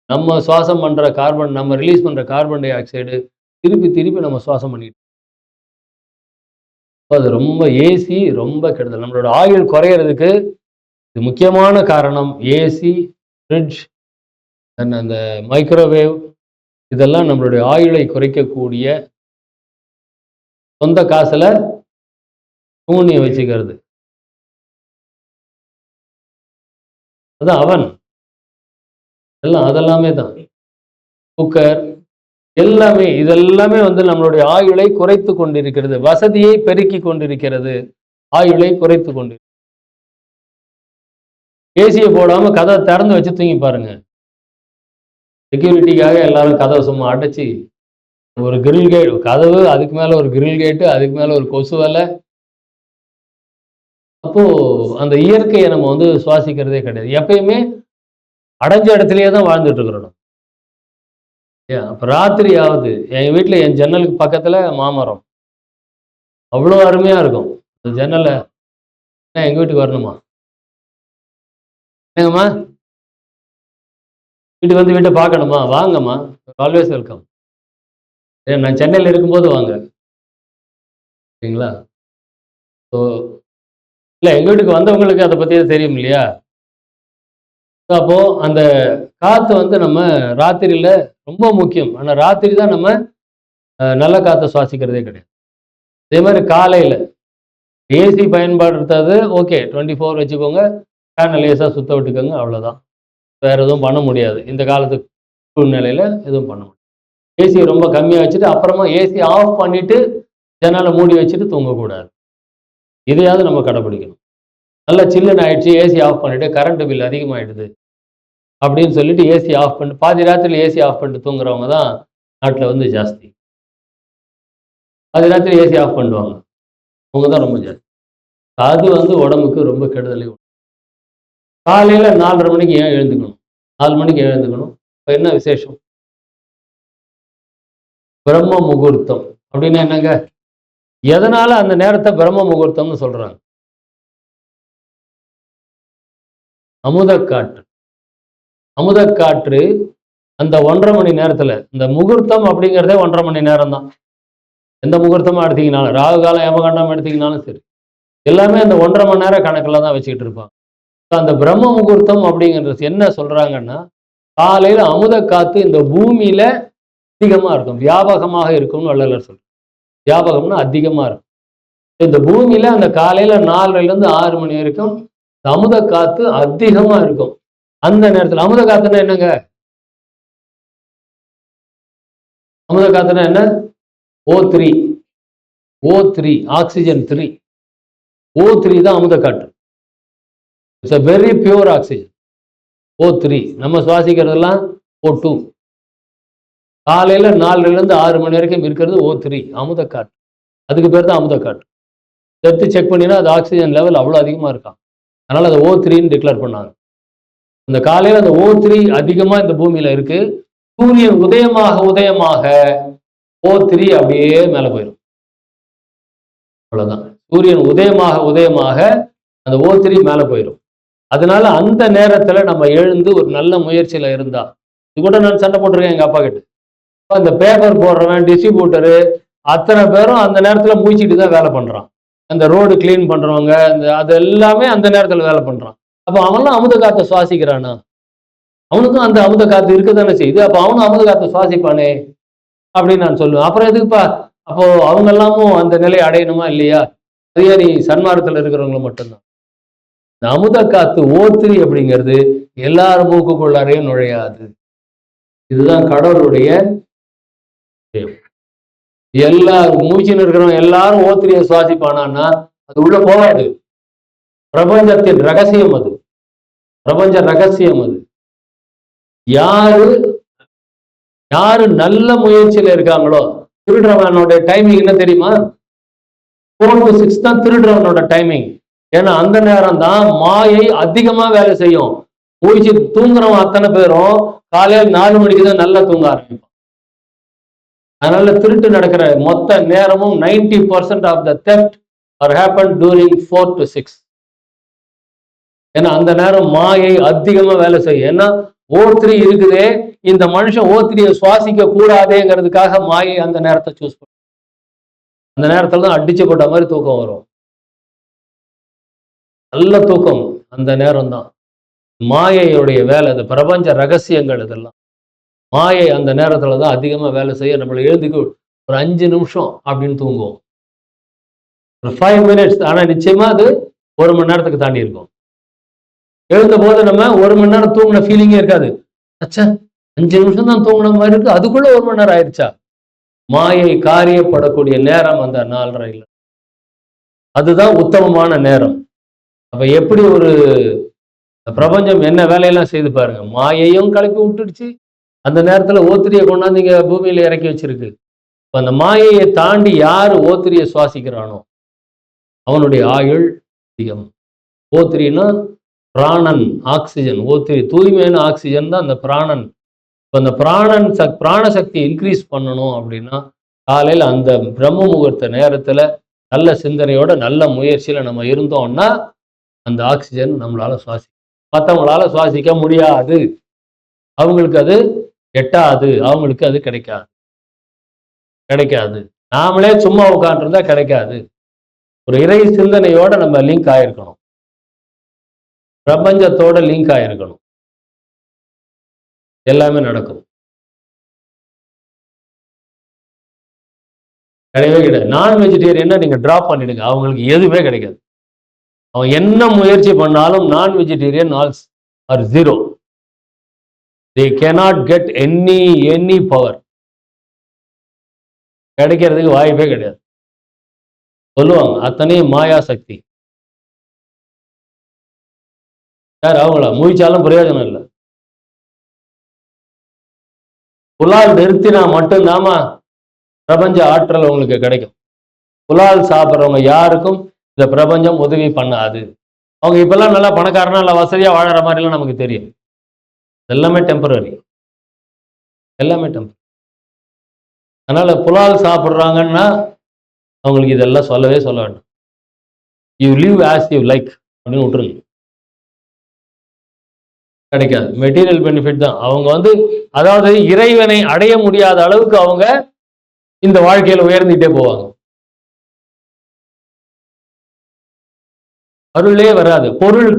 நம்ம சுவாசம் பண்ற கார்பன், நம்ம ரிலீஸ் பண்ற கார்பன் டை ஆக்சைடு திருப்பி திருப்பி நம்ம சுவாசம் பண்ணிட்டு, அது ரொம்ப ஏசி ரொம்ப கெடுதல். நம்மளோட ஆயுள் குறையிறதுக்கு இது முக்கியமான காரணம். ஏசி, ஃப்ரிட்ஜ், அந்த மைக்ரோவேவ் இதெல்லாம் நம்மளுடைய ஆயுளை குறைக்கக்கூடிய, சொந்த காசுல தூணியை வச்சுக்கிறது. அதான் அவன் எல்லாம் அதெல்லாமே தான். குக்கர் எல்லாமே, இதெல்லாமே வந்து நம்மளுடைய ஆயுளை குறைத்து கொண்டிருக்கிறது. வசதியை பெருக்கி கொண்டிருக்கிறது, ஆயுளை குறைத்து கொண்டு. ஏசியை போடாம கதவை திறந்து வச்சு தூங்கி பாருங்க. செக்யூரிட்டிக்காக எல்லாரும் கதவை சும்மா அடைச்சி, ஒரு கிரில் கேட் கதவு, அதுக்கு மேல ஒரு கிரில் கேட்டு, அதுக்கு மேல ஒரு கொசு வலை. அப்போ அந்த இயற்கையை நம்ம வந்து சுவாசிக்கிறதே கிடையாது. எப்பயுமே அடைஞ்ச இடத்துலயே தான் வாழ்ந்துட்டு இருக்கிறோம். அப்ப ராத்திரி ஆகுது, என் வீட்டுல என் ஜன்னலுக்கு பக்கத்துல மாமரம், அவ்வளோ அருமையா இருக்கும். அந்த ஜன்னலை எங்க வீட்டுக்கு வரணுமா? என்னங்கம்மா, வீட்டுக்கு வந்து வீட்டை பார்க்கணுமா? வாங்கம்மா, ஆல்வேஸ் வெல்கம். நான் சென்னையில் இருக்கும்போது வாங்க, சரிங்களா? ஸோ இல்லை, எங்கள் வீட்டுக்கு வந்தவங்களுக்கு அதை பற்றி தெரியும் இல்லையா? அப்போ அந்த காற்று வந்து நம்ம ராத்திரியில் ரொம்ப முக்கியம். ஆனால் ராத்திரி தான் நம்ம நல்ல காற்றை சுவாசிக்கிறதே கிடையாது. அதே மாதிரி காலையில் ஏசி பயன்படுத்துறது ஓகே, 24 வச்சுக்கோங்க, ஃபேனை லேசாக சுத்த விட்டுக்கோங்க, அவ்வளோதான். வேறு எதுவும் பண்ண முடியாது இந்த காலத்து சூழ்நிலையில், எதுவும் பண்ண முடியாது. ஏசியை ரொம்ப கம்மியாக வச்சுட்டு அப்புறமா ஏசி ஆஃப் பண்ணிவிட்டு ஜன்னலை மூடி வச்சுட்டு தூங்கக்கூடாது. இதையாவது நம்ம கடைப்பிடிக்கணும். நல்லா சில்லுன்னு ஆயிடுச்சு, ஏசி ஆஃப் பண்ணிவிட்டு கரண்ட் பில் அதிகமாகிடுது அப்படின்னு சொல்லிட்டு ஏசி ஆஃப் பண்ணிட்டு பாதி ராத்திரியில் ஏசி ஆஃப் பண்ணிட்டு தூங்குறவங்க தான் நாட்டில் வந்து ஜாஸ்தி. பாதி ராத்திரி ஏசி ஆஃப் பண்ணுவாங்க, அவங்க தான் ரொம்ப ஜாஸ்தி. அது வந்து உடம்புக்கு ரொம்ப கெடுதலை. காலையில் 4:30 மணிக்கு ஏன் எழுந்துக்கணும்? 4 மணிக்கு எழுந்துக்கணும். இப்போ என்ன விசேஷம்? பிரம்ம முகூர்த்தம் அப்படின்னா என்னங்க? எதனால அந்த நேரத்தை பிரம்ம முகூர்த்தம்னு சொல்றாங்க? அமுதக்காற்று. அமுதக்காற்று அந்த 1.5 மணி நேரத்துல, இந்த முகூர்த்தம் அப்படிங்கிறதே 1.5 மணி நேரம் தான். எந்த முகூர்த்தமா எடுத்தீங்கனாலும், ராகு காலம் யமகண்டம் எடுத்தீங்கனாலும் சரி, எல்லாமே அந்த 1.5 மணி நேரம் கணக்குல தான் வச்சுக்கிட்டு இருப்பாங்க. அந்த பிரம்ம முகூர்த்தம் அப்படிங்கிறது என்ன சொல்றாங்கன்னா, காலையில அமுத காத்து இந்த பூமியில அதிகமா இருக்கும், வியாபகமாக இருக்கும்னு வள்ளலர் சொல்றார். வியாபகம்னா அதிகமா இருக்கும். இந்த பூமியில அந்த காலையில 4லிருந்து 6 மணி வரைக்கும் அமுத காத்து அதிகமா இருக்கும். அந்த நேரத்தில் அமுத காத்துனா என்னங்க? அமுத காத்துனா என்ன? O3, O3, ஆக்சிஜன் 3, O3 தான் அமுத காற்று. It's a very pure oxygen. O3. நம்ம சுவாசிக்கிறதெல்லாம் O2. காலையில 4லிருந்து 6 மணி வரைக்கும் இருக்கிறது O3, அமுத காற்று. அதுக்கு பேர் தான் அமுத காற்று. எடுத்து செக் பண்ணினா அது ஆக்சிஜன் லெவல் அவ்வளோ அதிகமாக இருக்கான். அதனால அதை O3ன்னு டிக்ளேர் பண்ணாங்க. அந்த காலையில் அந்த O3 அதிகமாக இந்த பூமியில இருக்கு. சூரியன் உதயமாக O3 அப்படியே மேலே போயிடும். அவ்வளோதான். சூரியன் உதயமாக அந்த O3 மேலே போயிடும். அதனால அந்த நேரத்துல நம்ம எழுந்து ஒரு நல்ல முயற்சியில இருந்தா, இது கூட நான் சண்டை போட்டிருக்கேன் எங்க அப்பா கிட்ட. இந்த பேப்பர் போடுறவன், டிஸ்ட்ரிபியூட்டரு, அத்தனை பேரும் அந்த நேரத்துல முடிச்சுட்டு தான் வேலை பண்றான். அந்த ரோடு கிளீன் பண்றவங்க, அது எல்லாமே அந்த நேரத்துல வேலை பண்றான். அப்ப அவன்லாம் அமுத காத்தை சுவாசிக்கிறானா? அவனுக்கும் அந்த அமுத காத்து இருக்கத்தானே செய்யுது. அப்ப அவனும் அமுத காத்தை சுவாசிப்பானே அப்படின்னு நான் சொல்லுவேன். அப்புறம் எதுக்குப்பா அப்போ அவங்க எல்லாமும் அந்த நிலையை அடையணுமா இல்லையா? அதே நீ சன்மார்க்கத்தில் இருக்கிறவங்க மட்டும்தான். இந்த அமுத காத்து O3 அப்படிங்கிறது எல்லாரும் மூக்குக்குள்ளாரையும் நுழையாது. இதுதான் கடவுளுடைய எல்லாரும் மூச்சின்னு இருக்கிறவங்க எல்லாரும் O3 சுவாசிப்பானா? அது உள்ள போகாது. பிரபஞ்சத்தின் ரகசியம் அது. பிரபஞ்ச ரகசியம் அது. யாரு நல்ல முயற்சியில இருக்காங்களோ, திருடுறவனோட டைமிங் என்ன தெரியுமா? 4 to 6 தான் திருடுறவனோட டைமிங். ஏன்னா அந்த நேரம் தான் மாயை அதிகமா வேலை செய்யும். மூச்சு தூங்குறவன் அத்தனை பேரும் காலையில் 4 மணிக்கு தான் நல்லா தூங்க ஆரம்பிப்பான். அதனால திருட்டு நடக்கிற மொத்த நேரமும் 90% of the theft are happen during 4 to 6. ஏன்னா அந்த நேரம் மாயை அதிகமா வேலை செய்யும். ஏன்னா O3 இருக்குதே, இந்த மனுஷன் O3 சுவாசிக்க கூடாதேங்கிறதுக்காக மாயை அந்த நேரத்தை சூஸ் பண்ண. அந்த நேரத்துல தான் அடிச்சு போட்ட மாதிரி தூக்கம் வரும். நல்ல தூக்கம் அந்த நேரம் தான். மாயையுடைய வேலை, அது பிரபஞ்ச ரகசியங்கள் இதெல்லாம். மாயை அந்த நேரத்துல தான் அதிகமா வேலை செய்ய நம்மளை எழுதுக்கு ஒரு 5 நிமிஷம் அப்படின்னு தூங்குவோம். ஒரு 5 minutes. ஆனா நிச்சயமா அது 1 மணி நேரத்துக்கு தாண்டி இருக்கும். எழுந்த போது நம்ம 1 மணி நேரம் தூங்கின ஃபீலிங்கே இருக்காது. அச்சா 5 நிமிஷம் தான் தூங்கின மாதிரி இருக்கு, அதுக்குள்ள 1 மணி நேரம் ஆயிடுச்சா? மாயை காரியப்படக்கூடிய நேரம் அந்த 4:30. அதுதான் உத்தமமான நேரம். அப்ப எப்படி ஒரு பிரபஞ்சம் என்ன வேலையெல்லாம் செய்து பாருங்க. மாயையும் கிளப்பி விட்டுடுச்சு, அந்த நேரத்துல O3 கொண்டாந்து இங்க பூமியில இறக்கி வச்சிருக்கு. இப்ப அந்த மாயையை தாண்டி யாரு O3 சுவாசிக்கிறானோ அவனுடைய ஆயுள் அதிகம். O3னா பிராணன், ஆக்சிஜன். O3 தூய்மையான ஆக்சிஜன் தான் அந்த பிராணன். இப்போ அந்த பிராண சக்தி இன்க்ரீஸ் பண்ணணும் அப்படின்னா காலையில் அந்த பிரம்ம முகூர்த்த நேரத்தில் நல்ல சிந்தனையோட நல்ல முயற்சியில நம்ம இருந்தோம்னா அந்த ஆக்சிஜன் நம்மளால மற்றவங்களால சுவாசிக்க முடியாது. அவங்களுக்கு அது எட்டாது, அவங்களுக்கு அது கிடைக்காது. நாமளே சும்மா உட்காந்துருந்தா கிடைக்காது. ஒரு இறை சிந்தனையோட நம்ம லிங்க் ஆயிருக்கணும், பிரபஞ்சத்தோட லிங்க் ஆயிருக்கணும், எல்லாமே நடக்கும். கிடையவே கிடையாது. நான் வெஜிடேரியனா நீங்க டிராப் பண்ணிடுங்க, அவங்களுக்கு எதுவுமே கிடைக்காது. அவன் என்ன முயற்சி பண்ணாலும் நான் vegetarian are zero. they cannot get any power. கிடைக்கிறதுக்கு வாய்ப்பே கிடையாது. சொல்லுவாங்க அத்தனையும் மாயா சக்தி. யார் அவங்களா? முயற்சாலும் பிரயோஜனம் இல்லை. புலால் நிறுத்தினா மட்டும்தாமா பிரபஞ்ச ஆற்றல் உங்களுக்கு கிடைக்கும். புலால் சாப்பிட்றவங்க யாருக்கும் இந்த பிரபஞ்சம் உதவி பண்ணாது. அவங்க இப்பெல்லாம் நல்லா பணக்காரனா இல்லை வசதியா வாழற மாதிரிலாம் நமக்கு தெரியும். எல்லாமே டெம்பரரி, எல்லாமே டெம்பரரி. அதனால புலால் சாப்பிட்றாங்கன்னா அவங்களுக்கு இதெல்லாம் சொல்லவே சொல்ல வேண்டாம். You live as you like அப்படின்னு விட்டுருங்க. கிடைக்காது. மெட்டீரியல் பெனிஃபிட் தான். அவங்க அதாவது இறைவனை அடைய முடியாத அளவுக்கு அவங்க இந்த வாழ்க்கையில உயர்ந்துட்டே போவாங்க. அருளே வராது, பொருள்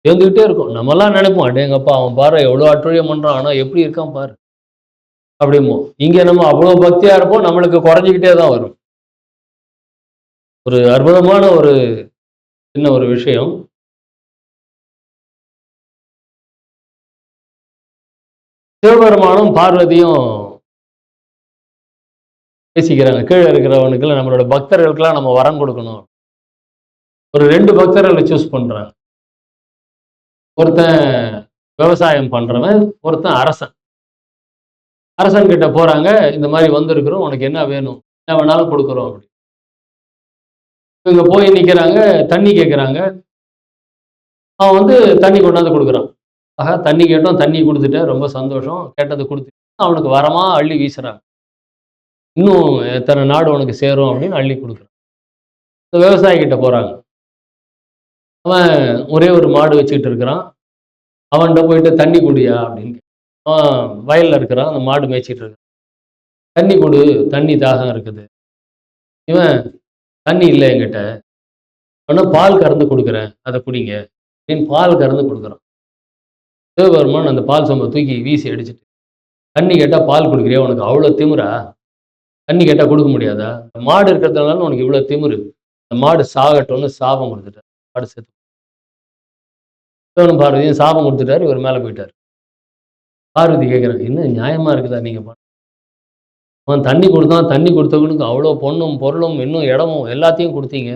இருந்துகிட்டே இருக்கும். நம்மலாம் நினைப்போம் அடேங்கப்பா அவன் பாரு எவ்வளவு அட்டுழியம் பண்றான், ஆனா எப்படி இருக்கான் பாரு அப்படிமோ. இங்க நம்ம அவ்வளவு பக்தியா இருப்போம், நம்மளுக்கு குறைஞ்சிக்கிட்டே தான் வரும். ஒரு அற்புதமான ஒரு சின்ன ஒரு விஷயம். சிவபெருமானும் பார்வதியும் பேசிக்கிறாங்க. கீழே இருக்கிறவனுக்கு நம்மளோட பக்தர்களுக்கெல்லாம் நம்ம வரம் கொடுக்கணும். ஒரு 2 பக்தர்களை சூஸ் பண்றாங்க. ஒருத்தன் விவசாயம் பண்றவன், ஒருத்தன் அரசன். அரசன் கிட்ட போறாங்க, இந்த மாதிரி வந்திருக்கிறோம், உனக்கு என்ன வேணும், என்ன வேணாலும் கொடுக்குறோம் அப்படி. இவங்க போய் நிக்கிறாங்க, தண்ணி கேட்கிறாங்க. அவன் தண்ணி கொண்டாந்து கொடுக்குறான். ஆக தண்ணி கேட்டோம், தண்ணி கொடுத்துட்டேன், ரொம்ப சந்தோஷம், கேட்டதை கொடுத்துட்டு அவனுக்கு வரமா அள்ளி வீசுறாங்க. இன்னும் எத்தனை நாடு உனக்கு சேரும் அப்படின்னு அள்ளி கொடுக்குறான். விவசாயி கிட்ட போறாங்க. அவன் ஒரே ஒரு மாடு வச்சுக்கிட்டு இருக்கிறான். அவன்கிட்ட போயிட்டு தண்ணி குடியா அப்படின்னு. அவன் வயல்ல இருக்கிறான், அந்த மாடு மேய்ச்சிட்டு இருக்கான். தண்ணி கொடு, தண்ணி தாகம் இருக்குது. இவன் தண்ணி இல்லை என்கிட்ட, ஆனால் பால் கறந்து கொடுக்குறேன், அதை குடிங்க. அப்படின்னு பால் கறந்து கொடுக்குறான். சிவபெருமான் அந்த பால் சொம்ப தூக்கி வீசி அடிச்சுட்டு, தண்ணி கேட்டா பால் குடிக்கிறியா? உனக்கு அவ்வளோ திமிரா? தண்ணி கேட்டா கொடுக்க முடியாதா? மாடு இருக்கிறதுனால உனக்கு இவ்வளோ திமிரு. அந்த மாடு சாகட்டும்னு சாபம் கொடுத்துட்டார். மாடு செத்து. சிவனும் பார்வதியும் சாபம் கொடுத்துட்டாரு. இவர் மேலே போயிட்டார். பார்வதி கேட்குறாங்க, என்ன நியாயமா இருக்குதா நீங்க? அவன் தண்ணி கொடுத்தான், தண்ணி கொடுத்தவனுக்கு அவ்வளோ பொண்ணும் பொருளும் இன்னும் இடமும் எல்லாத்தையும் கொடுத்தீங்க.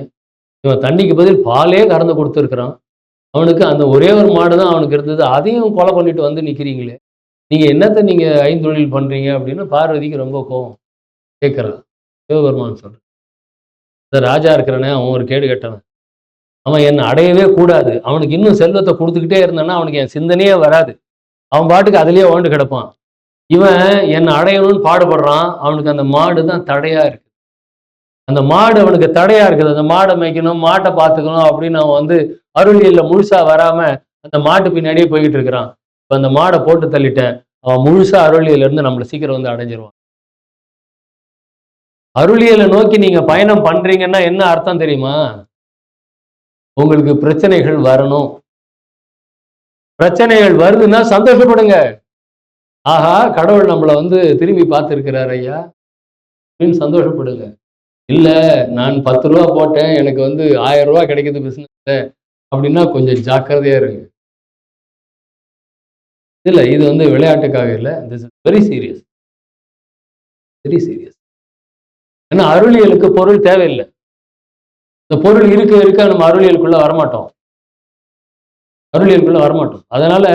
இவன் தண்ணிக்கு பதில் பாலே கறந்து கொடுத்துருக்குறான். அவனுக்கு அந்த ஒரே ஒரு மாடு தான் அவனுக்கு இருந்தது. அதையும் கொலை பண்ணிட்டு வந்து நிற்கிறீங்களே, நீங்க என்னத்தை நீங்க ஐந்தொழில் பண்றீங்க அப்படின்னு பார்வதிக்கு ரொம்ப கோவம். கேட்குறான். சிவபெருமான் சொல்றான், இந்த ராஜா இருக்கிறனே அவன் ஒரு கேடு கெட்டவன். அவன் என்னை அடையவே கூடாது. அவனுக்கு இன்னும் செல்வத்தை கொடுத்துக்கிட்டே இருந்தான்னா அவனுக்கு என் சிந்தனையே வராது. அவன் பாட்டுக்கு அதுலயே ஓண்டு கிடப்பான். இவன் என்னை அடையணும்னு பாடுபடுறான். அவனுக்கு அந்த மாடு தான் தடையா இருக்கு. அந்த மாடு அவனுக்கு தடையா இருக்குது. அந்த மாடை மேய்க்கணும், மாட்டை பார்த்துக்கணும் அப்படின்னு அவன் வந்து அருளியல்ல முழுசா வராம அந்த மாட்டு பின்னாடியே போய்கிட்டு இருக்கிறான். இப்ப அந்த மாடை போட்டு தள்ளிட்டேன். அவன் முழுசா அருளியல இருந்து நம்மளை சீக்கிரம் வந்து அடைஞ்சிருவான். அருளியலை நோக்கி நீங்க பயணம் பண்றீங்கன்னா என்ன அர்த்தம் தெரியுமா? உங்களுக்கு பிரச்சனைகள் வரணும். பிரச்சனைகள் வருதுன்னா சந்தோஷப்படுங்க. ஆஹா, கடவுள் நம்மளை வந்து திரும்பி பார்த்துருக்கிறார் ஐயா அப்படின்னு சந்தோஷப்படுங்க. இல்ல, நான் 10 ரூபா போட்டேன், எனக்கு வந்து 1000 ரூபா கிடைக்குது பிசினஸ்ல அப்படின்னா கொஞ்சம் ஜாக்கிரதையா இருங்க. இல்ல, இது வந்து விளையாட்டுக்காக இல்லை. This is very serious, very serious. ஏன்னா அருளியலுக்கு பொருள் தேவையில்லை. இந்த பொருள் இருக்க இருக்க நம்ம அருளியலுக்குள்ள வரமாட்டோம். அருளியலுக்குள்ள வரமாட்டோம். அதனால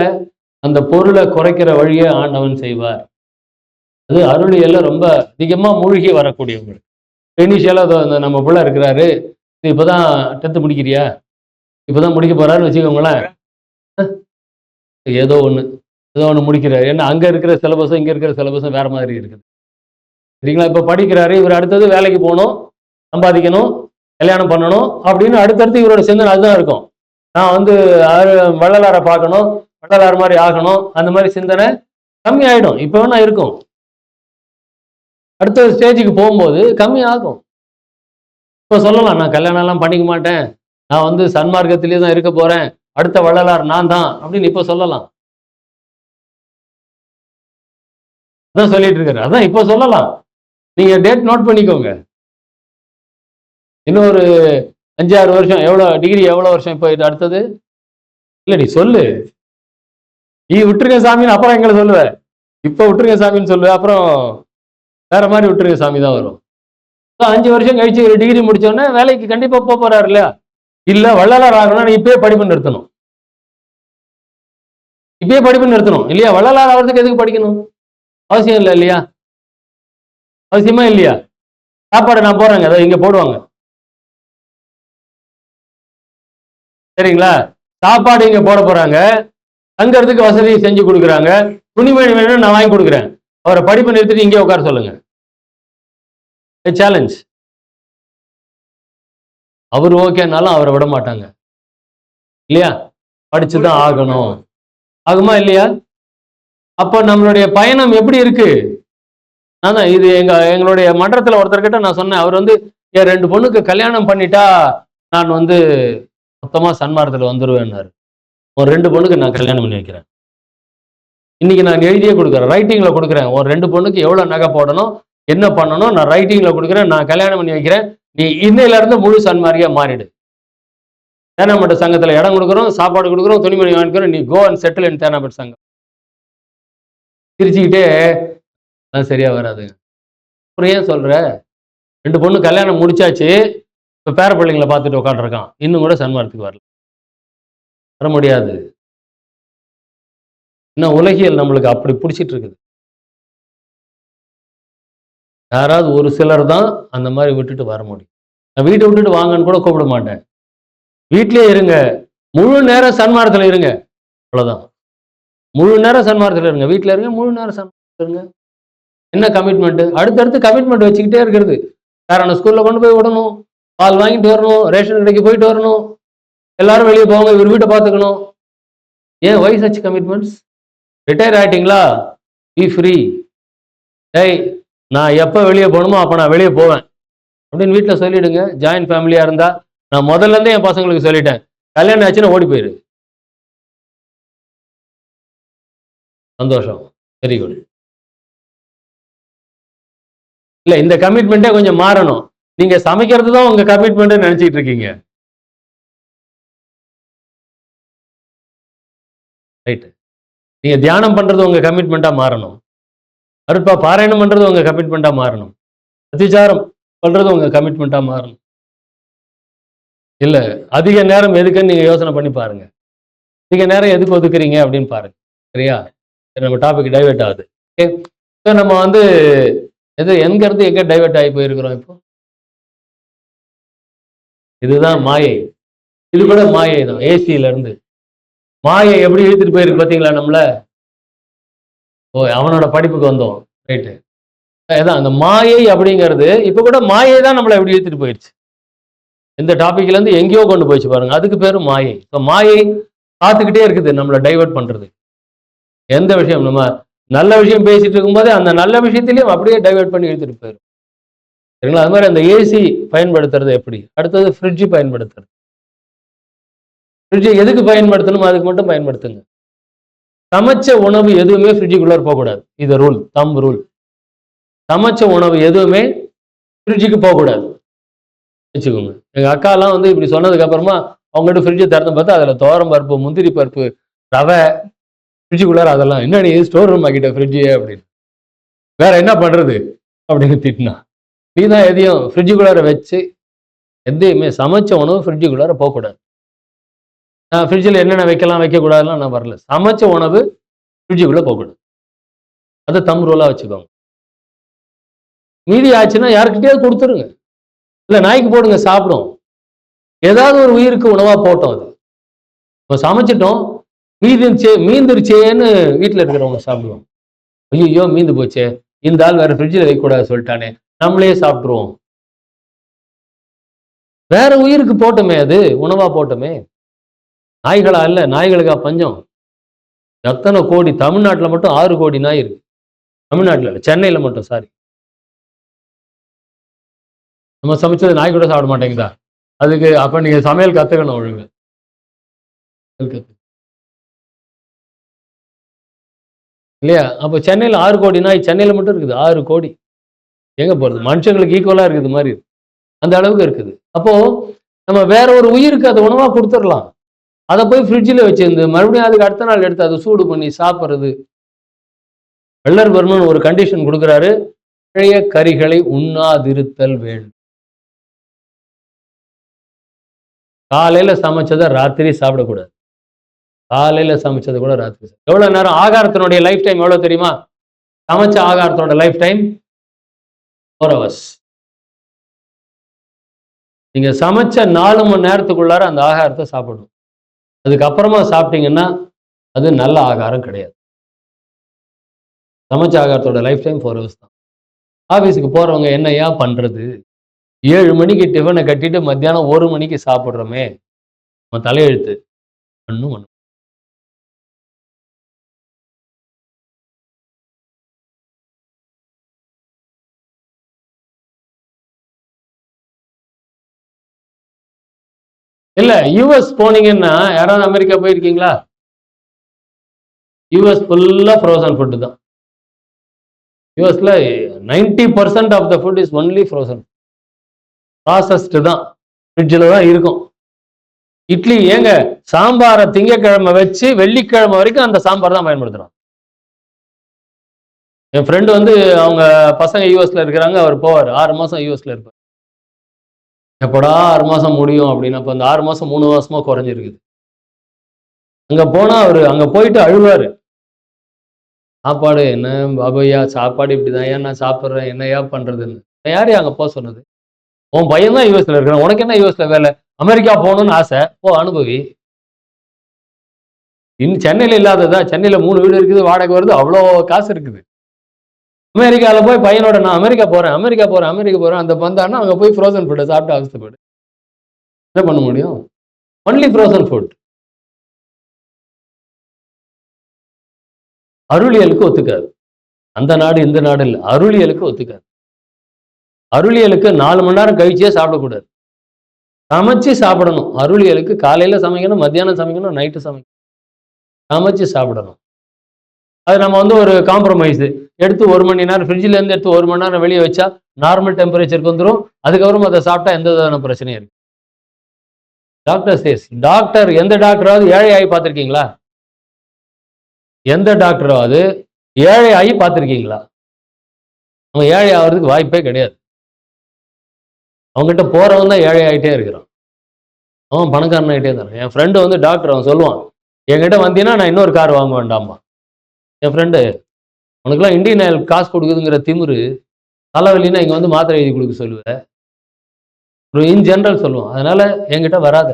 அந்த பொருளை குறைக்கிற வழியை ஆண்டவன் செய்வார். அது அருளியல்ல ரொம்ப அதிகமா மூழ்கி வரக்கூடியவங்க. இனிஷியலாக நம்ம பிள்ளை இருக்கிறாரு, இப்போதான் 10th முடிக்கிறியா, இப்போதான் முடிக்க போறாருன்னு வச்சுக்கோங்களேன். ஏதோ ஒன்று முடிக்கிறாரு. ஏன்னா அங்கே இருக்கிற சிலபஸும் இங்கே இருக்கிற சிலபஸும் வேற மாதிரி இருக்குது. சரிங்களா? இப்போ படிக்கிறாரு, இவர் அடுத்தது வேலைக்கு போகணும், சம்பாதிக்கணும், கல்யாணம் பண்ணணும் அப்படின்னு அடுத்தடுத்து இவரோட சிந்தனை அதுதான் இருக்கும். நான் வந்து வள்ளலாரை பார்க்கணும், வள்ளலார் மாதிரி ஆகணும், அந்த மாதிரி சிந்தனை கம்மி ஆகிடும். இப்போ வேணா இருக்கும், அடுத்த ஸ்டேஜுக்கு போகும்போது கம்மி ஆகும். இப்போ சொல்லலாம், நான் கல்யாணம் எல்லாம் பண்ணிக்க மாட்டேன், நான் வந்து சன்மார்க்கத்திலே தான் இருக்க போறேன், அடுத்த வள்ளலார் நான் தான் அப்படின்னு இப்போ சொல்லலாம். அதான் சொல்லிட்டு இருக்காரு. அதான் இப்போ சொல்லலாம். நீங்க டேட் நோட் பண்ணிக்கோங்க. இன்னும் ஒரு 5-6 வருஷம், எவ்வளோ டிகிரி, எவ்வளோ வருஷம் இப்போ இது அடுத்தது? இல்லை, நீ சொல்லு. நீ விட்டுருங்க சாமின்னு அப்புறம் எங்களை சொல்லுவேன். இப்போ விட்டுருங்க சாமின்னு சொல்லுவேன், அப்புறம் வேற மாதிரி விட்டுருங்க சாமி தான் வரும். 5 வருஷம் கழிச்சு ஒரு டிகிரி முடிச்சோடனே வேலைக்கு கண்டிப்பா போறாரு இல்லையா? இல்ல, வள்ளலார் ஆகணும்னா நீ இப்பயே படிப்பு நிறுத்தணும். இப்பயே படிப்பு நிறுத்தணும் இல்லையா? வள்ளலார் ஆகிறதுக்கு எதுக்கு படிக்கணும்? அவசியம் இல்லை இல்லையா? அவசியமா இல்லையா? சாப்பாடு நான் போறேங்க, அதை இங்க போடுவாங்க. சரிங்களா? சாப்பாடு இங்க போட போறாங்க, தங்கறதுக்கு வசதி செஞ்சு கொடுக்குறாங்க, துணிமணி வேணும்னு நான் வாங்கி கொடுக்குறேன். அவரை படிப்பு நிறுத்திட்டு இங்கே உட்கார சொல்லுங்க. சேலஞ்ச். அவர் ஓகேனாலும் அவரை விட மாட்டாங்க இல்லையா? படிச்சுதான் ஆகணும். ஆகுமா இல்லையா? அப்போ நம்மளுடைய பயணம் எப்படி இருக்கு? நான் இது எங்களுடைய மன்றத்தில் ஒருத்தர்கிட்ட நான் சொன்னேன். அவர் வந்து என் 2 பொண்ணுக்கு கல்யாணம் பண்ணிட்டா நான் வந்து மொத்தமா சன்மார்க்கத்தில் வந்துருவேன்னாரு. ஒரு 2 பொண்ணுக்கு நான் கல்யாணம் பண்ணி வைக்கிறேன். இன்னைக்கு நான் எழுதியே கொடுக்குறேன், ரைட்டிங்ல கொடுக்குறேன். ஒரு 2 பொண்ணுக்கு எவ்வளவு நகை போடணும், என்ன பண்ணணும், நான் ரைட்டிங்ல கொடுக்குறேன், நான் கல்யாணம் பண்ணி வைக்கிறேன். நீ இன்னையில இருந்து முழு சன்மார்க்கியா மாறிடு. தேனாம்பேட்டை சங்கத்துல இடம் கொடுக்குறோம், சாப்பாடு கொடுக்குறோம், துணிமணி வாங்கிக்கிறோம், நீ go and settle in Teynampet சங்கம். சிரிச்சுக்கிட்டே, அதான் சரியா வராதுங்க. அப்புறம் ஏன் சொல்ற? 2 பொண்ணு கல்யாணம் முடிச்சாச்சு, இப்ப பேர பிள்ளைங்களை பார்த்துட்டு உட்காந்துருக்கான், இன்னும் கூட சன்மார்க்கத்துக்கு வரல. வர முடியாது. இன்னும் உலகியல் நம்மளுக்கு அப்படி பிடிச்சிட்டு இருக்குது. யாராவது ஒரு சிலர் தான் அந்த மாதிரி விட்டுட்டு வர முடியும். நான் வீட்டை விட்டுட்டு வாங்கன்னு கூட கூப்பிட மாட்டேன். வீட்டிலே இருங்க, முழு நேரம் சன்மார்க்கத்தில் இருங்க, அவ்வளவுதான். முழு நேரம் சன்மார்க்கத்தில் இருங்க, வீட்டில் இருங்க, முழு நேரம் சன்மார்க்கத்தில் இருங்க. என்ன கமிட்மெண்ட்? அடுத்தடுத்து கமிட்மெண்ட் வச்சுக்கிட்டே இருக்கிறது. பேரனை ஸ்கூல்ல கொண்டு போய் விடணும், பால் வாங்கிட்டு வரணும், ரேஷன் கடைக்கு போயிட்டு வரணும், எல்லாரும் வெளியே போவாங்க, இவர் வீட்டை பார்த்துக்கணும். ஏன் வை சச் கமிட்மெண்ட்ஸ்? ரிட்டையர் ஆயிட்டீங்களா? Be free. டேய், நான் எப்போ வெளியே போகணுமோ அப்போ நான் வெளியே போவேன் அப்படின்னு வீட்டில் சொல்லிடுங்க. ஜாயின்ட் ஃபேமிலியாக இருந்தால், நான் முதல்ல இருந்தே என் பசங்களுக்கு சொல்லிட்டேன், கல்யாணம் ஆச்சுன்னா ஓடி போயிரு. சந்தோஷம். Very good. இல்ல இந்த கமிட்மெண்ட்டே கொஞ்சம் மாறணும். நீங்க சமைக்கிறது தான் உங்க கமிட்மெண்ட் நினைச்சிட்டு இருக்கீங்க. ரைட். நீங்க தியானம் பண்றது உங்க கமிட்மெண்டா மாறணும். அருட்பா பாராயணம் பண்றது உங்க கமிட்மெண்டா மாறணும். அதிசாரம் பண்றது உங்க கமிட்மெண்டா மாறணும். இல்ல அதிக நேரம் எதுக்குன்னு நீங்க யோசனை பண்ணி பாருங்க. அதிக நேரம் எதுக்கு ஒதுக்குறீங்க அப்படின்னு பாருங்க. சரியா? நம்ம டாபிக் டைவர்ட் ஆகுது. நம்ம வந்து எங்க இருந்து எங்க டைவர்ட் ஆகி போயிருக்கிறோம் இப்போ? இதுதான் மாயை. இது கூட மாயை தான். ஏசியில இருந்து மாயை எப்படி இழுத்துட்டு போயிருக்கு பாத்தீங்களா நம்மள? அவனோட படிப்புக்கு வந்தோம். ரைட்டு. அதான் அந்த மாயை அப்படிங்கிறது இப்ப கூட மாயை தான் நம்மளை எப்படி இழுத்துட்டு போயிடுச்சு. இந்த டாபிக்ல இருந்து எங்கேயோ கொண்டு போயிடுச்சு பாருங்க. அதுக்கு பேரு மாயை. மாயை பார்த்துக்கிட்டே இருக்குது நம்மளை டைவர்ட் பண்றது. எந்த விஷயம் நம்ம நல்ல விஷயம் பேசிட்டு இருக்கும்போதே அந்த நல்ல விஷயத்திலையும் அப்படியே டைவர்ட் பண்ணி இழுத்துட்டு போயிடும். சரிங்களா? அது மாதிரி அந்த ஏசி பயன்படுத்துறது எப்படி? அடுத்தது ஃப்ரிட்ஜ் பயன்படுத்துறது. ஃப்ரிட்ஜ் எதுக்கு பயன்படுத்தணும்? அதுக்கு மட்டும் பயன்படுத்துங்க. சமைச்ச உணவு எதுவுமே ஃப்ரிட்ஜுக்குள்ள போகக்கூடாது. இது ரூல், தம் ரூல். சமைச்ச உணவு எதுவுமே ஃப்ரிட்ஜுக்கு போகக்கூடாது வச்சுக்கோங்க. எங்க அக்காலாம் வந்து இப்படி சொன்னதுக்கு அப்புறமா அவங்ககிட்ட ஃப்ரிட்ஜை திறந்து பார்த்தா அதுல துவரம் பருப்பு, முந்திரி பருப்பு, ரவை ஃப்ரிட்ஜுக்குள்ளார அதெல்லாம் என்ன நீ ஸ்டோர் ரூம் ஆக்கிட்ட ஃப்ரிட்ஜு அப்படின்னு. வேற என்ன பண்றது அப்படின்னு திட்டினா. நீ தான் எதையும் ஃப்ரிட்ஜுக்குள்ளார வச்சு எதையுமே சமைச்ச உணவு ஃப்ரிட்ஜுக்குள்ளார போகக்கூடாது. நான் ஃப்ரிட்ஜில் என்னென்ன வைக்கலாம் வைக்கக்கூடாதுலாம் நான் வரல. சமைச்ச உணவு ஃப்ரிட்ஜுக்குள்ள போகக்கூடாது. அதை தம் ரூலா வச்சுக்கோங்க. மீதி ஆச்சுன்னா யாருக்கிட்டையாவது கொடுத்துருங்க. இல்லை நாய்க்கு போடுங்க, சாப்பிடும். ஏதாவது ஒரு உயிருக்கு உணவா போட்டோம். அது இப்போ சமைச்சிட்டோம், மீந்துருச்சேன்னு வீட்டில் இருக்கிறவங்க சாப்பிடுவோம். ஐயோ மீந்து போச்சே, இந்த ஆள் வேற ஃப்ரிட்ஜில் வைக்கக்கூடாது சொல்லிட்டானே, நம்மளே சாப்பிட்ருவோம். வேற உயிருக்கு போட்டோமே, அது உணவா போட்டோமே. நாய்களா இல்ல, நாய்களுக்கா பஞ்சம்? எத்தனை கோடி, தமிழ்நாட்டில் மட்டும் 6 கோடி நாய் இருக்கு. தமிழ்நாட்டில் இல்லை, சென்னையில மட்டும். சாரி, நம்ம சமைச்சது நாய் கூட சாப்பிட மாட்டேங்குதா? அதுக்கு அப்ப நீங்க சமையல் கத்துக்கணும் ஒழுங்கு. இல்லையா? அப்ப சென்னையில 6 கோடி நாய் சென்னையில மட்டும் இருக்குது. 6 கோடி எங்க போறது? மனுஷங்களுக்கு ஈக்குவலா இருக்குது மாதிரி அந்த அளவுக்கு இருக்குது. அப்போ நம்ம வேற ஒரு உயிருக்கு அதை உணவா கொடுத்துடலாம். அதை போய் ஃப்ரிட்ஜில் வச்சிருந்து மறுபடியும் அதுக்கு அடுத்த நாள் எடுத்து அதை சூடு பண்ணி சாப்பிட்றது. வெள்ளர் பெருமன் ஒரு கண்டிஷன் கொடுக்குறாரு, பழைய கறிகளை உண்ணாதிருத்தல் வேண்டும். காலையில சமைச்சதை ராத்திரி சாப்பிடக்கூடாது. காலையில சமைச்சது கூட ராத்திரி. எவ்வளவு நேரம்? ஆகாரத்தினுடைய லைஃப் டைம் எவ்வளவு தெரியுமா? சமைச்ச ஆகாரத்தோட லைஃப் டைம் 4 hours. நீங்க சமைச்ச 4 மணி நேரத்துக்குள்ளார அந்த ஆகாரத்தை சாப்பிடணும். அதுக்கப்புறமா சாப்பிட்டீங்கன்னா அது நல்ல ஆகாரம் கிடையாது. சமைச்ச ஆகாரத்தோட லைஃப் டைம் 4 hours தான். ஆபீஸுக்கு போறவங்க என்னையா பண்றது? 7 மணிக்கு டிஃபனை கட்டிட்டு மத்தியானம் 1 மணிக்கு சாப்பிட்றோமே, நம்ம தலையெழுத்து. ஒண்ணும் இல்ல. யூஎஸ் போனீங்கன்னா, யாராவது அமெரிக்கா போயிருக்கீங்களா? யூஎஸ் ஃபுல்லா ஃப்ரோசன் ஃபுட் தான். யூஎஸ்ல 90% of the food is only frozen. Processed தான். ஃப்ரிட்ஜில் தான் இருக்கும். இட்லி ஏங்க சாம்பாரை திங்கக்கிழமை வச்சு வெள்ளிக்கிழமை வரைக்கும் அந்த சாம்பார் தான் பயன்படுத்துறோம். என் ஃப்ரெண்டு வந்து அவங்க பசங்க யூஎஸ்ல இருக்கிறாங்க. அவர் போவார், 6 மாசம் யூஎஸ்ல இருப்பார். எப்படா 6 மாசம் முடியும் அப்படின்னு. அப்ப அந்த 6 மாசம் 3 மாசமா குறைஞ்சிருக்குது. அங்க போனா அவரு அங்க போயிட்டு அழுவாரு. சாப்பாடு என்ன பாபையா, சாப்பாடு இப்படிதான், ஏன் நான் சாப்பிட்றேன், என்னையா பண்றதுன்னு. யாரு அங்க போக சொன்னது? உன் பையன் தான் யூஎஸ்ல இருக்கிறான், உனக்கு என்ன யூஎஸ்ல வேலை? அமெரிக்கா போகணும்னு ஆசை, போ அனுபவி. இன்னும் சென்னையில இல்லாததா? சென்னையில 3 வீடு இருக்குது, வாடகை வருது, அவ்வளோ காசு இருக்குது. அமெரிக்கால போய் பையனோட நான் அமெரிக்கா போறேன், அமெரிக்கா போறேன், அமெரிக்கா போறேன் அந்த பந்தான்னா அங்க போய் ஃப்ரோசன் ஃபுட்டை சாப்பிட்டு அவஸ்தைப்படு. என்ன பண்ண முடியும்? Only frozen food. அருளியலுக்கு ஒத்துக்காது. அந்த நாடு இந்த நாடு இல்லை, அருளியலுக்கு ஒத்துக்காது. அருளியலுக்கு 4 மணி நேரம் கழிச்சே சாப்பிடக்கூடாது. சமைச்சு சாப்பிடணும். அருளியலுக்கு காலையில சமைக்கணும், மத்தியானம் சமைக்கணும், நைட்டு சமைக்கணும். சமைச்சு சாப்பிடணும். அது நம்ம வந்து ஒரு காம்ப்ரமைஸ் எடுத்து 1 மணி நேரம் ஃப்ரிட்ஜில் இருந்து எடுத்து 1 மணி நேரம் வெளியே வச்சா நார்மல் டெம்பரேச்சருக்கு வந்துடும். அதுக்கப்புறம் அதை சாப்பிட்டா எந்த விதமான பிரச்சனையும் இருக்கு. டாக்டர் சேஸ், டாக்டர் எந்த டாக்டராவது ஏழை ஆகி பார்த்துருக்கீங்களா? எந்த டாக்டராவது ஏழை ஆகி பார்த்துருக்கீங்களா? அவன் ஏழை ஆகிறதுக்கு வாய்ப்பே கிடையாது. அவங்ககிட்ட போறவன் தான் ஏழை ஆகிட்டே இருக்கிறான். அவன் பணக்காரன் ஆகிட்டே தான். என் ஃப்ரெண்டு வந்து டாக்டர், அவன் சொல்லுவான், என்கிட்ட வந்தீங்கன்னா நான் இன்னொரு கார் வாங்க வேண்டாமா. என் ஃப்ரெண்டு, உனக்குலாம் இந்தியன் ஆயில் காசு கொடுக்குதுங்கிற திமிரு, தலைவலின்னா இங்கே வந்து மாத்திரை எழுதி கொடுக்க சொல்லுவேன். ஒரு இன் ஜென்ரல் சொல்லுவோம். அதனால என்கிட்ட வராத.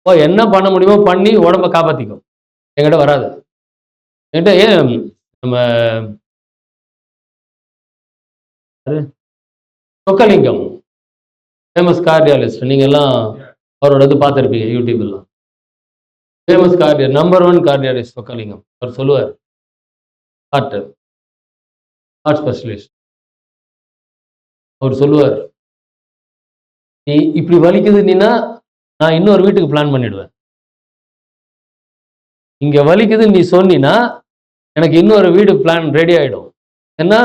ஓ, என்ன பண்ண முடியுமோ பண்ணி உடம்ப காப்பாற்றிக்கும். என்கிட்ட வராது. என்கிட்ட ஏன் நம்ம சொக்கலிங்கம் ஃபேமஸ் கார்டியாலஜிஸ்ட், நீங்க எல்லாம் அவரோட இது பார்த்துருப்பீங்க யூடியூப்லாம். Famous number 1 cardiologist Chokkalingam. அவர் சொல்லுவார், ஹார்ட் ஸ்பெஷலிஸ்ட். அவர் சொல்லுவார், நீ இப்படி வலிக்குது நீனா நான் இன்னொரு வீட்டுக்கு பிளான் பண்ணிடுவேன். இங்க வலிக்குது நீ சொன்னா எனக்கு இன்னொரு வீடு பிளான் ரெடி ஆயிடும். ஏன்னா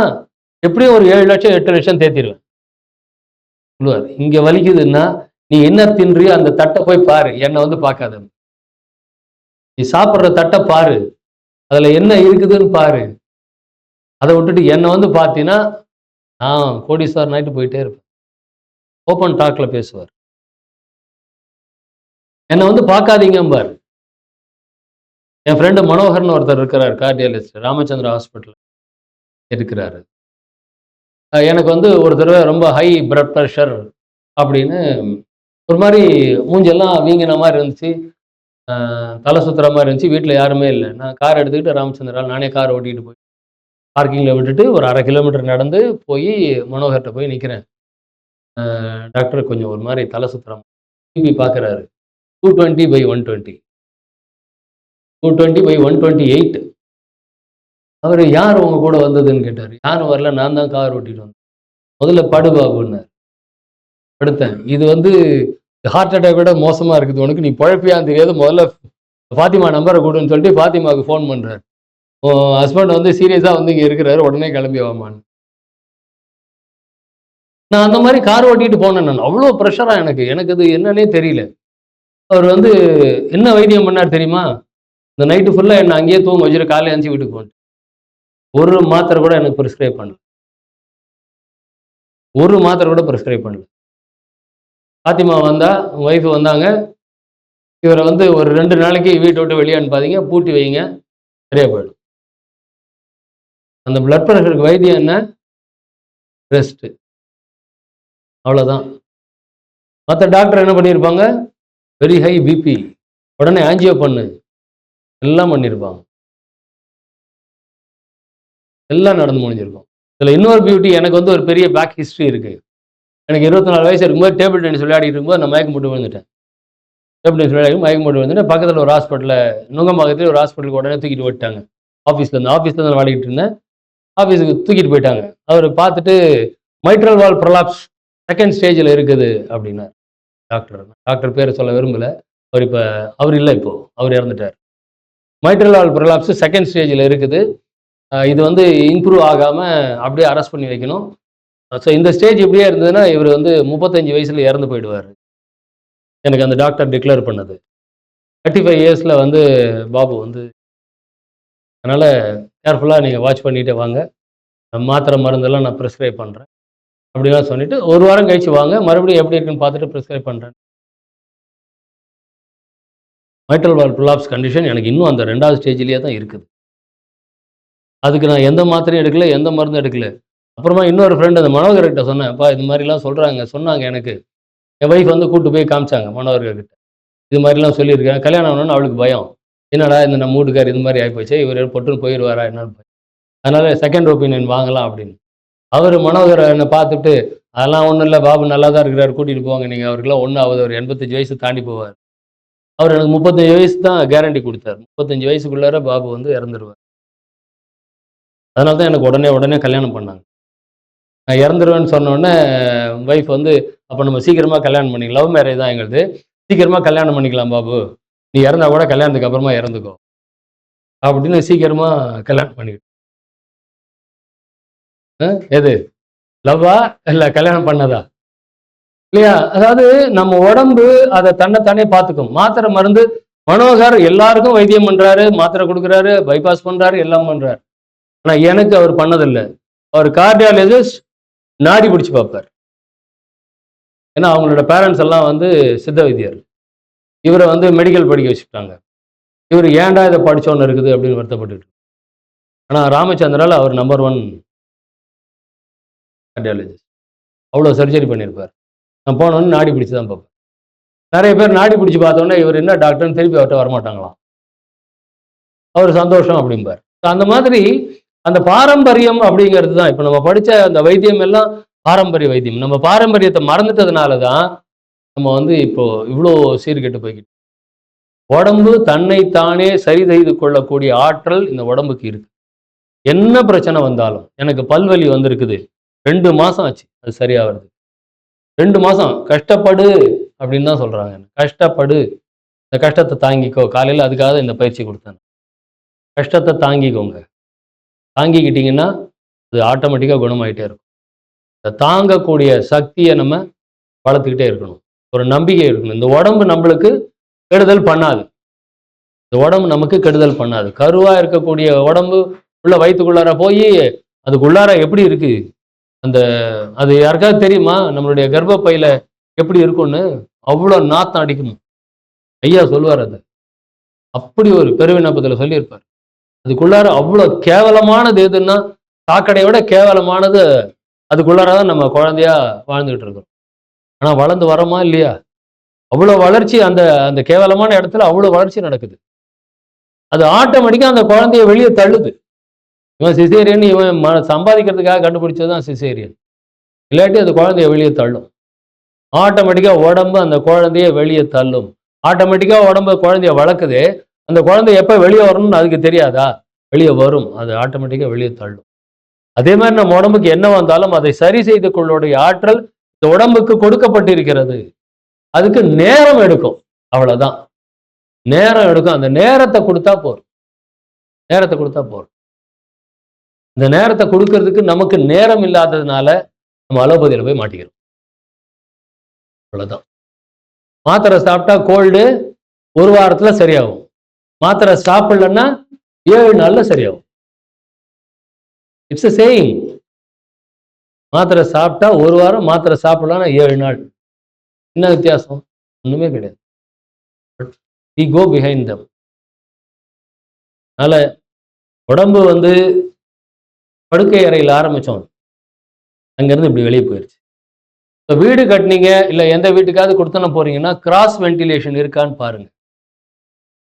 எப்படியும் ஒரு 7 லட்சம் 8 லட்சம் தேத்திடுவேன். சொல்லுவார், இங்க வலிக்குதுன்னா நீ என்ன தின்றியோ அந்த தட்டை போய் பாரு, என்னை வந்து பார்க்காத. நீ சாப்பிட்ற தட்டை பாரு, அதுல என்ன இருக்குதுன்னு பாரு. அதை விட்டுட்டு என்னை வந்து பார்த்தீங்கன்னா நான் கோடீஸ்வரன் ஆயிட்டு போயிட்டே இருப்பேன். ஓப்பன் டாக்ல பேசுவார். என்னை வந்து பார்க்காதீங்க பாரு. என் ஃப்ரெண்டு மனோகர்னு ஒருத்தர் இருக்கிறார், கார்டியாலஜிஸ்ட், ராமச்சந்திரா ஹாஸ்பிட்டல் இருக்கிறாரு. எனக்கு வந்து ஒரு தடவை ரொம்ப ஹை பிளட் ப்ரெஷர் அப்படின்னு ஒரு மாதிரி மூஞ்செல்லாம் வீங்கின மாதிரி இருந்துச்சு, தலை சுத்துற மாதிரி இருந்துச்சு. வீட்டில் யாருமே இல்லை. நான் கார் எடுத்துக்கிட்டு ராமச்சந்திரா நானே கார் ஓட்டிகிட்டு போய் பார்க்கிங்கில் விட்டுட்டு ஒரு 1/2 கிலோமீட்டர் நடந்து போய் மனோகர்கிட்ட போய் நிற்கிறேன். டாக்டர் கொஞ்சம் ஒரு மாதிரி தலை சுத்துற பிபி பார்க்குறாரு. 220/120, 220/128. அவர் யார் உங்க கூட வந்ததுன்னு கேட்டார். யாரும் வரல, நான் தான் கார் ஓட்டிட்டு வந்தேன். முதல்ல படு பாபுன்னார். படுத்தேன். இது வந்து ஹார்ட் அட்டாக் விட மோசமா இருக்குது, உனக்கு நீ பழப்பியான்னு தெரியாது, முதல்ல ஃபாத்திமா நம்பரை கொடுன்னு சொல்லிட்டு ஃபாத்திமாவுக்கு ஃபோன் பண்றாரு. ஹஸ்பண்ட் வந்து சீரியஸா வந்து இங்க இருக்கிறாரு, உடனே கிளம்பி வாமான்னு. நான் அந்த மாதிரி கார் ஓட்டிட்டு போனேன். நான் அவ்வளோ ப்ரெஷரா எனக்கு அது என்னன்னே தெரியல. அவர் வந்து என்ன வைத்தியம் பண்ணார் தெரியுமா? இந்த நைட்டு ஃபுல்லா என்ன அங்கேயே தூங்க வச்சுட்டு காலையில் எழுந்துச்சி வீட்டுக்கு போனேன். ஒரு மாத்திரை கூட எனக்கு ப்ரிஸ்கிரைப் பண்ணல. ஒரு மாத்திரை கூட ப்ரிஸ்கிரைப் பண்ணல. ஃபாத்திமா வந்தா, ஒய்ஃப் வந்தாங்க. இவரை வந்து ஒரு 2 நாளைக்கு வீட்டை விட்டு வெளியே அனுப்பாதீங்க, பூட்டி வைங்க, சரியா போயிடும். அந்த பிளட் ப்ரெஷருக்கு வைத்தியம் என்ன? ரெஸ்ட். அவ்வளோதான். மற்ற டாக்டர் என்ன பண்ணியிருப்பாங்க? வெரி ஹை பிபி, உடனே ஆஞ்சியோ பண்ணு, எல்லாம் பண்ணியிருப்பாங்க. எல்லாம் நடந்து முடிஞ்சிருக்கும். இதில் இன்னொரு பியூட்டி, எனக்கு வந்து ஒரு பெரிய பேக் ஹிஸ்ட்ரி இருக்கு. எனக்கு 24 வயசு இருக்கும்போது டேபிள் டென்னிஸ் விளையாடிட்டு இருக்கும்போது நான் மயக்கம் போட்டு விழுந்துட்டேன். டேபிள் டென்னிஸ் விளையாடி மயக்கம் போட்டு விழுந்துட்டேன். பக்கத்தில் ஒரு ஹாஸ்பிட்டலில், நுங்கம்பாக்கத்தில் ஒரு ஹாஸ்பிட்டலுக்கு உடனே தூக்கிட்டு போயிட்டாங்க. ஆஃபீஸில் விளையாடிட்டு இருந்தேன். ஆஃபீஸுக்கு தூக்கிட்டு போயிட்டாங்க. அவர் பார்த்துட்டு மைட்ரல் வால் ப்ரொலாப்ஸ் 2nd ஸ்டேஜில் இருக்குது அப்படின்னா டாக்டர் பேரை சொல்ல விரும்பல. அவர் இல்லை, இப்போ அவர் இறந்துட்டார். மைட்ரல் வால் ப்ரொலாப்ஸ் 2nd ஸ்டேஜில் இருக்குது. இது வந்து இம்ப்ரூவ் ஆகாமல் அப்படியே அரெஸ்ட் பண்ணி வைக்கணும். ஸோ இந்த ஸ்டேஜ் இப்படியே இருந்ததுன்னா இவர் வந்து 35 வயசுல இறந்து போயிடுவார். எனக்கு அந்த டாக்டர் டிக்ளேர் பண்ணது. 35 இயர்ஸில் வந்து பாபு வந்து. அதனால் கேர்ஃபுல்லாக நீங்கள் வாட்ச் பண்ணிகிட்டே வாங்க. மாத்திரை மருந்தெல்லாம் நான் ப்ரிஸ்கிரைப் பண்ணுறேன் அப்படிலாம் சொல்லிட்டு 1 வாரம் கழிச்சு வாங்க, மறுபடியும் எப்படி இருக்குன்னு பார்த்துட்டு ப்ரிஸ்கிரைப் பண்ணுறேன். மைட்ரல் வால் ப்ரொலாப்ஸ் கண்டிஷன் எனக்கு இன்னும் அந்த 2வது ஸ்டேஜ்லேயே தான் இருக்குது. அதுக்கு நான் எந்த மாத்திரையும் எடுக்கல, எந்த மருந்தும் எடுக்கல. அப்புறமா இன்னொரு ஃப்ரெண்டு அந்த மனோகர்கிட்ட சொன்னேன், அப்பா இது மாதிரிலாம் சொன்னாங்க. எனக்கு என் ஒய்ஃப் வந்து கூப்பிட்டு போய் காமிச்சாங்க மனோகர்கிட்ட. இது மாதிரிலாம் சொல்லியிருக்கேன். கல்யாணம் ஆகணும்னு அவளுக்கு பயம். என்னடா இந்த நம்ம வீட்டுக்கார் இது மாதிரி ஆகிப்போச்சு, இவர் பொட்டுன்னு போயிடுவாரா என்னன்னு. அதனால 2nd ஒப்பீனியன் வாங்கலாம் அப்படின்னு. அவர் மனோகரை என்னை பார்த்துட்டு, அதெல்லாம் ஒன்றும் இல்லை பாபு, நல்லா தான் இருக்கிறார், கூட்டிகிட்டு போவாங்க நீங்கள், அவருக்குலாம் ஒன்றும் ஆகுது, அவர் 85 வயசு தாண்டி போவார். அவர் எனக்கு 35 வயசு தான் கேரண்டி கொடுத்தார். 35 வயசுக்குள்ளார பாபு வந்து இறந்துருவார். அதனால தான் எனக்கு உடனே கல்யாணம் பண்ணாங்க. நான் இறந்துருவேன்னு சொன்னோடனே ஒய்ஃப் வந்து, அப்போ நம்ம சீக்கிரமாக கல்யாணம் பண்ணிக்கலாம், லவ் மேரேஜ் தான் எங்களுது, சீக்கிரமாக கல்யாணம் பண்ணிக்கலாம் பாபு, நீ இறந்தா கூட கல்யாணத்துக்கு அப்புறமா இறந்துக்கோ அப்படின்னு சீக்கிரமா கல்யாணம் பண்ணிக்கிட்டு எது லவ்வா இல்ல கல்யாணம் பண்ணதா இல்லையா? அதாவது நம்ம உடம்பு அதை தன்னைத்தானே பார்த்துக்கும். மாத்திரை மருந்து மனோகர் எல்லாருக்கும் வைத்தியம் பண்றாரு, மாத்திரை கொடுக்குறாரு, பைபாஸ் பண்றாரு, எல்லாம் பண்றாரு. ஆனா எனக்கு அவர் பண்ணதில்லை. அவர் கார்டியாலஜிஸ்ட், நாடி பிடிச்சு பார்ப்பார். ஏன்னா அவங்களோட பேரண்ட்ஸ் எல்லாம் வந்து சித்த வைத்தியர். இவரை வந்து மெடிக்கல் படிக்க வச்சுட்டாங்க. இவர் ஏன்டா இதை படிச்சோன்னு இருக்குது அப்படின்னு வருத்தப்பட்டு. ஆனா ராமச்சந்திரால அவர் நம்பர் 1 கார்டியாலஜிஸ்ட். அவ்வளோ சர்ஜரி பண்ணியிருப்பார். நான் போனோன்னு நாடி பிடிச்சி தான் பார்ப்பேன். நிறைய பேர் நாடி பிடிச்சி பார்த்தோன்னே இவர் என்ன டாக்டர்னு திருப்பி அவர்கிட்ட வரமாட்டாங்களாம். அவர் சந்தோஷம் அப்படிம்பார். அந்த மாதிரி அந்த பாரம்பரியம் அப்படிங்கிறது தான். இப்போ நம்ம படித்த அந்த வைத்தியம் எல்லாம் பாரம்பரிய வைத்தியம். நம்ம பாரம்பரியத்தை மறந்துட்டதுனால தான் நம்ம வந்து இப்போ இவ்வளோ சீர்கெட்டு போய்கிட்டு. உடம்பு தன்னைத்தானே சரி செய்து கொள்ளக்கூடிய ஆற்றல் இந்த உடம்புக்கு இருக்கு. என்ன பிரச்சனை வந்தாலும், எனக்கு பல்வலி வந்திருக்குது, 2 மாசம் ஆச்சு அது சரியாகிறது. 2 மாசம் கஷ்டப்படு அப்படின்னு தான் சொல்றாங்க. கஷ்டப்படு, இந்த கஷ்டத்தை தாங்கிக்கோ. காலையில் அதுக்காக இந்த பயிற்சி கொடுத்தேன். கஷ்டத்தை தாங்கிக்கோங்க. தாங்கிக்கிட்டீங்கன்னா அது ஆட்டோமேட்டிக்காக குணமாயிட்டே இருக்கும். இந்த தாங்கக்கூடிய சக்தியை நம்ம வளர்த்துக்கிட்டே இருக்கணும். ஒரு நம்பிக்கை இருக்கணும். இந்த உடம்பு நம்மளுக்கு கெடுதல் பண்ணாது. இந்த உடம்பு நமக்கு கெடுதல் பண்ணாது. கருவா இருக்கக்கூடிய உடம்பு உள்ள வயிற்றுக்குள்ளார போய் அதுக்குள்ளார எப்படி இருக்கு, அந்த அது யாருக்காவது தெரியுமா? நம்மளுடைய கர்ப்பப்பையில எப்படி இருக்கும்னு அவ்வளோ நாத்தம் அடிக்கணும். ஐயா சொல்லுவார். அது அப்படி ஒரு பெருவிண்ணப்பத்தில் சொல்லியிருப்பார். அதுக்குள்ளார அவ்வளோ கேவலமானது எதுன்னா, சாக்கடையை விட கேவலமானது அதுக்குள்ளாரதான் நம்ம குழந்தையா வாழ்ந்துகிட்டு இருக்கோம். ஆனா வளர்ந்து வரோமா இல்லையா? அவ்வளோ வளர்ச்சி அந்த அந்த கேவலமான இடத்துல அவ்வளோ வளர்ச்சி நடக்குது. அது ஆட்டோமேட்டிக்கா அந்த குழந்தைய வெளியே தள்ளுது. இவன் சிசேரியன், இவன் சம்பாதிக்கிறதுக்காக கண்டுபிடிச்சதுதான் சிசேரியன். இல்லாட்டி அந்த குழந்தைய வெளியே தள்ளும். ஆட்டோமேட்டிக்கா உடம்பு அந்த குழந்தைய வெளியே தள்ளும். ஆட்டோமேட்டிக்கா உடம்பு குழந்தைய வளர்க்குது. அந்த குழந்தை எப்ப வெளியே வரணும்னு அதுக்கு தெரியாதா? வெளியே வரும். அது ஆட்டோமேட்டிக்கா வெளியே தள்ளும். அதே மாதிரி நம்ம உடம்புக்கு என்ன வந்தாலும் அதை சரி செய்து கொள்ளுடைய ஆற்றல் இந்த உடம்புக்கு கொடுக்கப்பட்டிருக்கிறது. அதுக்கு நேரம் எடுக்கும். அவ்வளவுதான். நேரம் எடுக்கும். அந்த நேரத்தை கொடுத்தா போதும். நேரத்தை கொடுத்தா போதும். இந்த நேரத்தை கொடுக்கறதுக்கு நமக்கு நேரம் இல்லாததுனால நம்ம அலோபதியில போய் மாட்டிக்கிறோம். அவ்வளவுதான். மாத்திரை சாப்பிட்டா கோல்டு 1 வாரத்துல சரியாகும். மாத்திரை சாப்பிடலன்னா 7 நாள்ல சரியாகும். It's saying. மாத்திரை சாப்பிட்டா 1 வாரம், மாத்திரை சாப்பிடலன்னா 7 நாள். என்ன வித்தியாசம்? ஒண்ணுமே கிடையாது. we go behind them. அதனால உடம்பு வந்து படுக்கை அறையில் ஆரம்பிச்சோம், அங்கிருந்து இப்படி வெளியே போயிடுச்சு. இப்போ வீடு கட்டினீங்க, இல்லை எந்த வீட்டுக்காவது கொடுத்தன போறீங்கன்னா கிராஸ் வென்டிலேஷன் இருக்கான்னு பாருங்க.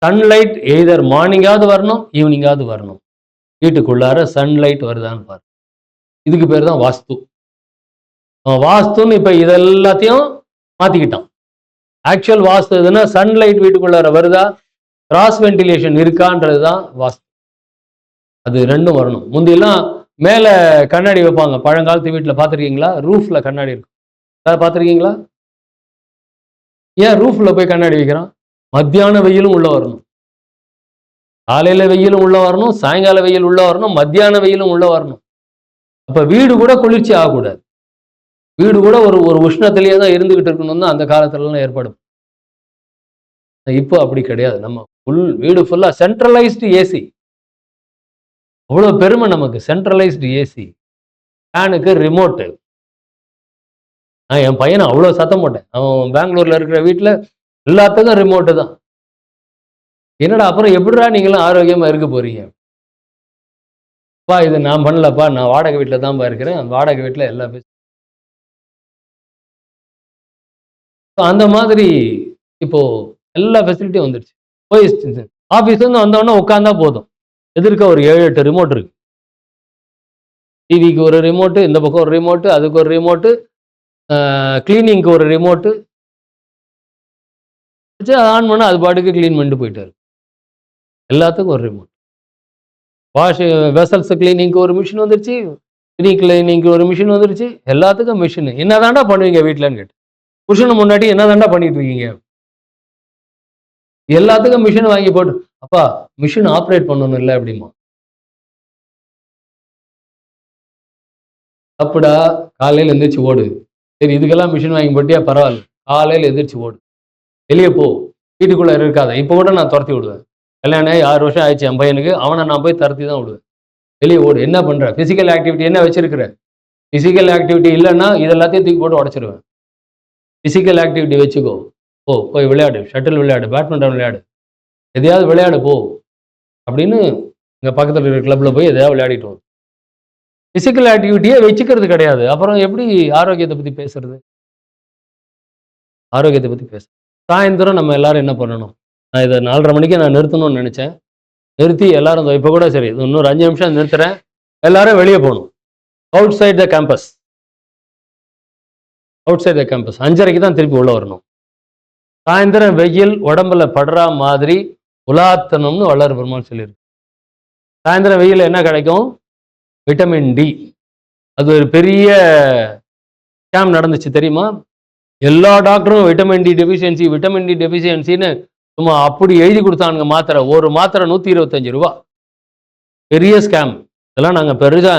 சன்லைட் எய்தர் மார்னிங்காவது வரணும், ஈவினிங்காவது வரணும். வீட்டுக்குள்ளார சன்லைட் வருதான்னு பாருங்க. இதுக்கு பேர் தான் வாஸ்து. வாஸ்துன்னு இப்போ இதெல்லாத்தையும் மாத்திக்கிட்டான். ஆக்சுவல் வாஸ்து எதுன்னா சன்லைட் வீட்டுக்குள்ளார வருதா, கிராஸ் வென்டிலேஷன் இருக்கான்றது தான் வாஸ்து. அது ரெண்டும் வரணும். முந்தியெல்லாம் மேலே கண்ணாடி வைப்பாங்க. பழங்காலத்து வீட்டில் பார்த்துருக்கீங்களா? ரூஃப்ல கண்ணாடி இருக்கும். அதை பார்த்துருக்கீங்களா? ஏன் ரூஃப்ல போய் கண்ணாடி வைக்கிறான்? மத்தியான வெயிலும் உள்ள வரணும், காலையில வெயிலும் உள்ள வரணும், சாயங்கால வெயில் உள்ள வரணும், மத்தியான வெயிலும் உள்ள வரணும். அப்ப வீடு கூட குளிர்ச்சி ஆகக்கூடாது. வீடு கூட ஒரு ஒரு உஷ்ணத்திலேயே தான் இருந்துகிட்டு இருக்கணும் தான் அந்த காலத்துலலாம் ஏற்படும். இப்போ அப்படி கிடையாது. நம்ம வீடு ஃபுல்லா சென்ட்ரலைஸ்டு ஏசி. அவ்வளோ பெருமை நமக்கு. சென்ட்ரலைஸ்டு ஏசி, ஃபேனுக்கு ரிமோட்டு. என் பையனை அவ்வளோ சத்தம் போட்டேன். அவன் பெங்களூர்ல இருக்கிற வீட்டில் எல்லாத்துக்கும் ரிமோட்டு தான். என்னடா அப்புறம் எப்படிடா நீங்களாம் ஆரோக்கியமா இருக்க போறீங்க? பா இது நான் பண்ணலப்பா, நான் வாடகை வீட்டில் தான்ப்பா இருக்கிறேன். வாடகை வீட்டில் எல்லா அந்த மாதிரி இப்போ எல்லா ஃபெசிலிட்டியும் வந்துடுச்சு. போய் ஆஃபீஸ் வந்து வந்தோடனே உட்காந்தா போதும், எதிர்க்க ஒரு 7-8 ரிமோட் இருக்கு. டிவிக்கு ஒரு ரிமோட்டு, இந்த பக்கம் ஒரு ரிமோட்டு, அதுக்கு ஒரு ரிமோட்டு, கிளீனிங்க்கு ஒரு ரிமோட்டு வச்சு ஆன் பண்ணால் அது பாட்டுக்கு கிளீன் பண்ணிட்டு போயிட்டாரு. எல்லாத்துக்கும் ஒரு ரிமோட். வெசல்ஸ் கிளீனிங்க்கு ஒரு மிஷின் வந்துருச்சு, கிளீனிங்க்கு ஒரு மிஷின் வந்துருச்சு. எல்லாத்துக்கும் மிஷின். என்னதாண்டா பண்ணுவீங்க வீட்டிலன்னு கேட்டு, புருஷனு முன்னாடி என்னதாண்டா பண்ணிட்டு இருக்கீங்க? எல்லாத்துக்கும் மிஷின் வாங்கி போட்டு அப்பா மிஷின் ஆப்ரேட் பண்ணணும் இல்லை அப்படிமா. தப்புடா, காலையில் எந்திரிச்சு ஓடு. சரி இதுக்கெல்லாம் மிஷின் வாங்கி போட்டியா, பரவாயில்ல. காலையில் எந்திரிச்சு ஓடு, வெளியே போ, வீட்டுக்குள்ள இருக்காத. இப்போ கூட நான் துரத்தி விடுவேன். கல்யாணம் 6 வருஷம் ஆயிடுச்சு என் பையனுக்கு, அவனை நான் போய் துரத்தி தான் விடுவேன். வெளியே ஓடு. என்ன பண்ற? பிசிக்கல் ஆக்டிவிட்டி என்ன வச்சிருக்கிற? பிசிக்கல் ஆக்டிவிட்டி இல்லைன்னா இது எல்லாத்தையும் தூக்கி போட்டு உடச்சிருவேன். பிசிக்கல் ஆக்டிவிட்டி வச்சுக்கோ, போய் விளையாடு, ஷட்டில் விளையாடு, பேட்மிண்டன் விளையாடு, எதையாவது விளையாடு போ அப்படின்னு இங்கே பக்கத்தில் இருக்கிற கிளப்பில் போய் எதையாவது விளையாடிட்டு வரும். பிசிக்கல் ஆக்டிவிட்டியே வச்சுக்கிறது கிடையாது. அப்புறம் எப்படி ஆரோக்கியத்தை பற்றி பேசுறது? ஆரோக்கியத்தை பற்றி பேச சாயந்தரம் நம்ம எல்லாரும் என்ன பண்ணணும்? நான் இதை 4:30 மணிக்கு நான் நிறுத்தணும்னு நினச்சேன். நிறுத்தி எல்லாரும் இப்போ கூட சரி இன்னொரு 5 நிமிஷம் நிறுத்துறேன். எல்லாரும் வெளியே போகணும். Outside the campus. Outside the campus 5:30க்கு தான் திருப்பி உள்ள வரணும். சாயந்தரம் வெயில் உடம்புல படுற மாதிரி உலாத்தனம்னு வள்ளலார் பெருமாள் சொல்லியிருக்கு. சாயந்தரம் வெயில் என்ன கிடைக்கும்? Vitamin D. அது ஒரு பெரிய கேம்ப் நடந்துச்சு தெரியுமா? எல்லா டாக்டரும் விட்டமின் டி டெபிஷியன்சின்னு சும்மா அப்படி எழுதி கொடுத்தானுங்க மாத்திரை. ஒரு மாத்திரை 125 ரூபா. பெரிய ஸ்கேம். இதெல்லாம் நாங்கள் பெருசா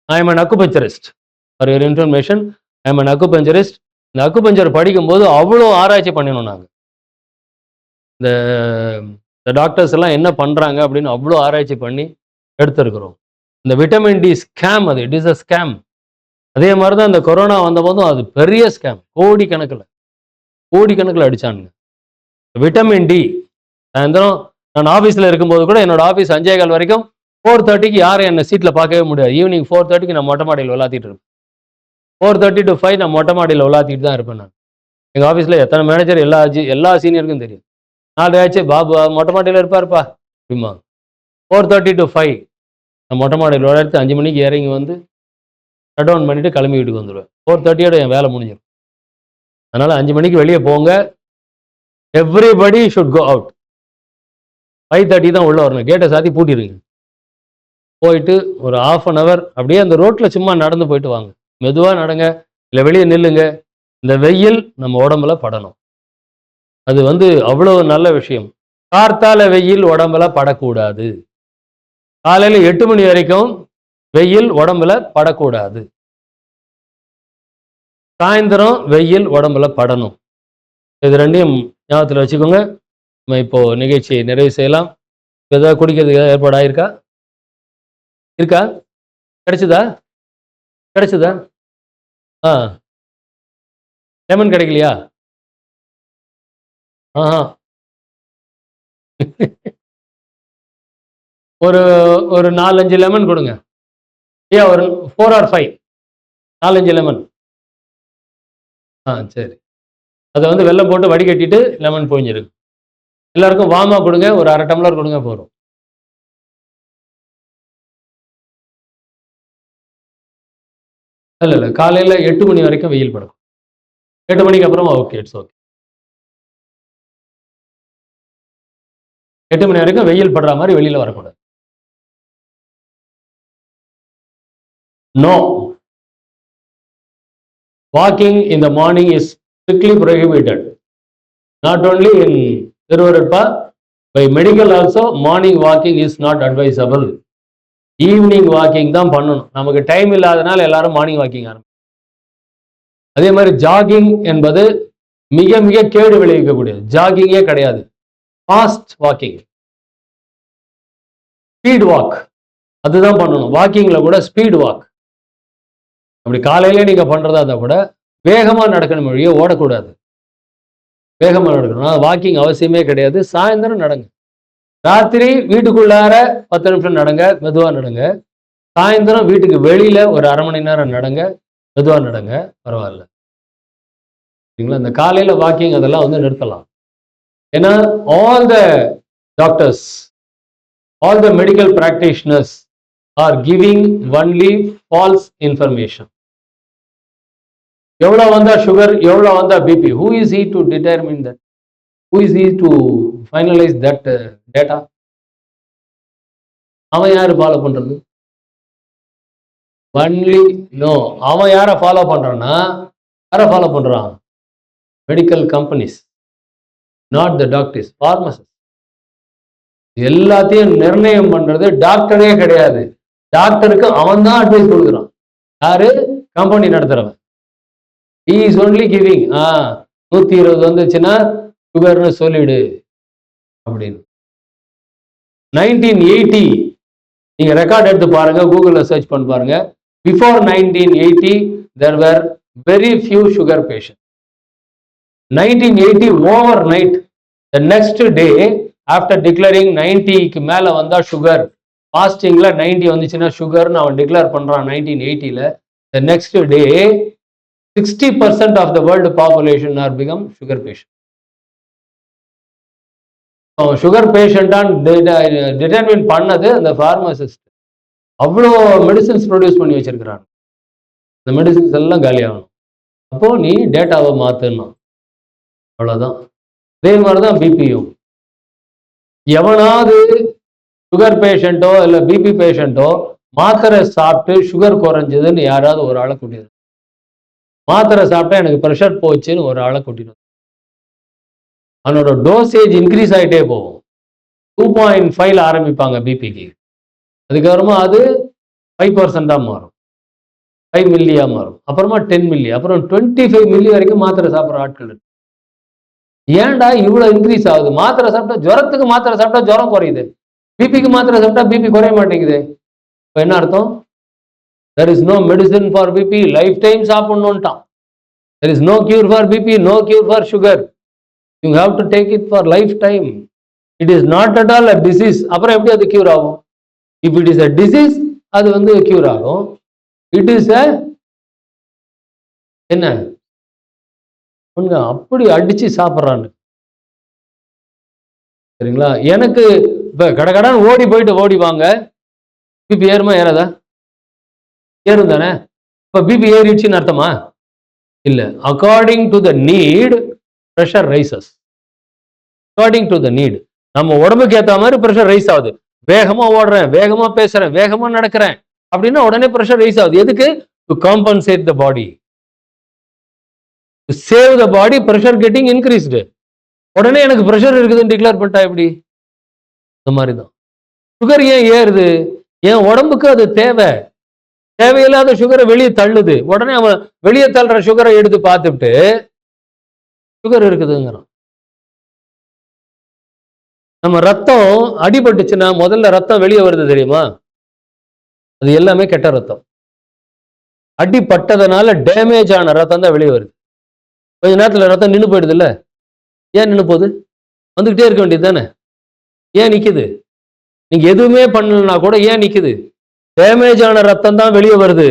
I am an acupuncturist for your information. I am an acupuncturist. இந்த அக்குபஞ்சர் படிக்கும்போது அவ்வளோ ஆராய்ச்சி பண்ணினோம் நாங்கள். இந்த டாக்டர்ஸ் எல்லாம் என்ன பண்ணுறாங்க அப்படின்னு அவ்வளோ ஆராய்ச்சி பண்ணி எடுத்துருக்குறோம். இந்த விட்டமின் டி ஸ்கேம், அது இட் இஸ் அ ஸ்கேம். அதே மாதிரி தான் இந்த கொரோனா வந்தபோதும் அது பெரிய ஸ்கேம். கோடிக்கணக்கில் அடிச்சானுங்க. விட்டமின் டி சாயந்தரம் நான் ஆஃபீஸில் இருக்கும்போது கூட என்னோட ஆஃபீஸ் 5:15 வரைக்கும் 4:30க்கு யாரும் என்னை சீட்டில் பார்க்கவே முடியாது. ஈவினிங் 4:30க்கு நான் மொட்டை மாடியில் விளாத்திட்டு இருப்பேன். 4:30 to 5 நான் மொட்டை மாடியில் விளாத்திட்டு தான் இருப்பேன். நான் எங்கள் ஆஃபீஸில் எத்தனை மேனேஜர் எல்லா சீனியருக்கும் தெரியும். 4 ஆச்சு பாபு மொட்டை மாடியில் இருப்பாருப்பா அப்படிமா. 4:30 to 5 நான் மொட்டை மாடியில் விளையாடுத்து 5 மணிக்கு இறங்கி வந்து ஷட் டவுன் பண்ணிவிட்டு கிளம்பி வீட்டுக்கு வந்துடுவேன். 4:30யோட என் வேலை முடிஞ்சிடும். அதனால் 5 மணிக்கு வெளியே போங்க. Everybody should go out. 5:30 தான் உள்ளே வரணும். கேட்டை சாத்தி பூட்டிடுங்க. போயிட்டு ஒரு 1/2 hour அப்படியே அந்த ரோட்டில் சும்மா நடந்து போயிட்டு வாங்க. மெதுவாக நடங்க, இல்லை வெளியே நில்லுங்க. இந்த வெயில் நம்ம உடம்புல படணும். அது அவ்வளோ நல்ல விஷயம். கார்த்தால வெயில் உடம்புல படக்கூடாது. காலையில் 8 மணி வரைக்கும் வெயில் உடம்புல படக்கூடாது. சாயந்தரம் வெயில் உடம்புல படணும். இது ரெண்டையும் ஞாபகத்தில் வச்சுக்கோங்க. நம்ம இப்போ நிகழ்ச்சியை நிறைவு செய்யலாம். ஏதாவது குடிக்கிறதுக்கு ஏதாவது ஏற்பாடு ஆயிருக்கா? இருக்கா? கிடைச்சதா? லெமன் கிடைக்கலையா? ஒரு 4-5 லெமன் கொடுங்க. ஒரு 4 or 5 4-5 லெமன். சரி. அதை வெல்லம் போட்டு வடிகட்டிட்டு லெமன் பொழிஞ்சிருக்கு. எல்லாருக்கும் வாமா கொடுங்க. ஒரு 1/2 டம்ளர் கொடுங்க போதும். இல்லை காலையில் 8 மணி வரைக்கும் வெயில் படும். 8 மணிக்கு அப்புறமா ஓகே, இட்ஸ் ஓகே. 8 மணி வரைக்கும் வெயில் படுற மாதிரி வெளியில் வரக்கூடாது. No. Walking in the morning is strictly prohibited. Not only in Thiruvaruppa, by medical also, morning walking is not advisable. Evening walking தான் பண்ணணும். நமக்கு டைம் இல்லாதனால எல்லாரும் மார்னிங் வாக்கிங் ஆரம்பிக்கும். அதே மாதிரி ஜாகிங் என்பது மிக மிக கேடு விளைவிக்கக்கூடியது. ஜாகிங்கே கிடையாது, ஃபாஸ்ட் வாக்கிங், ஸ்பீட் வாக் அதுதான் பண்ணணும். வாக்கிங்ல கூட ஸ்பீட் வாக். அப்படி காலையிலே நீங்க பண்றதா இருந்தா கூட வேகமா நடக்கணும், வழியே ஓடக்கூடாது. வேகமா நடக்கணும். வாக்கிங் அவசியமே கிடையாது. சாயந்தரம் நடங்க. ராத்திரி வீட்டுக்குள்ளார 10 நிமிஷம் நடங்க, மெதுவா நடங்க. சாயந்தரம் வீட்டுக்கு வெளியில ஒரு 1/2 மணி நேரம் நடங்க, மெதுவா நடங்க, பரவாயில்ல. சரிங்களா? இந்த காலையில வாக்கிங் அதெல்லாம் நிறுத்தலாம். ஏன்னா all the doctors, all the medical practitioners are giving only falls information. எவ்வளோ வந்தா சுகர், எவ்வளோ வந்தா BP, who is he to determine that? Who is he to finalize that data? அவன் யாரு ஃபாலோ பண்றது? Only no. அவன் யாரை ஃபாலோ பண்றான்னா, யாரை ஃபாலோ பண்றான்? Medical companies, not the doctors, pharmacist. எல்லாத்தையும் நிர்ணயம் பண்றது டாக்டரே கிடையாது. டாக்டருக்கு அவன் தான் அட்வைஸ் கொடுக்குறான். யாரு? Company நடத்துறவன். he is only giving 120 வந்துச்சுன்னா சுகர்னு சொல்லிடு அப்படின்னு. 1980 நீங்க ரெக்கார்ட் எடுத்து பாருங்க, கூகுள்ல சர்ச் பண்ணி பாருங்க. Before 1980 there were very few sugar patients. 1980 overnight, the next day after declaring 90க்கு மேல வந்தா சுகர், ஃபாஸ்டிங்ல 90 வந்துச்சுன்னா சுகர்னு அவன் டிக்ளேர் பண்றான் 1980ல. the next day 60% of the world population are become sugar patient. Sugar பேஷண்டான் டிட்டர்மின் பண்ணது அந்த ஃபார்மசிஸ்ட். அவ்வளோ மெடிசின்ஸ் ப்ரொடியூஸ் பண்ணி வச்சிருக்கிறான். இந்த மெடிசின்ஸ் எல்லாம் காலியாகணும். அப்போ நீ டேட்டாவை மாற்றணும், அவ்வளோதான். அதே மாதிரி தான் பிபியும். எவனாவது சுகர் பேஷண்ட்டோ இல்லை பிபி பேஷண்ட்டோ மாத்திரை சாப்பிட்டு சுகர் குறைஞ்சதுன்னு யாராவது ஒரு ஆளை கூட்டிடும். மாத்திரை சாப்பிட்டா எனக்கு ப்ரெஷர் போச்சுன்னு ஒரு ஆளை கூட்டிடும். அவனோட டோசேஜ் இன்க்ரீஸ் ஆகிட்டே போகும். 2.5 ஆரம்பிப்பாங்க பிபிக்கு, அதுக்கப்புறமா அது 5% மாறும், 5 மில்லியா மாறும், அப்புறமா 10 மில்லி, அப்புறம் 25 மில்லி வரைக்கும் மாத்திரை சாப்பிட்ற ஆட்கள் இருக்கு. ஏன்டா இவ்வளோ இன்க்ரீஸ் ஆகுது? மாத்திரை சாப்பிட்டா, ஜுரத்துக்கு மாத்திரை சாப்பிட்டா ஜுரம் குறையுது, பிபிக்கு மாத்திரை சாப்பிட்டா பிபி குறைய மாட்டேங்குது. இப்போ என்ன அர்த்தம்? there is no medicine for BP, lifetime சாப்பிடணும்ட்டான். there is no cure for BP, no cure for sugar, you have to take it for lifetime. it is not at all a disease. அப்புறம் எப்படி அது cure ஆகும்? if it is a disease அது வந்து cure ஆகும். it is a என்ன அப்படி அடிச்சு சாப்பிட்றான்னு, சரிங்களா? எனக்கு இப்ப கடகடான்னு ஓடி போயிட்டு ஓடி வாங்க, பிபி ஏறுமா ஏறாதா? ஏறும் தானே. இப்ப பிபி ஏறிடுச்சுன்னு அர்த்தமா? இல்ல. According to the need pressure rises. According to the need, நம்ம உடம்புக்கு ஏற்ற மாதிரி ப்ரெஷர் ரைஸ் ஆகுது. வேகமா ஓடுறேன், வேகமா பேசுறேன், வேகமா நடக்கிறேன் அப்படின்னா உடனே ப்ரெஷர் ரைஸ் ஆகுது. எதுக்கு? To compensate the body, to save the body, pressure getting increased. உடனே எனக்கு ப்ரெஷர் இருக்குதுன்னு டிக்ளேர் பண்ணிட்டா எப்படி? இந்த மாதிரி தான் சுகர் ஏன் ஏறுது? என் உடம்புக்கு அது தேவை. தேவையில்லாத சுகரை வெளியே தள்ளுது. உடனே அவன் வெளியே தள்ளுற சுகரை எடுத்து பார்த்துட்டு சுகர் இருக்குதுங்கிறான். நம்ம ரத்தம் அடிபட்டுச்சுன்னா முதல்ல ரத்தம் வெளியே வருது தெரியுமா? அது எல்லாமே கெட்ட ரத்தம். அடிப்பட்டதுனால டேமேஜ் ஆன ரத்தம் தான் வெளியே வருது. கொஞ்ச நேரத்தில் ரத்தம் நின்று போயிடுது இல்ல? ஏன் நின்று போகுது? வந்துகிட்டே இருக்க வேண்டியது தானே. ஏன் நிக்குது? நீங்க எதுவுமே பண்ணலன்னா கூட ஏன் நிக்குது? டேமேஜ் ஆன ரத்தம் தான் வெளியே வருது.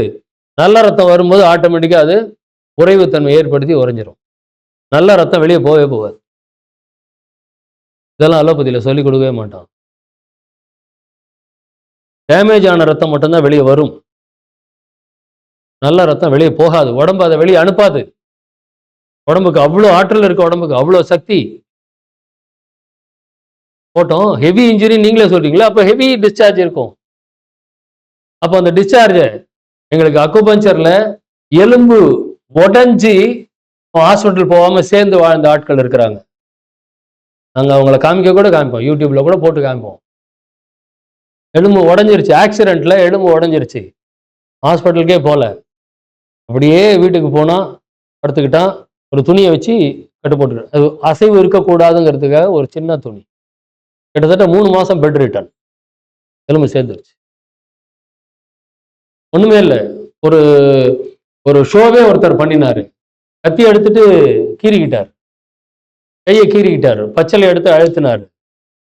நல்ல ரத்தம் வரும்போது ஆட்டோமேட்டிக்கா அது உறைவுத்தன்மை ஏற்படுத்தி உறைஞ்சிரும். நல்ல ரத்தம் வெளியே போகவே போகாது. இதெல்லாம் அலோபதியில சொல்லிக் கொடுக்கவே மாட்டான். டேமேஜ் ஆன ரத்தம் மட்டும்தான் வெளியே வரும், நல்ல ரத்தம் வெளியே போகாது. உடம்பு அதை வெளியே அனுப்பாது. உடம்புக்கு அவ்வளோ ஆற்றல் இருக்கு, உடம்புக்கு அவ்வளோ சக்தி. போட்டோம் ஹெவி இன்ஜுரி நீங்களே சொல்றீங்களா, அப்போ ஹெவி டிஸ்சார்ஜ் இருக்கும். அப்போ அந்த டிஸ்சார்ஜ் எங்களுக்கு அக்குபஞ்சர்ல எலும்பு உடஞ்சி ஹாஸ்பிட்டல் போகாம சேர்ந்து வாழ்ந்த ஆட்கள் இருக்கிறாங்க. நாங்கள் அவங்கள காமிக்க கூட காமிப்போம், யூடியூப்ல கூட போட்டு காமிப்போம். எலும்பு உடஞ்சிருச்சு, ஆக்சிடென்ட்ல எலும்பு உடஞ்சிருச்சு, ஹாஸ்பிட்டலுக்கே போகல, அப்படியே வீட்டுக்கு போனா படுத்துக்கிட்டான், ஒரு துணியை வச்சு கட்டு போட்டு, அது அசைவு இருக்கக்கூடாதுங்கிறதுக்காக ஒரு சின்ன துணி. கிட்டத்தட்ட 3 மாசம் பெட் ரிட்டர்ன், எலும்பு சேர்ந்துருச்சு. ஒண்ணுமே இல்லை. ஒரு ஒரு ஷோவே ஒருத்தர் பண்ணினாரு, கத்தி எடுத்துட்டு கீறிக்கிட்டார், கையை கீறிக்கிட்டாரு, பச்சளை எடுத்து அழுத்தினாரு,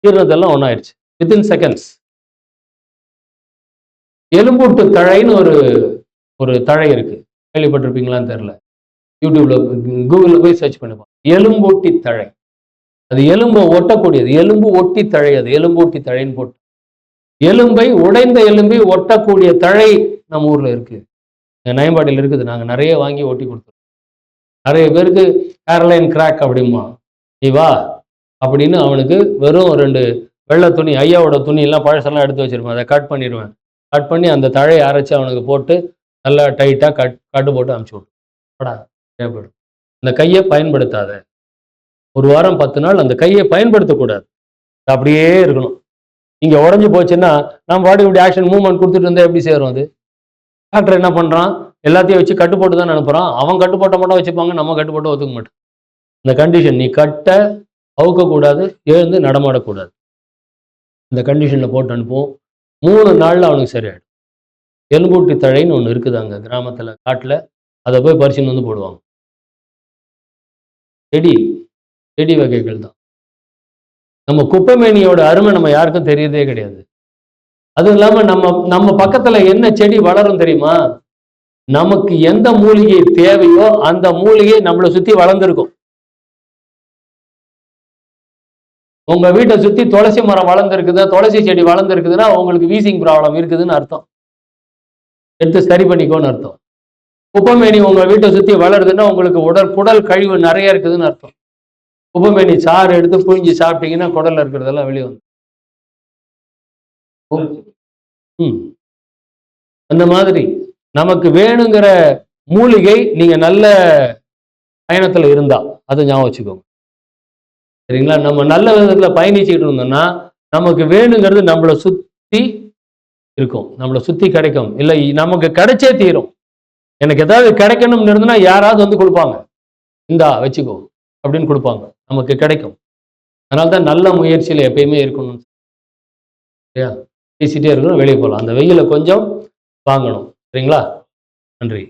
கீறினதெல்லாம் ஒன்றாயிடுச்சு வித்தின் செகண்ட்ஸ். எலும்பூட்டு தழைன்னு ஒரு தழை இருக்கு, கேள்விப்பட்டிருப்பீங்களான்னு தெரியல. யூடியூப்ல கூகுளில் போய் சர்ச் பண்ணுவோம். எலும்பூட்டி தழை, அது எலும்பை ஒட்டக்கூடியது, எலும்பு ஒட்டி தழை, அது எலும்பூட்டி தழைன்னு போட்டு. எலும்பை, உடைந்த எலும்பை ஒட்டக்கூடிய தழை நம்ம ஊர்ல இருக்கு, நயம்பாடியில் இருக்குது. நாங்க நிறைய வாங்கி ஒட்டி கொடுத்துருக்கோம். நிறைய பேருக்கு ஏர்லைன் கிராக் அப்படிமா, நீ வா அப்படின்னு அவனுக்கு வெறும் 2 வெள்ளை துணி, ஐயாவோட துணி எல்லாம் பழசெல்லாம் எடுத்து வச்சிருப்பேன், அதை கட் பண்ணிடுவேன். கட் பண்ணி அந்த தழையை அரைச்சி அவனுக்கு போட்டு நல்லா டைட்டாக கட்டு போட்டு அனுப்பிச்சி விட்டுருவோம். தேவைப்படும். அந்த கையை பயன்படுத்தாத, 1 வாரம் 10 நாள் அந்த கையை பயன்படுத்தக்கூடாது, அப்படியே இருக்கணும். இங்க உடஞ்சு போச்சுன்னா நம்ம பாட்டுக்கு இப்படி ஆக்ஷன் மூவ்மெண்ட் கொடுத்துட்டு இருந்தா எப்படி சேரும் அது? டாக்டர் என்ன பண்றான், எல்லாத்தையும் வச்சு கட்டு போட்டு தான் அனுப்புறான். அவன் கட்டு போட்ட மட்டும் வச்சுப்பாங்க, நம்ம கட்டு போட்டு ஒத்துக்க மாட்டோம். இந்த கண்டிஷன், நீ கட்ட அவுக்க கூடாது, எழுந்து நடமாடக்கூடாது, இந்த கண்டிஷன்ல போட்டு அனுப்புவோம். 3 நாள்ல அவனுக்கு சரியாயிடும். எலும்பூட்டி தழைன்னு ஒன்று இருக்குது அங்க கிராமத்துல காட்டுல, அதை போய் பறிச்சுன்னு வந்து போடுவாங்க. செடி செடி வகைகள் தான். நம்ம குப்பைமேனியோட அருமை நம்ம யாருக்கும் தெரியறதே கிடையாது. அதுவும் இல்லாம நம்ம பக்கத்துல என்ன செடி வளரும் தெரியுமா? நமக்கு எந்த மூலிகை தேவையோ அந்த மூலிகை நம்மளை சுத்தி வளர்ந்துருக்கும். உங்க வீட்டை சுத்தி துளசி மரம் வளர்ந்துருக்குதா, துளசி செடி வளர்ந்துருக்குதுன்னா உங்களுக்கு வீசிங் ப்ராப்ளம் இருக்குதுன்னு அர்த்தம். எடுத்து சரி பண்ணிக்கோன்னு அர்த்தம். குப்பைமேனி உங்க வீட்டை சுத்தி வளருதுன்னா உங்களுக்கு குடல் கழிவு நிறைய இருக்குதுன்னு அர்த்தம். குப்பைமேனி சாறு எடுத்து புழிஞ்சு சாப்பிட்டீங்கன்னா குடல்ல இருக்கிறதெல்லாம் வெளியே வந்து அந்த மாதிரி நமக்கு வேணுங்கிற மூலிகை நீங்க நல்ல பயணத்துல இருந்தா அதை ஞாபகம் வச்சுக்கோங்க. சரிங்களா? நம்ம நல்ல விதத்துல பயணிச்சுட்டு இருந்தோம்னா நமக்கு வேணுங்கிறது நம்மளை சுத்தி இருக்கும், நம்மளை சுத்தி கிடைக்கும். இல்லை நமக்கு கிடைச்சே தீரும். எனக்கு ஏதாவது கிடைக்கணும்னு இருந்ததுன்னா யாராவது வந்து கொடுப்பாங்க, இந்தா வச்சுக்கோ அப்படின்னு கொடுப்பாங்க, நமக்கு கிடைக்கும். அதனால்தான் நல்ல முயற்சியில எப்பயுமே இருக்கணும். சரியா? பேசிட்டே இருக்கணும், வெளியே போகலாம். அந்த வெயில கொஞ்சம் வாங்கணும். சரிங்களா? நன்றி.